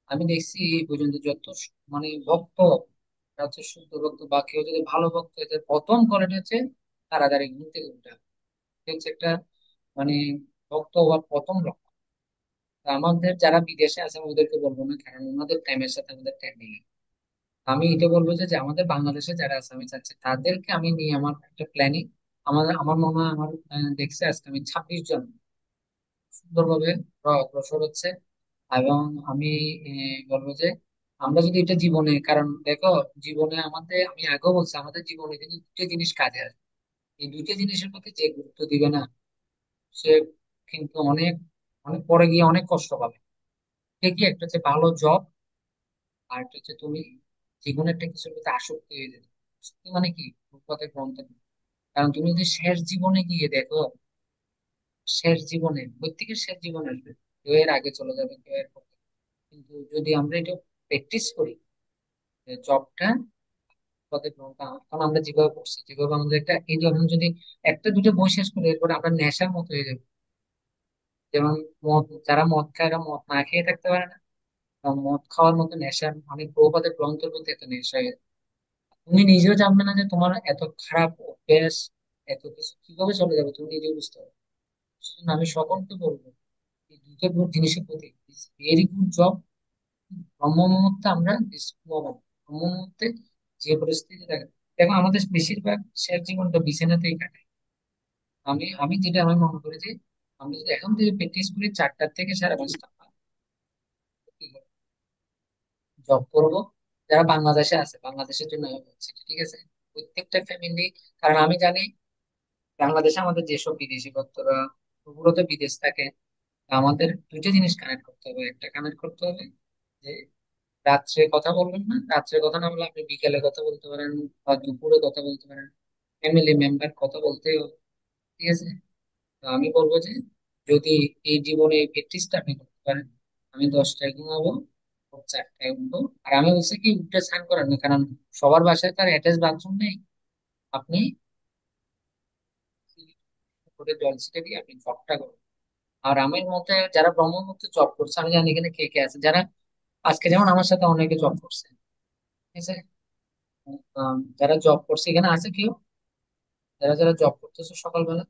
আমি দেখছি এই পর্যন্ত যত মানে ভক্ত, তারা হচ্ছে শুদ্ধ ভক্ত বা কেউ যদি ভালো ভক্ত হয়েছে, প্রথম কোয়ালিটি হচ্ছে তাড়াতাড়ি ঘুম থেকে উঠা। এটা হচ্ছে একটা মানে ভক্ত হওয়ার প্রথম লক্ষণ। তা আমাদের যারা বিদেশে আছে আমি ওদেরকে বলবো না, কারণ ওনাদের টাইমের সাথে আমাদের টাইম নেই। আমি এটা বলবো যে যে আমাদের বাংলাদেশে যারা আছে আমি চাচ্ছি তাদেরকে আমি নিয়ে আমার একটা প্ল্যানিং। আমার মনে হয় আমার দেখছে আজকে আমি 26 জন সুন্দরভাবে অগ্রসর হচ্ছে। এবং আমি বলবো যে আমরা যদি এটা জীবনে, কারণ দেখো জীবনে আমাদের, আমি আগেও বলছি আমাদের জীবনে কিন্তু দুটো জিনিস কাজে আসবে। এই দুটো জিনিসের প্রতি যে গুরুত্ব দিবে না, সে কিন্তু অনেক অনেক পরে গিয়ে অনেক কষ্ট পাবে। ঠিকই, একটা হচ্ছে ভালো জব, আর একটা হচ্ছে তুমি জীবনে একটা কিছুর প্রতি আসক্তি হয়ে যাবে। আসক্তি মানে কি? রূপকথার গ্রন্থ। কারণ তুমি যদি শেষ জীবনে গিয়ে দেখো, শেষ জীবনে প্রত্যেকের শেষ জীবন আসবে, কেউ এর আগে চলে যাবে, কেউ এর পরে। কিন্তু যদি আমরা এটা প্র্যাকটিস করি, জবটা পথে গ্রহণটা, কারণ আমরা যেভাবে করছি, যেভাবে আমাদের একটা এই ধরনের যদি একটা দুটো বই শেষ করি, এরপরে আমরা নেশার মতো হয়ে যাবো। যেমন মদ, যারা মদ খায় এরা মদ না খেয়ে থাকতে পারে না। এবং মদ খাওয়ার মতো নেশা, মানে প্রভুপাদের গ্রন্থের প্রতি এত নেশা হয়ে যায়। তুমি নিজেও জানবে না যে তোমার এত খারাপ অভ্যাস, এত কিছু কিভাবে চলে যাবে তুমি নিজেও বুঝতে পারবে। সেজন্য আমি সকলকে বলবো এই দুটো জিনিসের প্রতি ভেরি গুড জব। ব্রহ্ম মুহূর্তে আমরা ঘুমাবো না। ব্রহ্ম মুহূর্তে যে পরিস্থিতি থাকে, দেখো আমাদের বেশিরভাগ শেষ জীবনটা বিছানাতেই কাটে। আমি যেটা আমি মনে করি যে আমি যদি এখন থেকে প্র্যাকটিস করি 4টা থেকে 5:30, জব করব। যারা বাংলাদেশে আছে বাংলাদেশের জন্য আমি বলছি, ঠিক আছে? প্রত্যেকটা ফ্যামিলি, কারণ আমি জানি বাংলাদেশে আমাদের যেসব বিদেশি ভক্তরা ওগুলো তো বিদেশ থাকে। আমাদের দুইটা জিনিস কানেক্ট করতে হবে। একটা কানেক্ট করতে হবে যে রাত্রে কথা বলবেন না, রাত্রে কথা না বলে আপনি বিকেলে কথা বলতে পারেন বা দুপুরে কথা বলতে পারেন, ফ্যামিলি মেম্বার কথা বলতেই হবে। ঠিক আছে? তো আমি বলবো যে যদি এই জীবনে এই প্র্যাকটিসটা আপনি করতে পারেন, আমি 10টায় ঘুমাবো, ভোর 4টায় উঠবো। আর আমি বলছি কি উঠে স্নান করেন না, কারণ সবার বাসায় তার অ্যাটাচ বাথরুম নেই। আপনি করে জল ছিটে দিয়ে আপনি জবটা করুন। আর আমার মতে যারা ব্রহ্মমুক্ত জব করছে, আমি জানি এখানে কে কে আছে যারা আজকে যেমন আমার সাথে অনেকে জব করছে, ঠিক আছে? যারা জব করছে এখানে আছে কেউ? যারা যারা জব করতেছে সকালবেলা,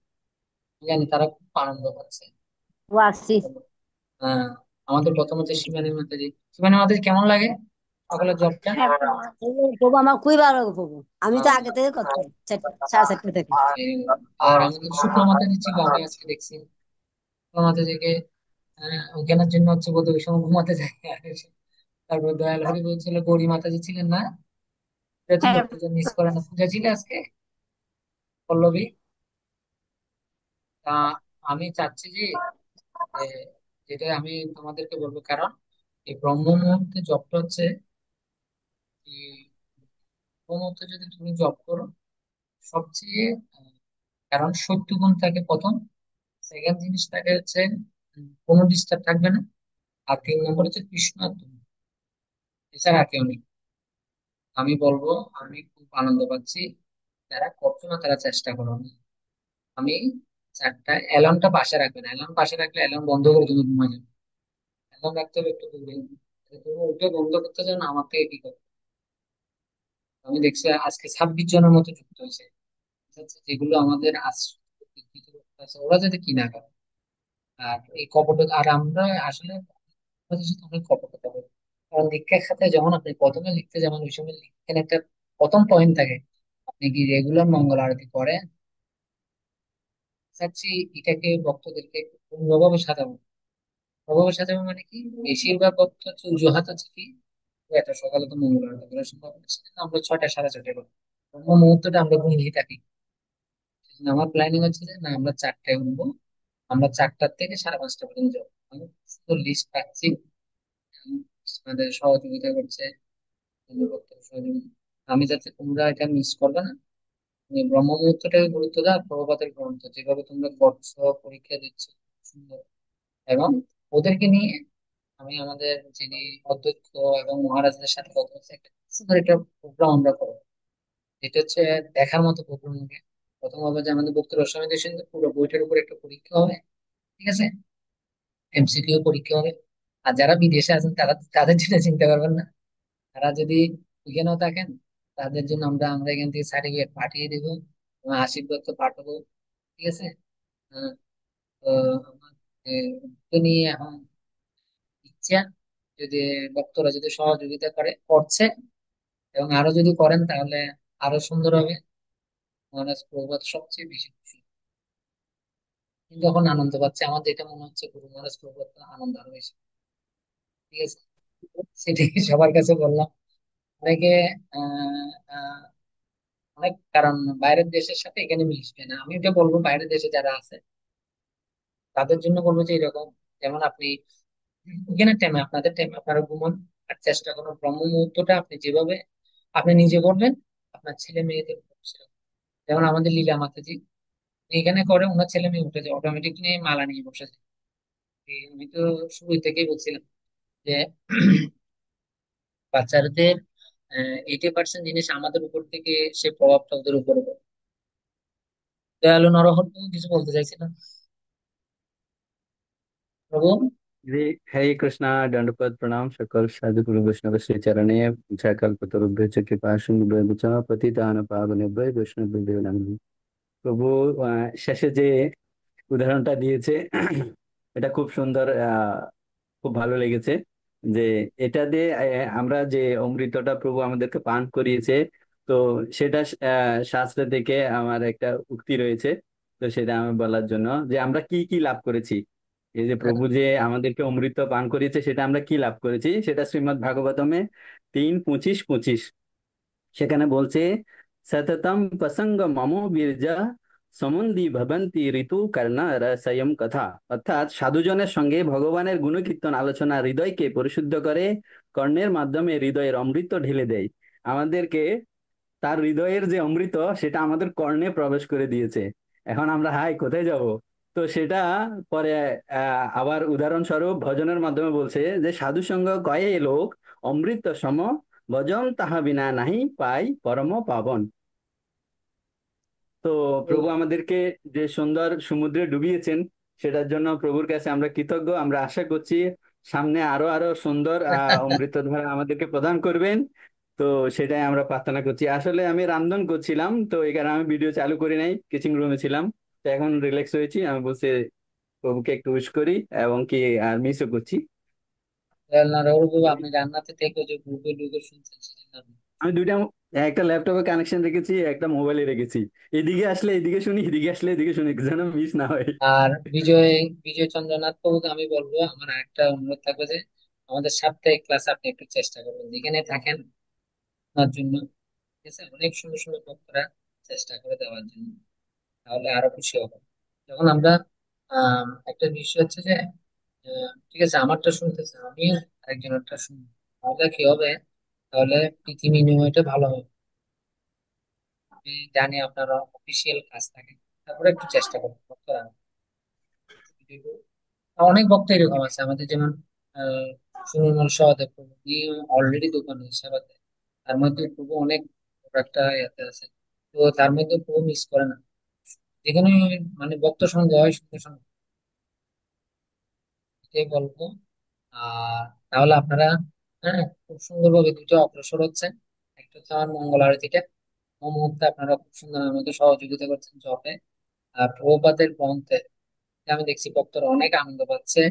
আমি জানি তারা খুব আনন্দ পাচ্ছে। ও আসছি। আহ আমাদের প্রথম হচ্ছে শিবানী মাতাজি। শিবানী মাতাজি কেমন লাগে সকালের জবটা? হ্যাঁ, প্রভু আমার খুবই ভালো লাগে প্রভু। আমি তো আগে থেকে করতাম 4:30 থেকে। আর আমাদের শুক্লা মাতাজি ছিল, আমি আজকে দেখছি শুক্লা মাতাজিকে জ্ঞানের জন্য হচ্ছে বোধহয় ওই সময় ঘুমাতে যায়। তারপর দয়াল হরি বলছিল গৌরী মাতাজি ছিলেন না, পূজা ছিল, হ্যাঁ, পূজা মিস করে না, পূজা ছিল আজকে পল্লবী। তা আমি চাচ্ছি যে যে যেটা আমি তোমাদেরকে বলবো, কারণ এই ব্রহ্ম মুহূর্তে জবটা হচ্ছে এই ব্রহ্ম মুহূর্তে যদি তুমি জব করো সবচেয়ে কারণ 70 গুণ থাকে প্রথম, সেকেন্ড জিনিস থাকে হচ্ছে কোনো ডিস্টার্ব থাকবে না, আর 3 নম্বর হচ্ছে কৃষ্ণ আর তুমি, এছাড়া আর কেউ নেই। আমি বলবো আমি খুব আনন্দ পাচ্ছি। যারা করছো না তারা চেষ্টা করো না। আমি 4টায় অ্যালার্মটা পাশে রাখবেন, অ্যালার্ম পাশে রাখলে অ্যালার্ম বন্ধ করে তুমি ঘুমাই যাবে। অ্যালার্ম রাখতে হবে একটু দূরে, তুমি উঠে বন্ধ করতে চাও না আমার থেকে কি করবে। আমি দেখছি আজকে 26 জনের মতো যুক্ত হয়েছে, আচ্ছা, যেগুলো আমাদের আছে, ওরা যাতে কি না করে। আর এই কপট, আর আমরা আসলে আমাদের সাথে অনেক কপটতা করি। কারণ দীক্ষা খাতে যখন আপনি প্রথমে লিখতে যাবেন ওই সময় লিখতেন একটা প্রথম পয়েন্ট থাকে, আপনি কি রেগুলার মঙ্গল আরতি করেন। চাচ্ছি এটাকে ভক্তদেরকে অন্যভাবে সাজাবো। অন্যভাবে সাজাবো মানে কি, বেশিরভাগ ভক্ত হচ্ছে অজুহাত হচ্ছে কি, "ও এত সকালে তো মঙ্গল আরতি করা সম্ভব না, সেজন্য আমরা 6টা 6:30 করি, ব্রহ্ম মুহূর্তটা আমরা ঘুমিয়ে থাকি। সেজন্য আমার প্ল্যানিং হচ্ছে যে না, আমরা 4টায় উঠবো, আমরা 4টা থেকে 5:30 পর্যন্ত যাবো। আমি সুন্দর লিস্ট পাচ্ছি, আমাদের সহযোগিতা করছে অন্য ভক্তরা সহযোগিতা। আমি যাতে তোমরা এটা মিস করবে না, তুমি ব্রহ্ম মুহূর্তটাকে গুরুত্ব দাও, প্রভুপাদের গ্রন্থ যেভাবে তোমরা করছো, পরীক্ষা দিচ্ছ, সুন্দর। এবং ওদেরকে নিয়ে আমি আমাদের যিনি অধ্যক্ষ এবং মহারাজদের সাথে কথা হচ্ছে, একটা সুন্দর একটা প্রোগ্রাম আমরা করবো, যেটা হচ্ছে দেখার মতো প্রোগ্রাম হবে। প্রথম হবে যে আমাদের বক্তৃতা রসনামৃত সেশন, পুরো বইটার উপর একটা পরীক্ষা হবে, ঠিক আছে, এমসিকিউ পরীক্ষা হবে। আর যারা বিদেশে আছেন তারা তাদের জন্য চিন্তা করবেন না, তারা যদি এখানেও থাকেন তাদের জন্য আমরা আমরা এখান থেকে সার্টিফিকেট পাঠিয়ে দেবো এবং আশীর্বাদ তো পাঠাবো, ঠিক আছে। আহ, তো আমার তো নিয়ে এখন ইচ্ছা, যদি ভক্তরা যদি সহযোগিতা করছে এবং আরো যদি করেন তাহলে আরো সুন্দর হবে। মহারাজ প্রভুপাদ সবচেয়ে বেশি খুশি, কিন্তু এখন আনন্দ পাচ্ছে, আমার যেটা মনে হচ্ছে গুরু মহারাজ প্রভুপাদ আনন্দ আরো বেশি, ঠিক আছে। সেটাই সবার কাছে বললাম। অনেকে আহ আহ, অনেক, কারণ বাইরের দেশের সাথে এখানে মিশবে না। আমি এটা বলবো বাইরের দেশে যারা আছে তাদের জন্য বলবো যে এরকম, যেমন আপনি এখানে টাইমে আপনাদের টাইমে আপনারা ঘুমান, আর চেষ্টা করুন ব্রহ্ম মুহূর্তটা আপনি যেভাবে আপনি নিজে করবেন, আপনার ছেলে মেয়েদের করছেন। যেমন আমাদের লীলা মাতাজি এখানে করে, ওনার ছেলে মেয়ে উঠে যায় অটোমেটিকলি মালা নিয়ে বসে যায়। আমি তো শুরু থেকেই বলছিলাম যে বাচ্চাদের 80% জিনিস আমাদের উপর থেকে সে প্রভাবটা ওদের উপরে পড়ে। দয়ালু নরহর কিছু বলতে চাইছিলাম প্রভু। हरे हरे कृष्णा दंडपत प्रणाम सकल साधु गुरु वैष्णव श्री चरणे सकल पतरुभ्य च कृपा सिंधु च पतितान पावनेभ्य वैष्णवेभ्यो नमः। প্রভু শেষে যে উদাহরণটা দিয়েছে এটা খুব সুন্দর, খুব ভালো লেগেছে। যে এটা দিয়ে আমরা যে অমৃতটা প্রভু আমাদেরকে পান করিয়েছে, তো সেটা শাস্ত্র থেকে আমার একটা উক্তি রয়েছে। তো সেটা আমি বলার জন্য যে আমরা কি কি লাভ করেছি, এই যে প্রভু যে আমাদেরকে অমৃত পান করিয়েছে সেটা আমরা কি লাভ করেছি, সেটা শ্রীমদ্ ভাগবতমে 3:25-25 সেখানে বলছে, সততম প্রসঙ্গ মমো বীর্যা সমন্দি ভবন্তি ঋতু কর্ণা রসয়ম কথা। অর্থাৎ সাধুজনের সঙ্গে ভগবানের গুণকীর্তন আলোচনা হৃদয়কে পরিশুদ্ধ করে, কর্ণের মাধ্যমে হৃদয়ের অমৃত ঢেলে দেয়। আমাদেরকে তার হৃদয়ের যে অমৃত সেটা আমাদের কর্ণে প্রবেশ করে দিয়েছে। এখন আমরা হাই কোথায় যাব? তো সেটা পরে আবার উদাহরণস্বরূপ ভজনের মাধ্যমে বলছে যে সাধু সঙ্গ কয়ে লোক অমৃত সম ভজন তাহা বিনা নাহি পাই পরম পাবন। তো প্রভু আমাদেরকে যে সুন্দর সমুদ্রে ডুবিয়েছেন সেটার জন্য প্রভুর কাছে আমরা কৃতজ্ঞ। আমরা আশা করছি সামনে আরো আরো সুন্দর অমৃতধারা আমাদেরকে প্রদান করবেন। তো সেটাই আমরা প্রার্থনা করছি। আসলে আমি রান্ধন করছিলাম, তো এই কারণে আমি ভিডিও চালু করি নাই, কিচিং রুমে ছিলাম। তো এখন রিল্যাক্স হয়েছি, আমি বলছি প্রভুকে একটু উইশ করি এবং কি আর মিসও করছি। নরহর বাবু, আপনি রান্নাতে থেকে যে গ্রুপে ঢুকে শুনছেন সেজন্য আমি দুইটা, একটা ল্যাপটপে কানেকশন রেখেছি, একটা মোবাইলে রেখেছি। এদিকে আসলে এদিকে শুনি, এদিকে আসলে এদিকে শুনি, যেন মিস না হয়। আর বিজয় বিজয় চন্দ্রনাথ বাবুকে আমি বলবো, আমার একটা অনুরোধ থাকবে যে আমাদের সাপ্তাহিক ক্লাস আপনি একটু চেষ্টা করবেন, যেখানে থাকেন আপনার জন্য, ঠিক আছে, অনেক সুন্দর সুন্দর বক্তরা চেষ্টা করে দেওয়ার জন্য, তাহলে আরো খুশি হবো। যখন আমরা একটা বিষয় হচ্ছে যে ঠিক আছে আমারটা শুনতেছে, আমি আরেকজনেরটা শুনবো, তাহলে কি হবে, তাহলে পৃথিবী নিয়মটা ভালো হবে। আমি জানি আপনারা অফিসিয়াল কাজ থাকে, তারপরে একটু চেষ্টা করবো বক্তরা। অনেক ভক্ত এরকম আছে আমাদের, যেমন আহ সুনির্মল সহদেব প্রভু অলরেডি দোকানে সেবা দেয়, তার মধ্যে প্রভু অনেক একটা ইয়াতে আছে, তো তার মধ্যে প্রভু মিস করে না, যেখানে মানে ভক্ত সঙ্গ হয় সঙ্গে সঙ্গে, এটাই বলবো। আর তাহলে আপনারা, হ্যাঁ, খুব সুন্দরভাবে দুটো অগ্রসর হচ্ছে। একটা হচ্ছে আমার মঙ্গল আরতিটা, ও মুহূর্তে আপনারা খুব সুন্দর আমাকে সহযোগিতা করছেন জপে আর প্রভুপাদের গ্রন্থে। আমি দেখছি ভক্তরা অনেক আনন্দ পাচ্ছে,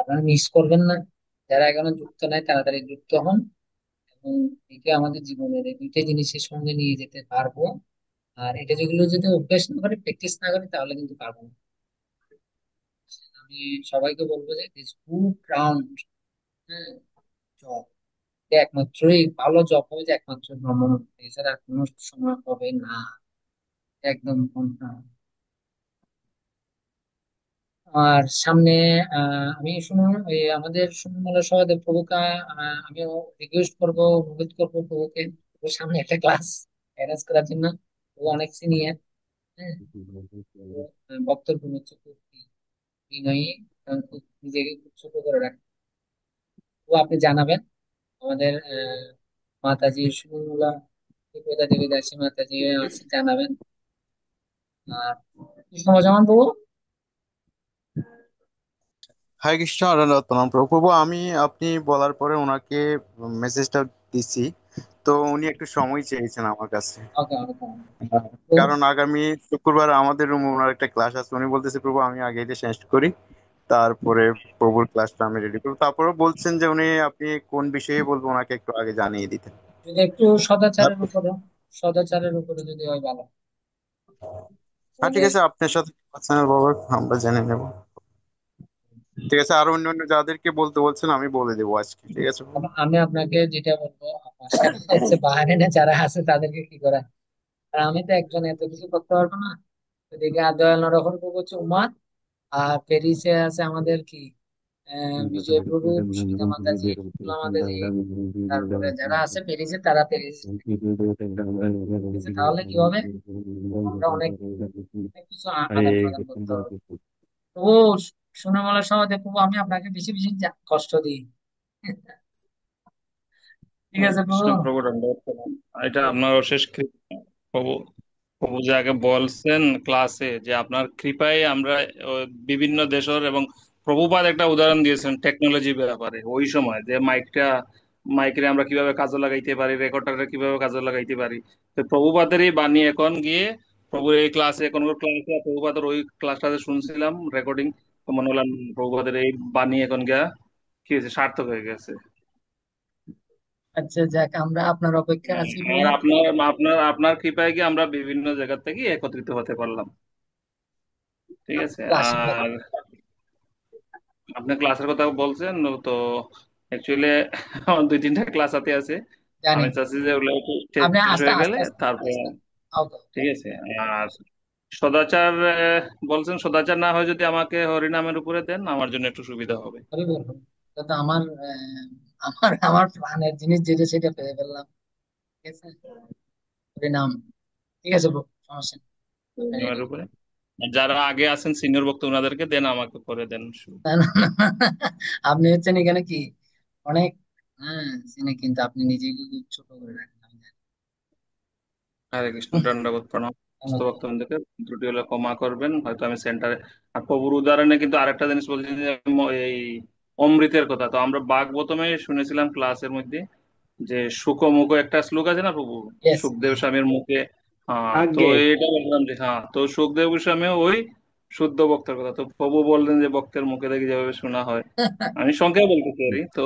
আপনারা মিস করবেন না। যারা এখনো যুক্ত নাই তাড়াতাড়ি যুক্ত হন, এবং এটা আমাদের জীবনের এই দুইটা জিনিসের সঙ্গে নিয়ে যেতে পারবো। আর এটা যেগুলো যদি অভ্যাস না করি, প্র্যাকটিস না করি, তাহলে কিন্তু পারবো না। আমি সবাইকে বলবো যে দিস গুড গ্রাউন্ড, হ্যাঁ, জব, একমাত্রই ভালো জব হবে যে একমাত্র ভ্রমণ, এছাড়া আর কোনো সময় হবে না, একদম কনফার্ম। আর সামনে আমি শুনুন, এই আমাদের সুন্দর সহদেব প্রভুকে আমিও রিকোয়েস্ট করবো, অনুরোধ করবো প্রভুকে, ওর সামনে একটা ক্লাস অ্যারেঞ্জ করার জন্য। ও অনেক সিনিয়র, হ্যাঁ, বক্তর গুণ হচ্ছে খুব বিনয়ী, এবং খুব নিজেকে খুব ছোট করে রাখে। তো আপনি জানাবেন আমাদের মাতাজি সুমঙ্গলা ত্রিপুরা দেবী দাসী মাতাজি আছে, জানাবেন। আর কৃষ্ণ ভজমান প্রভু। হরে কৃষ্ণ, আনন্দ প্রণাম প্রভু। প্রভু, আমি আপনি বলার পরে ওনাকে মেসেজটা দিছি, তো উনি একটু সময় চেয়েছেন আমার কাছে। ওকে ওকে। কারণ আগামী শুক্রবার আমাদের রুমে ওনার একটা ক্লাস আছে, উনি বলতেছে প্রভু আমি আগে এটা শেষ করি, তারপরে প্রভুর ক্লাসটা আমি রেডি করবো। তারপরে বলছেন যে উনি আপনি কোন বিষয়ে বলবো ওনাকে একটু আগে জানিয়ে দিতেন। যদি একটু সদাচারের উপরে, সদাচারের উপরে যদি হয় ভালো। হ্যাঁ ঠিক আছে, আপনার সাথে পার্সোনাল ভাবে আমরা জেনে নেব। ঠিক আছে, আর অন্য অন্য যাদেরকে বলতে বলছেন আমি বলে দেবো আজকে, ঠিক আছে প্রভু? আমি আপনাকে যেটা বলবো, আমার সাথে হচ্ছে বাহারিনে যারা আছে তাদেরকে কি করা, আর আমি তো একজন এত কিছু করতে পারবো না। ওদিকে দয়াল নরহর প্রভু হচ্ছে উমাদ, আর প্যারিসে আছে আমাদের কি বিজয় প্রভু, সুবিধা মাতাজি, ফুলা মাতাজি, তারপরে যারা আছে প্যারিসে তারা প্যারিস। তাহলে কি হবে, আমরা অনেক অনেক কিছু আদান প্রদান করতে হবে। তো সুনমলা সহদেব প্রভু, আমি আপনাকে বেশি বেশি কষ্ট দিই। ঠিক হরে আছে কৃষ্ণ প্রভু। প্রভু, দণ্ডবত প্রণাম। এটা আপনার অশেষ কৃপা প্রভু। প্রভু যে আগে বলছেন ক্লাসে যে আপনার কৃপায় আমরা বিভিন্ন দেশের, এবং প্রভুপাদ একটা উদাহরণ দিয়েছেন টেকনোলজি ব্যাপারে, ওই সময় যে মাইকরে আমরা কিভাবে কাজে লাগাইতে পারি, রেকর্ডারে কিভাবে কাজে লাগাইতে পারি। তো প্রভুপাদেরই বাণী এখন গিয়ে প্রভুর এই ক্লাসে, এখন ক্লাসে প্রভুপাদের ওই ক্লাসটাতে শুনছিলাম রেকর্ডিং, তো মনে হলাম প্রভুপাদের এই বাণী এখন গিয়া কি হয়েছে, সার্থক হয়ে গেছে। আচ্ছা যাক, আমরা আপনার অপেক্ষা আছি আর প্রভু। আপনার আপনার আপনার কৃপায় কি আমরা বিভিন্ন জায়গা থেকে একত্রিত হতে পারলাম। ঠিক আছে। আপনার আশীর্বাদ। আর আপনি ক্লাসের কথা বলছেন, তো অ্যাকচুয়ালি আমার দুই তিনটা ক্লাস হাতে আছে। জানি, আমি চাচ্ছি যে ওগুলো একটু আপনি শেষ আস্তে হয়ে আস্তে গেলে আস্তে তারপরে। আস্তে। ওকে। ঠিক আছে। আর সদাচার বলছেন, সদাচার না হয় যদি আমাকে হরিনামের উপরে দেন আমার জন্য একটু সুবিধা হবে। আমি বলবো, তো আমার আমার আমার প্রাণের জিনিস যেটা সেটা পেয়ে ফেললাম। ঠিক আছে, নাম। ঠিক আছে bro, সমস্যা নেই, আমি হরিনামের ready। উপরে আর যারা আগে আছেন সিনিয়র বক্তা ওনাদেরকে দেন, আমাকে পরে দেন। না, না, না, আপনি হচ্ছেন এখানে কি অনেক, হ্যাঁ চিনি, কিন্তু আপনি নিজেকে খুব ছোট করে রাখেন, আমি জানি। হরে কৃষ্ণ, দণ্ডবত প্রণাম। সমস্ত ধন্যবাদ। ভক্তবৃন্দকে ত্রুটি হলে ক্ষমা করবেন, হয়তো আমি সেন্টারে। আর প্রভুর উদাহরণে কিন্তু আরেকটা জিনিস বলছেন যে এই অমৃতের কথা, তো আমরা ভাগবতমে শুনেছিলাম ক্লাসের মধ্যে যে সুখমুখ একটা শ্লোক আছে না প্রভু, Yes, সুখদেব স্বামীর মুখে। হ্যাঁ, তো আগে এটা বললাম যে হ্যাঁ, তো সুখদেব গোস্বামী ওই শুদ্ধ বক্তার কথা, তো প্রভু বললেন যে বক্তের মুখে থেকে যেভাবে শোনা হয়। আমি সংক্ষেপে বলতে পারি তো।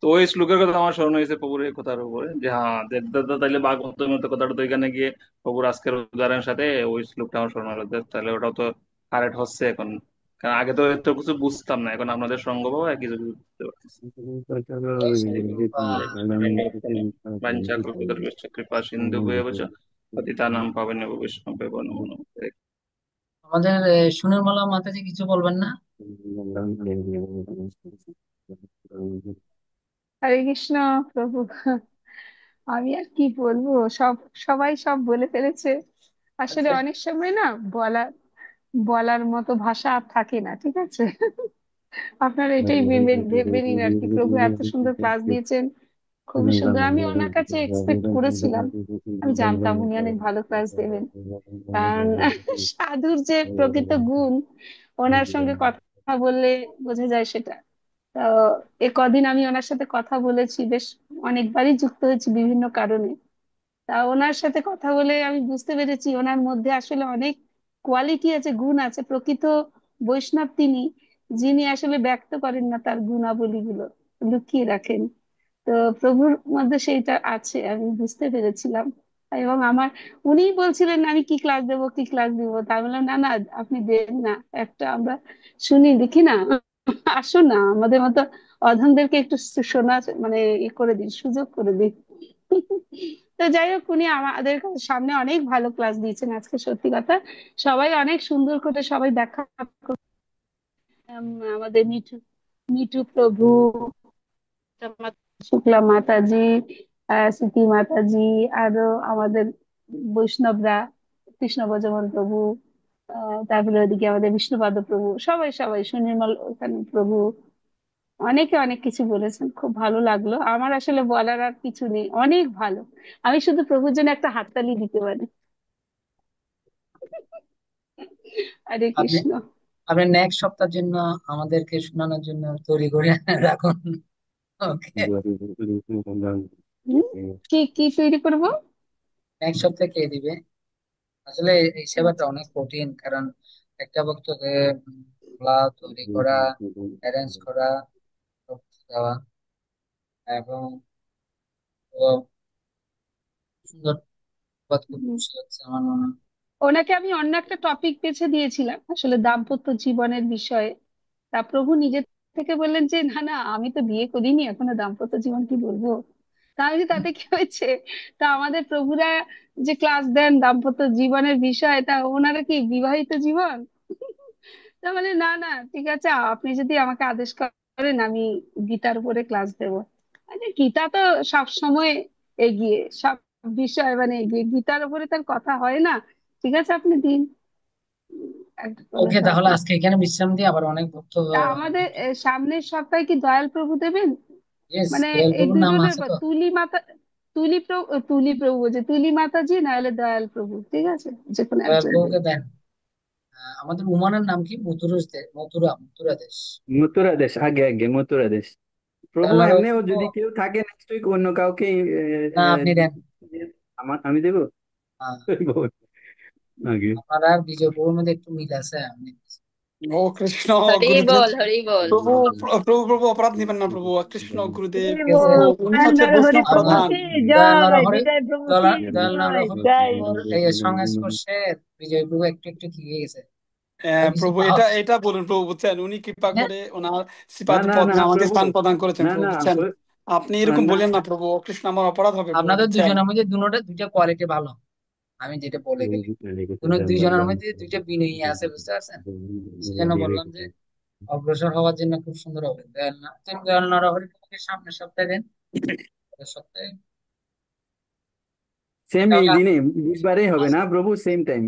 তো ওই শ্লোকের কথা আমার স্মরণ হয়েছে প্রভুর এই কথার উপরে, যে হ্যাঁ দাদা তাইলে ভাগবতের মতো কথাটা তো এখানে গিয়ে প্রভুর আজকের উদাহরণের সাথে ওই শ্লোকটা আমার স্মরণ হলো, যে তাহলে ওটাও তো কারেক্ট হচ্ছে এখন। কারণ আগে তো এত কিছু বুঝতাম না, এখন আপনাদের সঙ্গ পাবো আর কিছু কিছু বুঝতে পারতেছি। জয় শ্রী হরে প্রভুপাদ। কৃষ্ণ, দণ্ডবত প্রণাম। বাঞ্ছাকল্পতরুশ্চ কৃপা সিন্ধু ভূয়ঃ পতিতানাং পাবনেভ্যো বৈষ্ণবেভ্যো নমো নমঃ। আমাদের সুনির্মলা মাতাজি কিছু বলবেন না? হরে কৃষ্ণ প্রভু। আমি আর কি বলবো, সবাই সব বলে ফেলেছে। আসলে আচ্ছা, অনেক সময় না বলার বলার মতো ভাষা আর থাকে না, ঠিক আছে। আপনারা এটাই ভেবে নিন আর কি। প্রভু এত সুন্দর ক্লাস দিয়েছেন, খুবই সুন্দর। আমি ওনার কাছে এক্সপেক্ট করেছিলাম, আমি জানতাম উনি অনেক ভালো ক্লাস দেবেন। কারণ সাধুর যে প্রকৃত গুণ, ওনার সঙ্গে কথা বললে বোঝা যায় সেটা। তো এ কদিন আমি ওনার সাথে কথা বলেছি, বেশ অনেকবারই যুক্ত হয়েছি বিভিন্ন কারণে। তা ওনার সাথে কথা বলে আমি বুঝতে পেরেছি ওনার মধ্যে আসলে অনেক কোয়ালিটি আছে, গুণ আছে। প্রকৃত বৈষ্ণব তিনি, যিনি আসলে ব্যক্ত করেন না তার গুণাবলীগুলো। লুকিয়ে রাখেন। তো প্রভুর মধ্যে সেইটা আছে, আমি বুঝতে পেরেছিলাম। এবং উনিই বলছিলেন আমি কি ক্লাস দেবো কি ক্লাস দিব, তা আমি বললাম না না, আপনি দেন না, একটা আমরা শুনি দেখি না, আসুন না, আমাদের মতো অধমদেরকে একটু শোনা মানে করে দিন, সুযোগ করে দিন। তো যাই হোক, উনি আমাদের সামনে অনেক ভালো ক্লাস দিয়েছেন আজকে, সত্যি কথা। সবাই অনেক সুন্দর করে সবাই দেখা আমাদের মিঠু মিঠু প্রভু, শুক্লা মাতাজি, স্মৃতি মাতাজি, আরো আমাদের বৈষ্ণবরা, কৃষ্ণ ভজমন প্রভু, তারপরে ওদিকে আমাদের বিষ্ণুপাদ প্রভু, সবাই সবাই সুনির্মল ওখানে প্রভু, অনেকে অনেক কিছু বলেছেন, খুব ভালো লাগলো। আমার আসলে বলার আর কিছু নেই, অনেক ভালো। আমি শুধু প্রভুর জন্য একটা হাততালি দিতে পারি। হরে আপনি কৃষ্ণ। আপনি নেক্সট সপ্তাহের জন্য আমাদেরকে শোনানোর জন্য তৈরি করে রাখুন। ওকে, হুম, কি কি তৈরি করব? নেক্সট সপ্তাহে কে দিবে? আসলে এই সেবাটা অনেক কঠিন, কারণ একটা ভক্তকে মালা তৈরি করা, অ্যারেঞ্জ করা, সব কিছু দেওয়া, এবং সুন্দর বাদ, খুব হুম। খুশি হচ্ছে আমার মনে হয়। ওনাকে আমি অন্য একটা টপিক বেছে দিয়েছিলাম আসলে, দাম্পত্য জীবনের বিষয়ে। তা প্রভু নিজে থেকে বললেন যে না না, আমি তো বিয়ে করিনি এখনো, দাম্পত্য জীবন কি বলবো। তা আমি বলি, তাতে কি হয়েছে? তা আমাদের প্রভুরা যে ক্লাস দেন দাম্পত্য জীবনের বিষয়, তা ওনারা কি বিবাহিত জীবন? তা বলে না না, ঠিক আছে, আপনি যদি আমাকে আদেশ করেন আমি গীতার উপরে ক্লাস দেবো। আরে গীতা তো সব সময় এগিয়ে, সব বিষয় মানে এগিয়ে, গীতার উপরে তার কথা হয় না। ঠিক আছে, আপনি দিন। একটা বলে ওকে, তাহলে থাকি। আজকে এখানে বিশ্রাম দিয়ে আবার অনেক ভক্ত। তা আমাদের সামনের সপ্তাহে কি দয়াল প্রভু দেবেন? ইয়েস, মানে দয়াল এই প্রভুর নাম দুজনের আছে তো। তুলি মাতা, তুলি প্রভু বলছে, তুলি মাতাজি না হলে দয়াল প্রভু, ঠিক আছে, যে কোনো দয়াল একজন প্রভুকে দেবেন। দেন। আমাদের উমানের নাম কি? মথুরা দেশ। মথুরা দেশ, আগে আগে মথুরা দেশ। প্রভু দয়াল এমনিও প্রভু, যদি কেউ থাকে নেক্সট উইক, অন্য কাউকে না আপনি দেন। আমি দেবো। আহ, আগে আপনার আর বিজয় প্রভুর মধ্যে একটু মিল আছে, আমি ও কৃষ্ণ হরি গুরুদেব। বল, হরি বল। প্রভু প্রভু প্রভু অপরাধ নিবেন না প্রভু, কৃষ্ণ গুরুদেব হরি ঠিক আছে। প্রভু, বল, উনি দয়াল হচ্ছে নরহরি বৈষ্ণব প্রভু আপনার প্রধান। কি দয়াল জয়, নরহরি, বিজয় প্রভু কি দয়াল জয় নরহরি জয়। প্রভুর এই সংস্পর্শে বিজয় প্রভু একটু একটু থেকে গেছে, আর কিছু প্রভু পাওয়া এটা এটা বলুন প্রভু, বুঝছেন, উনি কৃপা না। করে ওনার না শ্রীপাদ না না পদ্মে আমাদের প্রভু, স্থান প্রদান করেছেন না প্রভু, না বুঝছেন। আপনি এরকম না, বলেন না প্রভু, ও কৃষ্ণ আমার অপরাধ হবে প্রভু, আপনাদের বুঝছেন। দুজনের মধ্যে দুইটা কোয়ালিটি ভালো, আমি যেটা বলে গেলি। দুইজনের মধ্যে দুইটা বিনয়ী আছে, বুঝতে পারছেন? সেজন্য বললাম যে অগ্রসর হওয়ার জন্য খুব সুন্দর হবে। দয়াল নরহরি প্রভুকে সামনের সপ্তাহে দেন, পরের সপ্তাহে। সেম এই তাহলে দিনে বুধবারেই হবে না আজ- প্রভু, সেম টাইম?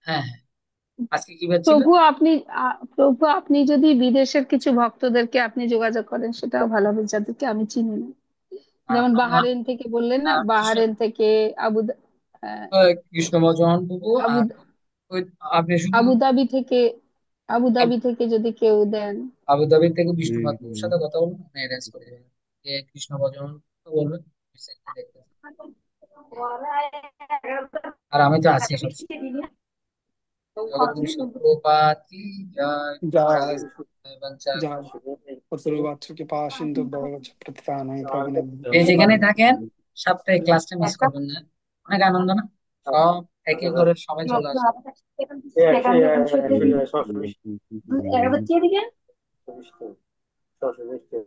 হ্যাঁ হ্যাঁ, আজকে কি বার ছিল? প্রভু আপনি প্রভু আপনি যদি বিদেশের কিছু ভক্তদেরকে আপনি যোগাযোগ করেন সেটাও ভালো হবে, যাদেরকে আমি চিনি না। যেমন বাহারেন থেকে বললেন না, কৃষ্ণ বাহারেন থেকে আবু আহ, কৃষ্ণ ভজন প্রভু, আবু আর ওই আপনি শুধু আবুধাবি থেকে, আবুধাবি থেকে যদি কেউ দেন। আবুধাবি থেকে বিষ্ণুপাদ প্রভুর সাথে কথা বলুন, আপনি অ্যারেঞ্জ করে দেবেন। যে কৃষ্ণ ভজন বলবেন, দেখবেন। আর আমি তো আছি সবসময়। জগৎগুরু শিল প্রভুপাদ কি জয়। জয় বাঞ্ছা জয় পত্রবাচ্য কি পা সিন্ধু ভগবৎ প্রতিদানায় প্রভু যে যেখানে থাকেন, নমঃ। সপ্তাহে ক্লাসটা মিস করবেন না। অনেক আনন্দ না? সব একে করে সবাই চলে আসে। হুম, হুম, হুম, হুম, হুম, হুম, হুম।